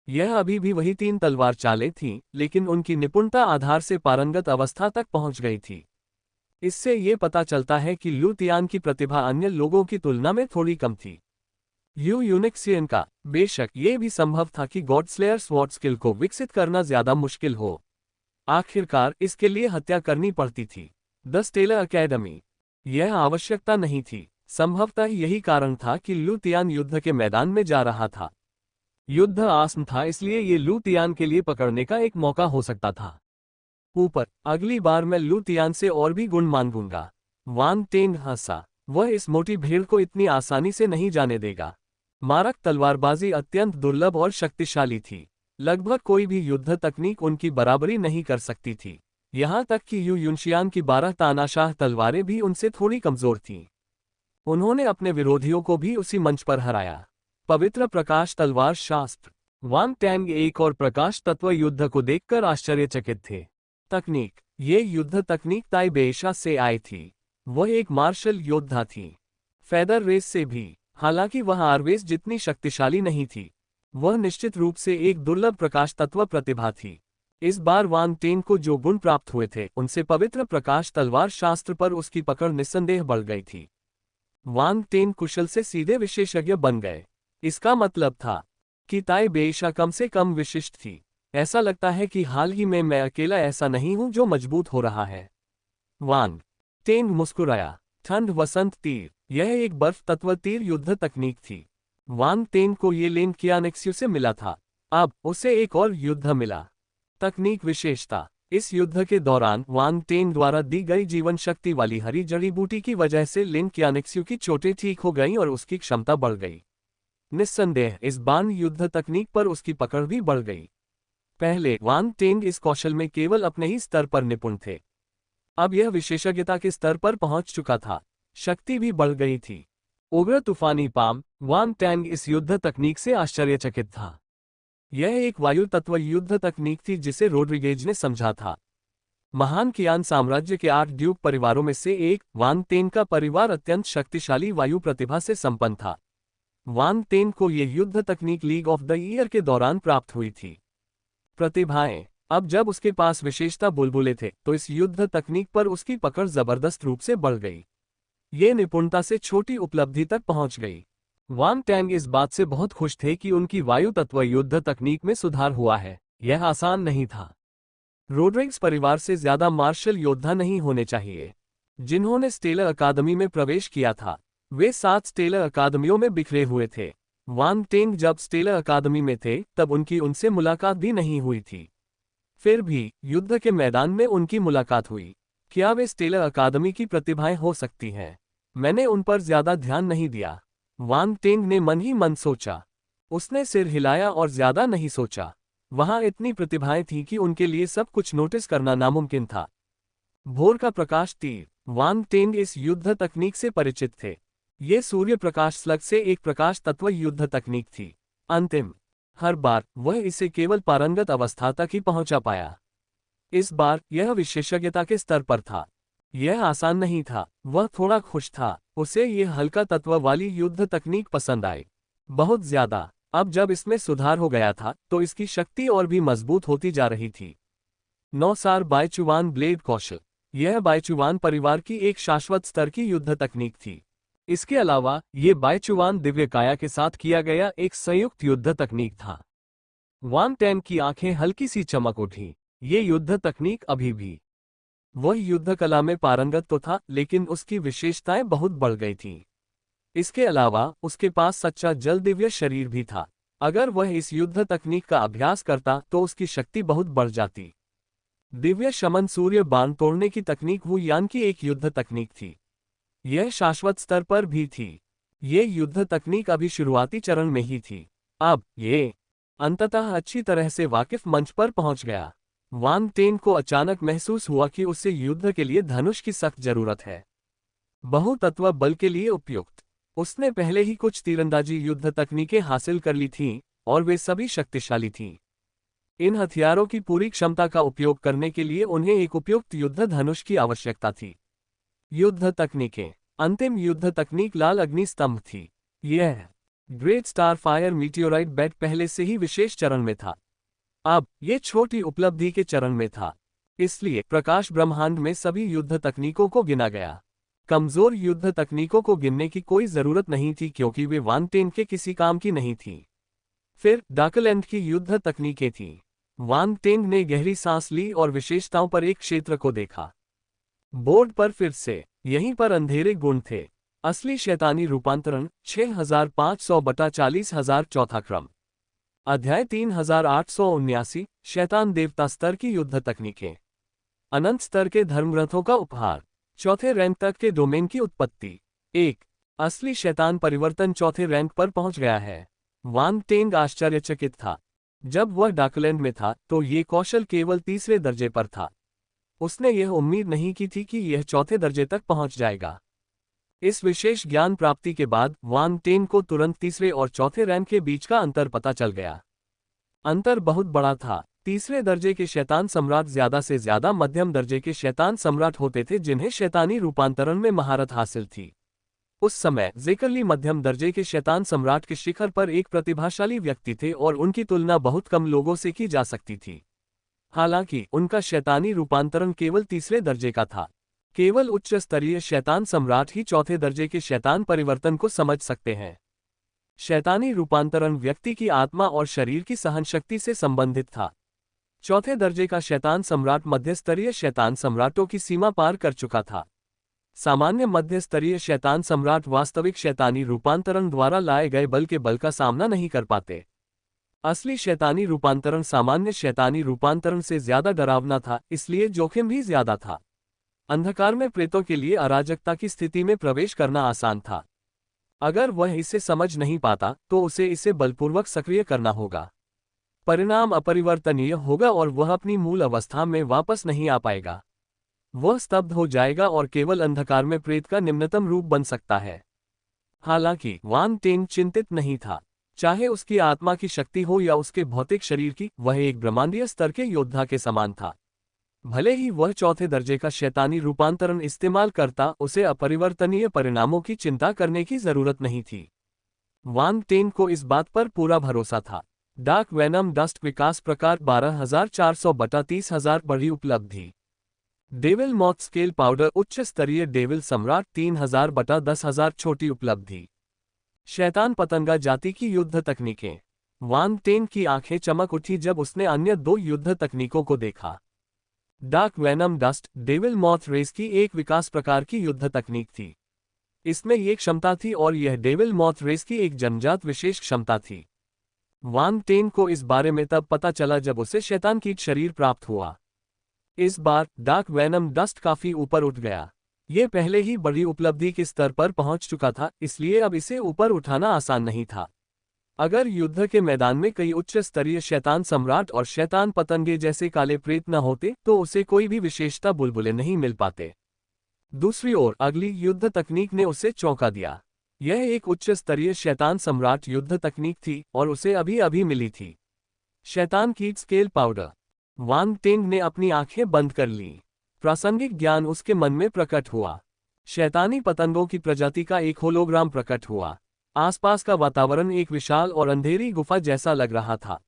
यह अभी भी वही 3 तलवार चालें थीं, लेकिन उनकी निपुणता आधार से पारंगत अवस्था तक पहुंच गई थी। इससे ये पता चलता है कि लू तियान की प्रतिभा अन्य लोगों की तुलना में थोड़ी कम थी। यू यूनिक्सियन का बेशक ये भी संभव था कि गॉड स्लेयर स्वॉर्ड स्किल को विकसित करना ज्यादा मुश्किल हो। आखिरकार इसके लिए हत्या करनी पड़ती थी। The stellar academy. यह आवश्यकता नहीं थी। संभवतः यही कारण था कि लू तियान युद्ध के मैदान में जा रहा था। युद्ध आसन था, इसलिए ये लू तियान के लिए पकड़ने का एक मौका हो सकता था। ऊपर, अगली बार मैं लू तियान से और भी गुण मांगूंगा। वांग टेंग हंसा। वह इस मोटी भीड़ को इतनी आसानी से नहीं जाने देगा। मारक तलवारबाजी अत्यंत दुर्लभ और शक्तिशाली थी। लगभग कोई भी युद्ध तकनीक उनकी बराबरी नहीं कर सकती थी। यहाँ तक कि यू युनशियान की 12 तानाशाह तलवारें भी उनसे थोड़ी कमजोर थीं। उन्होंने अपने विरोधियों को भी उसी मंच पर हराया। पवित्र प्रकाश तलवार शास्त्र। वांग टैंग एक और प्रकाश तत्व युद्ध को देखकर आश्चर्यचकित थे। तकनीक। ये युद्ध तकनीक ताई बेशा से आई थी। वह एक मार्शल योद्धा थी, फेदर रेस से भी। हालांकि वह आरवेस जितनी शक्तिशाली नहीं थी, वह निश्चित रूप से एक दुर्लभ प्रकाश तत्व प्रतिभा थी। इस बार वांग टेंग को जो गुण प्राप्त हुए थे, उनसे पवित्र प्रकाश तलवार शास्त्र पर उसकी पकड़ निस्संदेह बढ़ गई थी। वांग टेंग कुशल से सीधे विशेषज्ञ बन गए। इसका मतलब था कि ताई बेशा कम से कम विशिष्ट थी। ऐसा लगता है कि हाल ही में मैं अकेला ऐसा नहीं हूं जो मजबूत हो रहा है। वांग टेंग मुस्कुराया। ठंड वसंत तीर। यह एक बर्फ तत्व तीर युद्ध तकनीक थी। वांग टेंग को ये लेन कियानेक्स्यू से मिला था। अब उसे एक और युद्ध मिला। तकनीक विशेषता। इस युद्ध के दौरान वांग टेंग द्वारा दी गई जीवन शक्ति वाली हरी जड़ी बूटी की वजह से लिन कियानेक्स्यू की चोटें ठीक हो गईं और उसकी क्षमता बढ़ गई। निस्संदेह इस बाण युद्ध तकनीक पर उसकी पकड़ भी बढ़ गई। पहले वांग टेंग इस कौशल में केवल अपने ही स्तर पर निपुण थे। अब यह विशेषज्ञता के स्तर पर पहुंच चुका था। शक्ति भी बढ़ गई थी। उग्र तूफानी पाम। वांग टैंग इस युद्ध तकनीक से आश्चर्यचकित था। यह एक वायु तत्व युद्ध तकनीक थी जिसे रोड्रिगेज ने समझा था। महान कियान साम्राज्य के 8 ड्यूक परिवारों में से एक, वांग टेंग का परिवार अत्यंत शक्तिशाली वायु प्रतिभा से संपन्न था। वांग टेंग को यह युद्ध तकनीक लीग ऑफ द ईयर के दौरान प्राप्त हुई थी। प्रतिभाएं। अब जब उसके पास विशेषता बुलबुले थे, तो इस युद्ध तकनीक पर उसकी पकड़ जबरदस्त रूप से बढ़ गई। ये निपुणता से छोटी उपलब्धि तक पहुंच गई। वांग टैंग इस बात से बहुत खुश थे कि उनकी वायु तत्व युद्ध तकनीक में सुधार हुआ है। यह आसान नहीं था। रोड्रिग्स परिवार से ज्यादा मार्शल योद्धा नहीं होने चाहिए। जिन्होंने स्टेलर अकादमी में प्रवेश किया था, वे 7 स्टेलर अकादमियों में बिखरे हुए थे। वांग टेंग जब स्टेलर अकादमी में थे, तब उनकी उनसे मुलाकात भी नहीं हुई थी। फिर भी युद्ध के मैदान में उनकी मुलाकात हुई। क्या वे स्टेलर अकादमी की प्रतिभाएं हो सकती हैं? मैंने उन पर ज्यादा ध्यान नहीं दिया। वांग टेंग ने मन ही मन सोचा। उसने सिर हिलाया और ज्यादा नहीं सोचा। वहां इतनी प्रतिभाएं थीं कि उनके लिए सब कुछ नोटिस करना नामुमकिन था। भोर का प्रकाश तीर। वांग टेंग इस युद्ध तकनीक से परिचित थे। ये सूर्य प्रकाश स्लग से एक प्रकाश तत्व युद्ध तकनीक थी। अंतिम। हर बार वह इसे केवल पारंगत अवस्था तक ही पहुंचा पाया। इस बार यह विशेषज्ञता के स्तर पर था। यह आसान नहीं था, वह थोड़ा खुश था, उसे यह हल्का तत्व वाली युद्ध तकनीक पसंद आई। बहुत ज्यादा। अब जब इसमें सुधार हो गया था तो इसकी शक्ति और भी मजबूत होती जा रही थी। नौसार बायचुवान ब्लेड कौशल। यह बायचुवान परिवार की एक शाश्वत स्तर की युद्ध तकनीक थी। इसके अलावा ये बायचुवान दिव्यकाया के साथ किया गया एक संयुक्त युद्ध तकनीक था। वांग टेन की आंखें हल्की सी चमक उठी। ये युद्ध तकनीक अभी भी। वह युद्ध कला में पारंगत तो था, लेकिन उसकी विशेषताएं बहुत बढ़ गई थीं। इसके अलावा उसके पास सच्चा जल दिव्य शरीर भी था। अगर वह इस युद्ध तकनीक का अभ्यास करता तो उसकी शक्ति बहुत बढ़ जाती। दिव्य शमन सूर्य बाण तोड़ने की तकनीक वू यान की एक युद्ध तकनीक थी। यह शाश्वत स्तर पर भी थी। ये युद्ध तकनीक अभी शुरुआती चरण में ही थी। अब ये अंततः अच्छी तरह से वाकिफ मंच पर पहुंच गया। वांग टेन को अचानक महसूस हुआ कि उसे युद्ध के लिए धनुष की सख्त जरूरत है, बहुतत्व बल के लिए उपयुक्त। उसने पहले ही कुछ तीरंदाजी युद्ध तकनीकें हासिल कर ली थीं और वे सभी शक्तिशाली थीं। इन हथियारों की पूरी क्षमता का उपयोग करने के लिए उन्हें एक उपयुक्त युद्ध धनुष की आवश्यकता थी। युद्ध तकनीकें। अंतिम युद्ध तकनीक लाल अग्नि स्तंभ थी। यह ग्रेट स्टार फायर मीटियोराइट बेट पहले से ही विशेष चरण में था। अब ये छोटी उपलब्धि के चरण में था, इसलिए प्रकाश ब्रह्मांड में सभी युद्ध तकनीकों को गिना गया। कमजोर युद्ध तकनीकों को गिनने की कोई जरूरत नहीं थी क्योंकि वे वांग टेन के किसी काम की नहीं थीं। फिर डाकलैंड की युद्ध तकनीकें थीं। वांग टेन ने गहरी सांस ली और विशेषताओं पर एक क्षेत्र को देखा। बोर्ड पर फिर से यहीं पर अंधेरे गुण थे। असली शैतानी रूपांतरण 6500/40,000 चौथा क्रम। अध्याय 3879 शैतान देवता स्तर की युद्ध तकनीकें। अनंत स्तर के धर्मग्रंथों का उपहार। चौथे रैंक तक के डोमेन की उत्पत्ति। 1 असली शैतान परिवर्तन चौथे रैंक पर पहुंच गया है। वांग टेंग आश्चर्यचकित था। जब वह डाकलैंड में था तो ये कौशल केवल तीसरे दर्जे पर था। उसने यह उम्मीद नहीं की थी कि यह चौथे दर्जे तक पहुंच जाएगा। इस विशेष ज्ञान प्राप्ति के बाद वांग टेन को तुरंत तीसरे और चौथे रैंक के बीच का अंतर पता चल गया। अंतर बहुत बड़ा था। तीसरे दर्जे के शैतान सम्राट ज्यादा से ज्यादा मध्यम दर्जे के शैतान सम्राट होते थे जिन्हें शैतानी रूपांतरण में महारत हासिल थी। उस समय ज़ेकरली मध्यम दर्जे के शैतान सम्राट के शिखर पर एक प्रतिभाशाली व्यक्ति थे और उनकी तुलना बहुत कम लोगों से की जा सकती थी। हालांकि उनका शैतानी रूपांतरण केवल तीसरे दर्जे का था। केवल उच्च स्तरीय शैतान सम्राट ही चौथे दर्जे के शैतान परिवर्तन को समझ सकते हैं। शैतानी रूपांतरण व्यक्ति की आत्मा और शरीर की सहनशक्ति से संबंधित था। चौथे दर्जे का शैतान सम्राट मध्य स्तरीय शैतान सम्राटों की सीमा पार कर चुका था। सामान्य मध्य स्तरीय शैतान सम्राट वास्तविक शैतानी रूपांतरण द्वारा लाए गए बल के बल का सामना नहीं कर पाते। असली शैतानी रूपांतरण सामान्य शैतानी रूपांतरण से ज्यादा डरावना था, इसलिए जोखिम भी ज्यादा था। अंधकार में प्रेतों के लिए अराजकता की स्थिति में प्रवेश करना आसान था। अगर वह इसे समझ नहीं पाता तो उसे इसे बलपूर्वक सक्रिय करना होगा। परिणाम अपरिवर्तनीय होगा और वह अपनी मूल अवस्था में वापस नहीं आ पाएगा। वह स्तब्ध हो जाएगा और केवल अंधकार में प्रेत का निम्नतम रूप बन सकता है। हालांकि वांग टेन चिंतित नहीं था। चाहे उसकी आत्मा की शक्ति हो या उसके भौतिक शरीर की, वह एक ब्रह्मांडीय स्तर के योद्धा के समान था। भले ही वह चौथे दर्जे का शैतानी रूपांतरण इस्तेमाल करता, उसे अपरिवर्तनीय परिणामों की चिंता करने की जरूरत नहीं थी। वांग टेन को इस बात पर पूरा भरोसा था। डार्क वेनम डस्ट विकास प्रकार 12,400/30,000 बड़ी उपलब्धि। डेविल मॉथ स्केल पाउडर उच्च स्तरीय डेविल सम्राट 3,000/10,000 छोटी उपलब्धि। शैतान पतंगा जाति की युद्ध तकनीकें। वांग टेन की आंखें चमक उठी जब उसने अन्य दो युद्ध तकनीकों को देखा। Dark venom dust devil moth race की एक विकास प्रकार की युद्ध तकनीक थी। इसमें एक क्षमता थी और यह डेविल मॉथ रेस की एक जन्मजात विशेष क्षमता थी। वांग टेन को इस बारे में तब पता चला जब उसे शैतान कीट शरीर प्राप्त हुआ। इस बार डार्क वेनम डस्ट काफी ऊपर उठ गया। ये पहले ही बड़ी उपलब्धि के स्तर पर पहुंच चुका था, इसलिए अब इसे ऊपर उठाना आसान नहीं था। अगर युद्ध के मैदान में कई उच्च स्तरीय शैतान सम्राट और शैतान पतंगे जैसे काले प्रेत न होते तो उसे कोई भी विशेषता बुलबुले नहीं मिल पाते। दूसरी ओर अगली युद्ध तकनीक ने उसे चौंका दिया। यह एक उच्च स्तरीय शैतान सम्राट युद्ध तकनीक थी और उसे अभी अभी मिली थी। शैतान कीट स्केल पाउडर। वांग टेंग ने अपनी आंखें बंद कर ली। प्रासंगिक ज्ञान उसके मन में प्रकट हुआ। शैतानी पतंगों की प्रजाति का एक होलोग्राम प्रकट हुआ। आसपास का वातावरण एक विशाल और अंधेरी गुफा जैसा लग रहा था।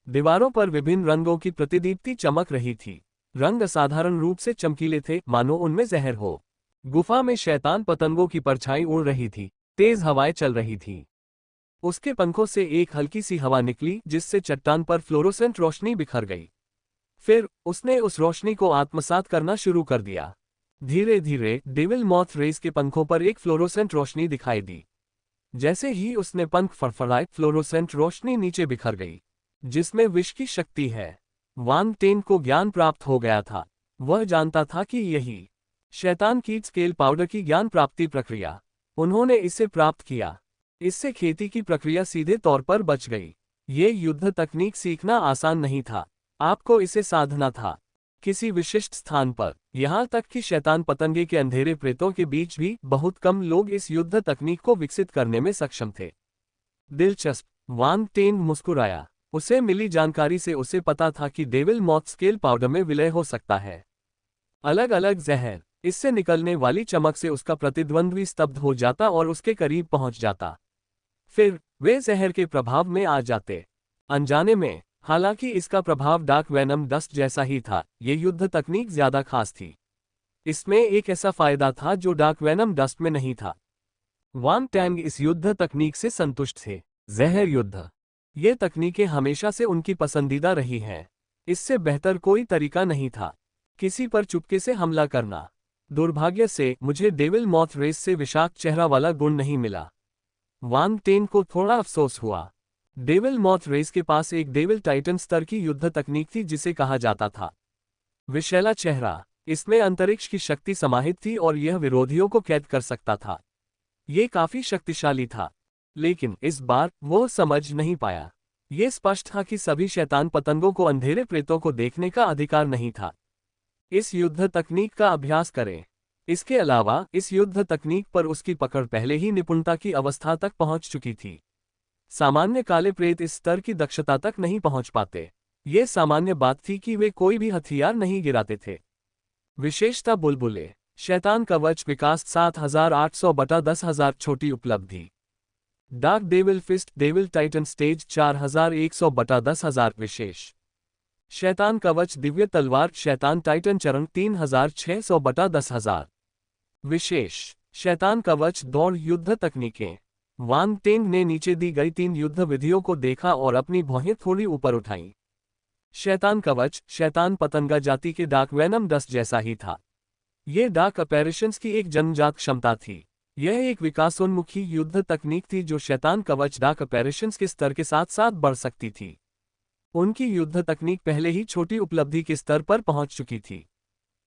दीवारों पर विभिन्न रंगों की प्रतिदीप्ति चमक रही थी। रंग असाधारण रूप से चमकीले थे, मानो उनमें जहर हो। गुफा में शैतान पतंगों की परछाई उड़ रही थी। तेज हवाएं चल रही थी। उसके पंखों से एक हल्की सी हवा निकली, जिससे चट्टान पर फ्लोरोसेंट रोशनी बिखर गई। फिर उसने उस रोशनी को आत्मसात करना शुरू कर दिया। धीरे धीरे डेविल मॉथ रेस के पंखों पर एक फ्लोरोसेंट रोशनी दिखाई दी। जैसे ही उसने पंख फड़फड़ाए, फ्लोरोसेंट रोशनी नीचे बिखर गई, जिसमें विष की शक्ति है। वांग टेन को ज्ञान प्राप्त हो गया था। वह जानता था कि यही शैतान कीट स्केल पाउडर की ज्ञान प्राप्ति प्रक्रिया। उन्होंने इसे प्राप्त किया। इससे खेती की प्रक्रिया सीधे तौर पर बच गई। ये युद्ध तकनीक सीखना आसान नहीं था। आपको इसे साधना था, किसी विशिष्ट स्थान पर। यहाँ तक कि शैतान पतंगे के अंधेरे प्रेतों के बीच भी बहुत कम लोग इस युद्ध तकनीक को विकसित करने में सक्षम थे। दिलचस्प, वांग टेन मुस्कुराया। उसे मिली जानकारी से उसे पता था कि डेविल मॉथ स्केल पाउडर में विलय हो सकता है। अलग अलग जहर, इससे निकलने वाली चमक से उसका प्रतिद्वंद्वी स्तब्ध हो जाता और उसके करीब पहुंच जाता। फिर वे जहर के प्रभाव में आ जाते, अनजाने में। हालांकि इसका प्रभाव डार्क वेनम डस्ट जैसा ही था, ये युद्ध तकनीक ज्यादा खास थी। इसमें एक ऐसा फायदा था जो डार्क वेनम डस्ट में नहीं था। वांग टैंग इस युद्ध तकनीक से संतुष्ट थे। जहर युद्ध, ये तकनीकें हमेशा से उनकी पसंदीदा रही हैं। इससे बेहतर कोई तरीका नहीं था किसी पर चुपके से हमला करना। दुर्भाग्य से मुझे डेविल मॉथ रेस से विषाक्त चेहरा वाला गुण नहीं मिला। वांग टेन को थोड़ा अफसोस हुआ। डेविल मॉथ रेस के पास एक डेविल टाइटन स्तर की युद्ध तकनीक थी जिसे कहा जाता था विशैला चेहरा। इसमें अंतरिक्ष की शक्ति समाहित थी और यह विरोधियों को कैद कर सकता था। ये काफी शक्तिशाली था, लेकिन इस बार वो समझ नहीं पाया। ये स्पष्ट था कि सभी शैतान पतंगों को अंधेरे प्रेतों को देखने का अधिकार नहीं था। इस युद्ध तकनीक का अभ्यास करें। इसके अलावा इस युद्ध तकनीक पर उसकी पकड़ पहले ही निपुणता की अवस्था तक पहुंच चुकी थी। सामान्य काले प्रेत इस स्तर की दक्षता तक नहीं पहुंच पाते। ये सामान्य बात थी कि वे कोई भी हथियार नहीं गिराते थे। विशेषता बुलबुले, शैतान कवच विकास 7800 बटा 10,000 छोटी उपलब्धि। Dark devil fist devil titan stage 4100 बटा 10,000 विशेष। शैतान कवच दिव्य तलवार शैतान टाइटन चरण 3600 बटा 10,000 विशेष। शैतान कवच दौड़ युद्ध तकनीकें। वांग टेंग ने नीचे दी गई 3 युद्ध विधियों को देखा और अपनी भौहें थोड़ी ऊपर उठाईं। शैतान कवच शैतान पतंगा जाति के डार्क वेनम डस्ट जैसा ही था। ये डार्क अपैरिशंस की एक जन्मजात क्षमता थी। यह एक विकासोन्मुखी युद्ध तकनीक थी जो शैतान कवच डार्क अपैरिशंस के स्तर के साथ साथ बढ़ सकती थी। उनकी युद्ध तकनीक पहले ही छोटी उपलब्धि के स्तर पर पहुंच चुकी थी।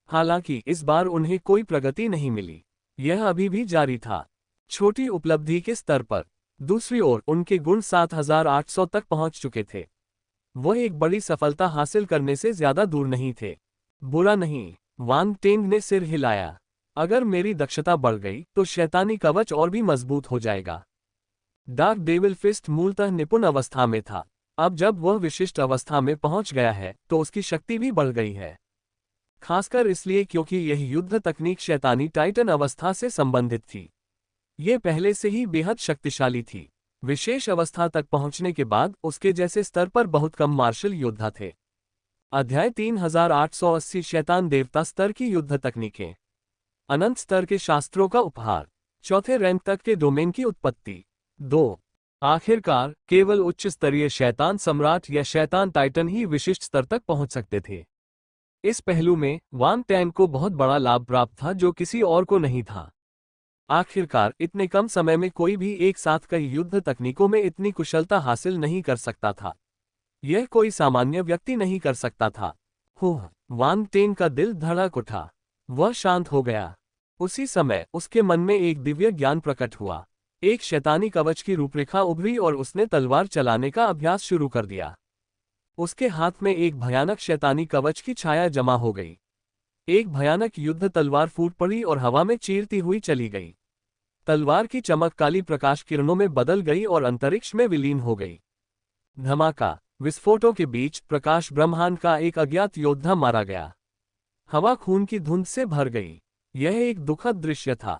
हालांकि इस बार उन्हें कोई प्रगति नहीं मिली। यह अभी भी जारी था, छोटी उपलब्धि के स्तर पर। दूसरी ओर उनके गुण 7800 तक पहुंच चुके थे। वह एक बड़ी सफलता हासिल करने से ज्यादा दूर नहीं थे। बुरा नहीं, वांग टेंग ने सिर हिलाया। अगर मेरी दक्षता बढ़ गई तो शैतानी कवच और भी मजबूत हो जाएगा। डार्क डेविल फिस्ट मूलतः निपुण अवस्था में था। अब जब वह विशिष्ट अवस्था में पहुंच गया है तो उसकी शक्ति भी बढ़ गई है। खासकर इसलिए क्योंकि यह युद्ध तकनीक शैतानी टाइटन अवस्था से संबंधित थी। ये पहले से ही बेहद शक्तिशाली थी। विशेष अवस्था तक पहुंचने के बाद उसके जैसे स्तर पर बहुत कम मार्शल योद्धा थे। अध्याय 3880 शैतान देवता स्तर की युद्ध तकनीकें। अनंत स्तर के शास्त्रों का उपहार। चौथे रैंक तक के डोमेन की उत्पत्ति। 2 आखिरकार केवल उच्च स्तरीय शैतान सम्राट या शैतान टाइटन ही विशिष्ट स्तर तक पहुंच सकते थे। इस पहलू में वांग टैंग को बहुत बड़ा लाभ प्राप्त था जो किसी और को नहीं था। आखिरकार इतने कम समय में कोई भी एक साथ कई युद्ध तकनीकों में इतनी कुशलता हासिल नहीं कर सकता था। यह कोई सामान्य व्यक्ति नहीं कर सकता था। वांग टेंग का दिल धड़क उठा। वह शांत हो गया। उसी समय उसके मन में एक दिव्य ज्ञान प्रकट हुआ। एक शैतानी कवच की रूपरेखा उभरी और उसने तलवार चलाने का अभ्यास शुरू कर दिया। उसके हाथ में एक भयानक शैतानी कवच की छाया जमा हो गई। एक भयानक युद्ध तलवार फूट पड़ी और हवा में चीरती हुई चली गई। तलवार की चमक काली प्रकाश किरणों में बदल गई और अंतरिक्ष में विलीन हो गई। धमाका, विस्फोटों के बीच प्रकाश ब्रह्मांड का एक अज्ञात योद्धा मारा गया। हवा खून की धुंध से भर गई। यह एक दुखद दृश्य था।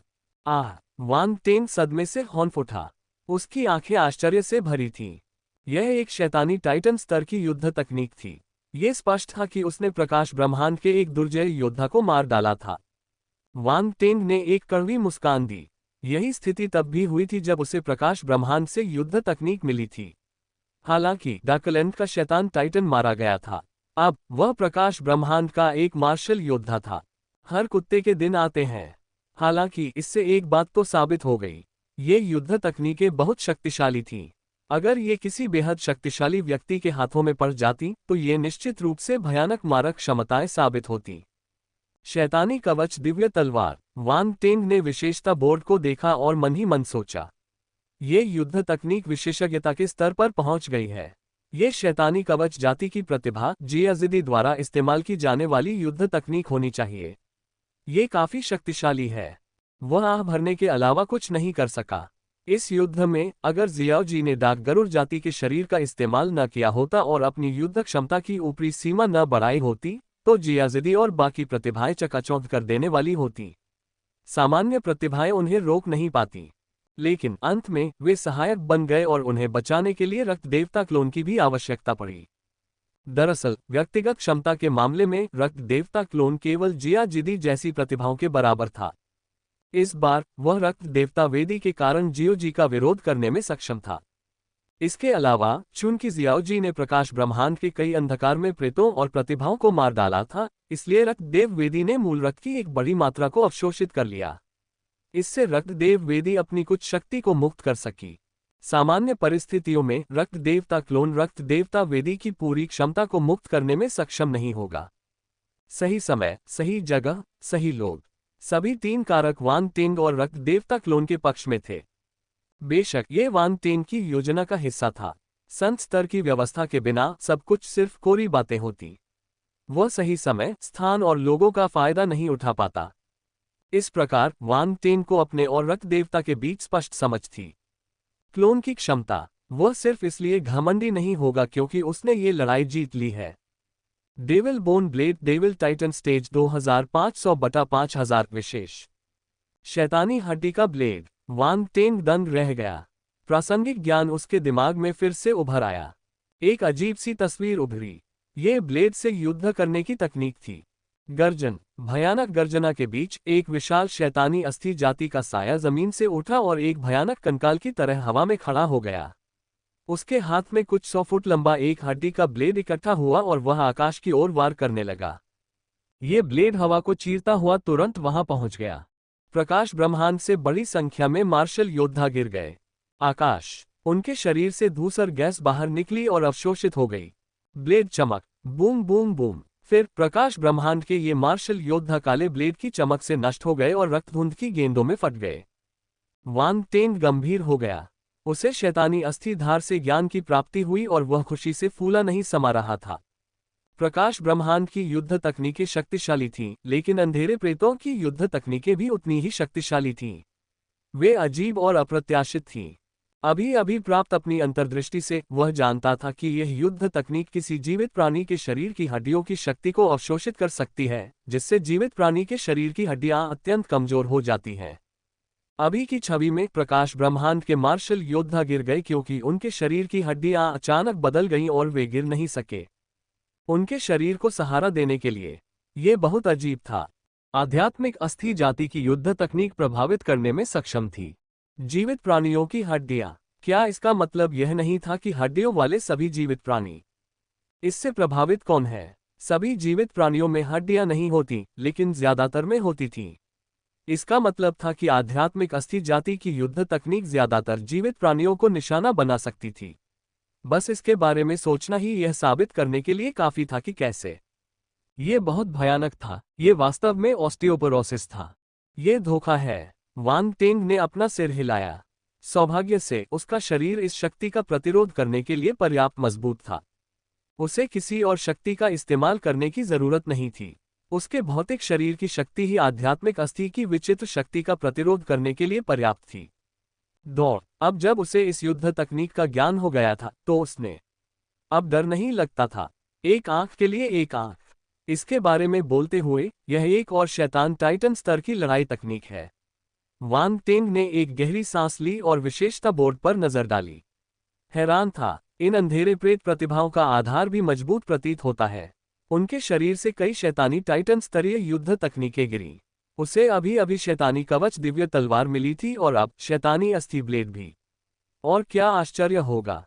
वान टेन सदमे से हौंफ उठा। उसकी आंखें आश्चर्य से भरी थीं। यह एक शैतानी टाइटन स्तर की युद्ध तकनीक थी। ये स्पष्ट था कि उसने प्रकाश ब्रह्मांड के एक दुर्जय योद्धा को मार डाला था। वान टेंग ने एक कड़वी मुस्कान दी। यही स्थिति तब भी हुई थी जब उसे प्रकाश ब्रह्मांड से युद्ध तकनीक मिली थी। हालांकि डार्कलैंड का शैतान टाइटन मारा गया था, अब वह प्रकाश ब्रह्मांड का एक मार्शल योद्धा था। हर कुत्ते के दिन आते हैं। हालांकि इससे एक बात तो साबित हो गई, ये युद्ध तकनीकें बहुत शक्तिशाली थीं। अगर ये किसी बेहद शक्तिशाली व्यक्ति के हाथों में पड़ जाती तो ये निश्चित रूप से भयानक मारक क्षमताएं साबित होती। शैतानी कवच दिव्य तलवार। वान टेंग ने विशेषता बोर्ड को देखा और मन ही मन सोचा, ये युद्ध तकनीक विशेषज्ञता के स्तर पर पहुंच गई है। ये शैतानी कवच जाति की प्रतिभा जियाजिदी द्वारा इस्तेमाल की जाने वाली युद्ध तकनीक होनी चाहिए। ये काफी शक्तिशाली है। वह आह भरने के अलावा कुछ नहीं कर सका। इस युद्ध में अगर जियाओ जी ने डाक गरुड़ जाति के शरीर का इस्तेमाल न किया होता और अपनी युद्ध क्षमता की ऊपरी सीमा न बढ़ाई होती तो जियाजिदी और बाकी प्रतिभाएं चकाचौंध कर देने वाली होती। सामान्य प्रतिभाएं उन्हें रोक नहीं पाती, लेकिन अंत में वे सहायक बन गए और उन्हें बचाने के लिए रक्त देवता क्लोन की भी आवश्यकता पड़ी। दरअसल व्यक्तिगत क्षमता के मामले में रक्त देवता क्लोन केवल जियाजिदी जैसी प्रतिभाओं के बराबर था। इस बार वह रक्त देवता वेदी के कारण जियो जी का विरोध करने में सक्षम था। इसके अलावा चूंकि जियाओ जी ने प्रकाश ब्रह्मांड के कई अंधकार में प्रेतों और प्रतिभाओं को मार डाला था, इसलिए रक्तदेव वेदी ने मूल रक्त की एक बड़ी मात्रा को अवशोषित कर लिया। इससे रक्तदेव वेदी अपनी कुछ शक्ति को मुक्त कर सकी। सामान्य परिस्थितियों में रक्त देवता क्लोन रक्त देवता वेदी की पूरी क्षमता को मुक्त करने में सक्षम नहीं होगा। सही समय, सही जगह, सही लोग, सभी तीन कारक वान टेंग और रक्त देवता क्लोन के पक्ष में थे। बेशक ये वान टेंग की योजना का हिस्सा था। संत स्तर की व्यवस्था के बिना सब कुछ सिर्फ कोरी बातें होती। वह सही समय, स्थान और लोगों का फायदा नहीं उठा पाता। इस प्रकार वान टेंग को अपने और रक्त देवता के बीच स्पष्ट समझ थी। क्लोन की क्षमता, वह सिर्फ इसलिए घमंडी नहीं होगा क्योंकि उसने ये लड़ाई जीत ली है। Devil bone blade devil titan stage 2500/5000 विशेष शैतानी हड्डी का ब्लेड। वान टेंग दंग रह गया। प्रासंगिक ज्ञान उसके दिमाग में फिर से उभर आया। एक अजीब सी तस्वीर उभरी। ये ब्लेड से युद्ध करने की तकनीक थी। गर्जन, भयानक गर्जना के बीच एक विशाल शैतानी अस्थि जाति का साया जमीन से उठा और एक भयानक कंकाल की तरह हवा में खड़ा हो गया। उसके हाथ में कुछ 100 फुट लंबा एक हड्डी का ब्लेड इकट्ठा हुआ और वह आकाश की ओर वार करने लगा। ये ब्लेड हवा को चीरता हुआ तुरंत वहां पहुंच गया। प्रकाश ब्रह्मांड से बड़ी संख्या में मार्शल योद्धा गिर गए। आकाश, उनके शरीर से धूसर गैस बाहर निकली और अवशोषित हो गई। ब्लेड चमक, बूम बूम बूम। फिर प्रकाश ब्रह्मांड के ये मार्शल योद्धा काले ब्लेड की चमक से नष्ट हो गए और रक्तधुंध की गेंदों में फट गए। वान टेंग गंभीर हो गया। उसे शैतानी अस्थि धार से ज्ञान की प्राप्ति हुई और वह खुशी से फूला नहीं समा रहा था। प्रकाश ब्रह्मांड की युद्ध तकनीकें शक्तिशाली थीं, लेकिन अंधेरे प्रेतों की युद्ध तकनीकें भी उतनी ही शक्तिशाली थीं। वे अजीब और अप्रत्याशित थीं। अभी अभी प्राप्त अपनी अंतर्दृष्टि से वह जानता था कि यह युद्ध तकनीक किसी जीवित प्राणी के शरीर की हड्डियों की शक्ति को अवशोषित कर सकती है, जिससे जीवित प्राणी के शरीर की हड्डियां अत्यंत कमजोर हो जाती हैं। अभी की छवि में प्रकाश ब्रह्मांड के मार्शल योद्धा गिर गए क्योंकि उनके शरीर की हड्डियां अचानक बदल गईं और वे गिर नहीं सके। उनके शरीर को सहारा देने के लिए। ये बहुत अजीब था। आध्यात्मिक अस्थि जाति की युद्ध तकनीक प्रभावित करने में सक्षम थी। जीवित प्राणियों की हड्डियां। क्या इसका मतलब यह नहीं था कि हड्डियों वाले सभी जीवित प्राणी? इससे प्रभावित कौन है? सभी जीवित प्राणियों में हड्डियां नहीं होती, लेकिन ज्यादातर में होती थीं। इसका मतलब था कि आध्यात्मिक अस्थि जाति की युद्ध तकनीक ज्यादातर जीवित प्राणियों को निशाना बना सकती थी। बस इसके बारे में सोचना ही यह साबित करने के लिए काफी था कि कैसे। ये बहुत भयानक था। ये वास्तव में ऑस्टियोपोरोसिस था। ये धोखा है। वान टेंग ने अपना सिर हिलाया। सौभाग्य से उसका शरीर इस शक्ति का प्रतिरोध करने के लिए पर्याप्त मजबूत था। उसे किसी और शक्ति का इस्तेमाल करने की जरूरत नहीं थी। उसके भौतिक शरीर की शक्ति ही आध्यात्मिक अस्थि की विचित्र शक्ति का प्रतिरोध करने के लिए पर्याप्त थी। दौड़। अब जब उसे इस युद्ध तकनीक का ज्ञान हो गया था तो उसने अब डर नहीं लगता था। एक आंख के लिए एक आंख। इसके बारे में बोलते हुए, यह एक और शैतान टाइटन स्तर की लड़ाई तकनीक है। वांग टेंग ने एक गहरी सांस ली और विशेषता बोर्ड पर नजर डाली। हैरान था, इन अंधेरे प्रेत प्रतिभाओं का आधार भी मजबूत प्रतीत होता है। उनके शरीर से कई शैतानी टाइटन स्तरीय युद्ध तकनीकें गिरी। उसे अभी अभी शैतानी कवच दिव्य तलवार मिली थी और अब शैतानी अस्थि ब्लेड भी। और क्या आश्चर्य होगा,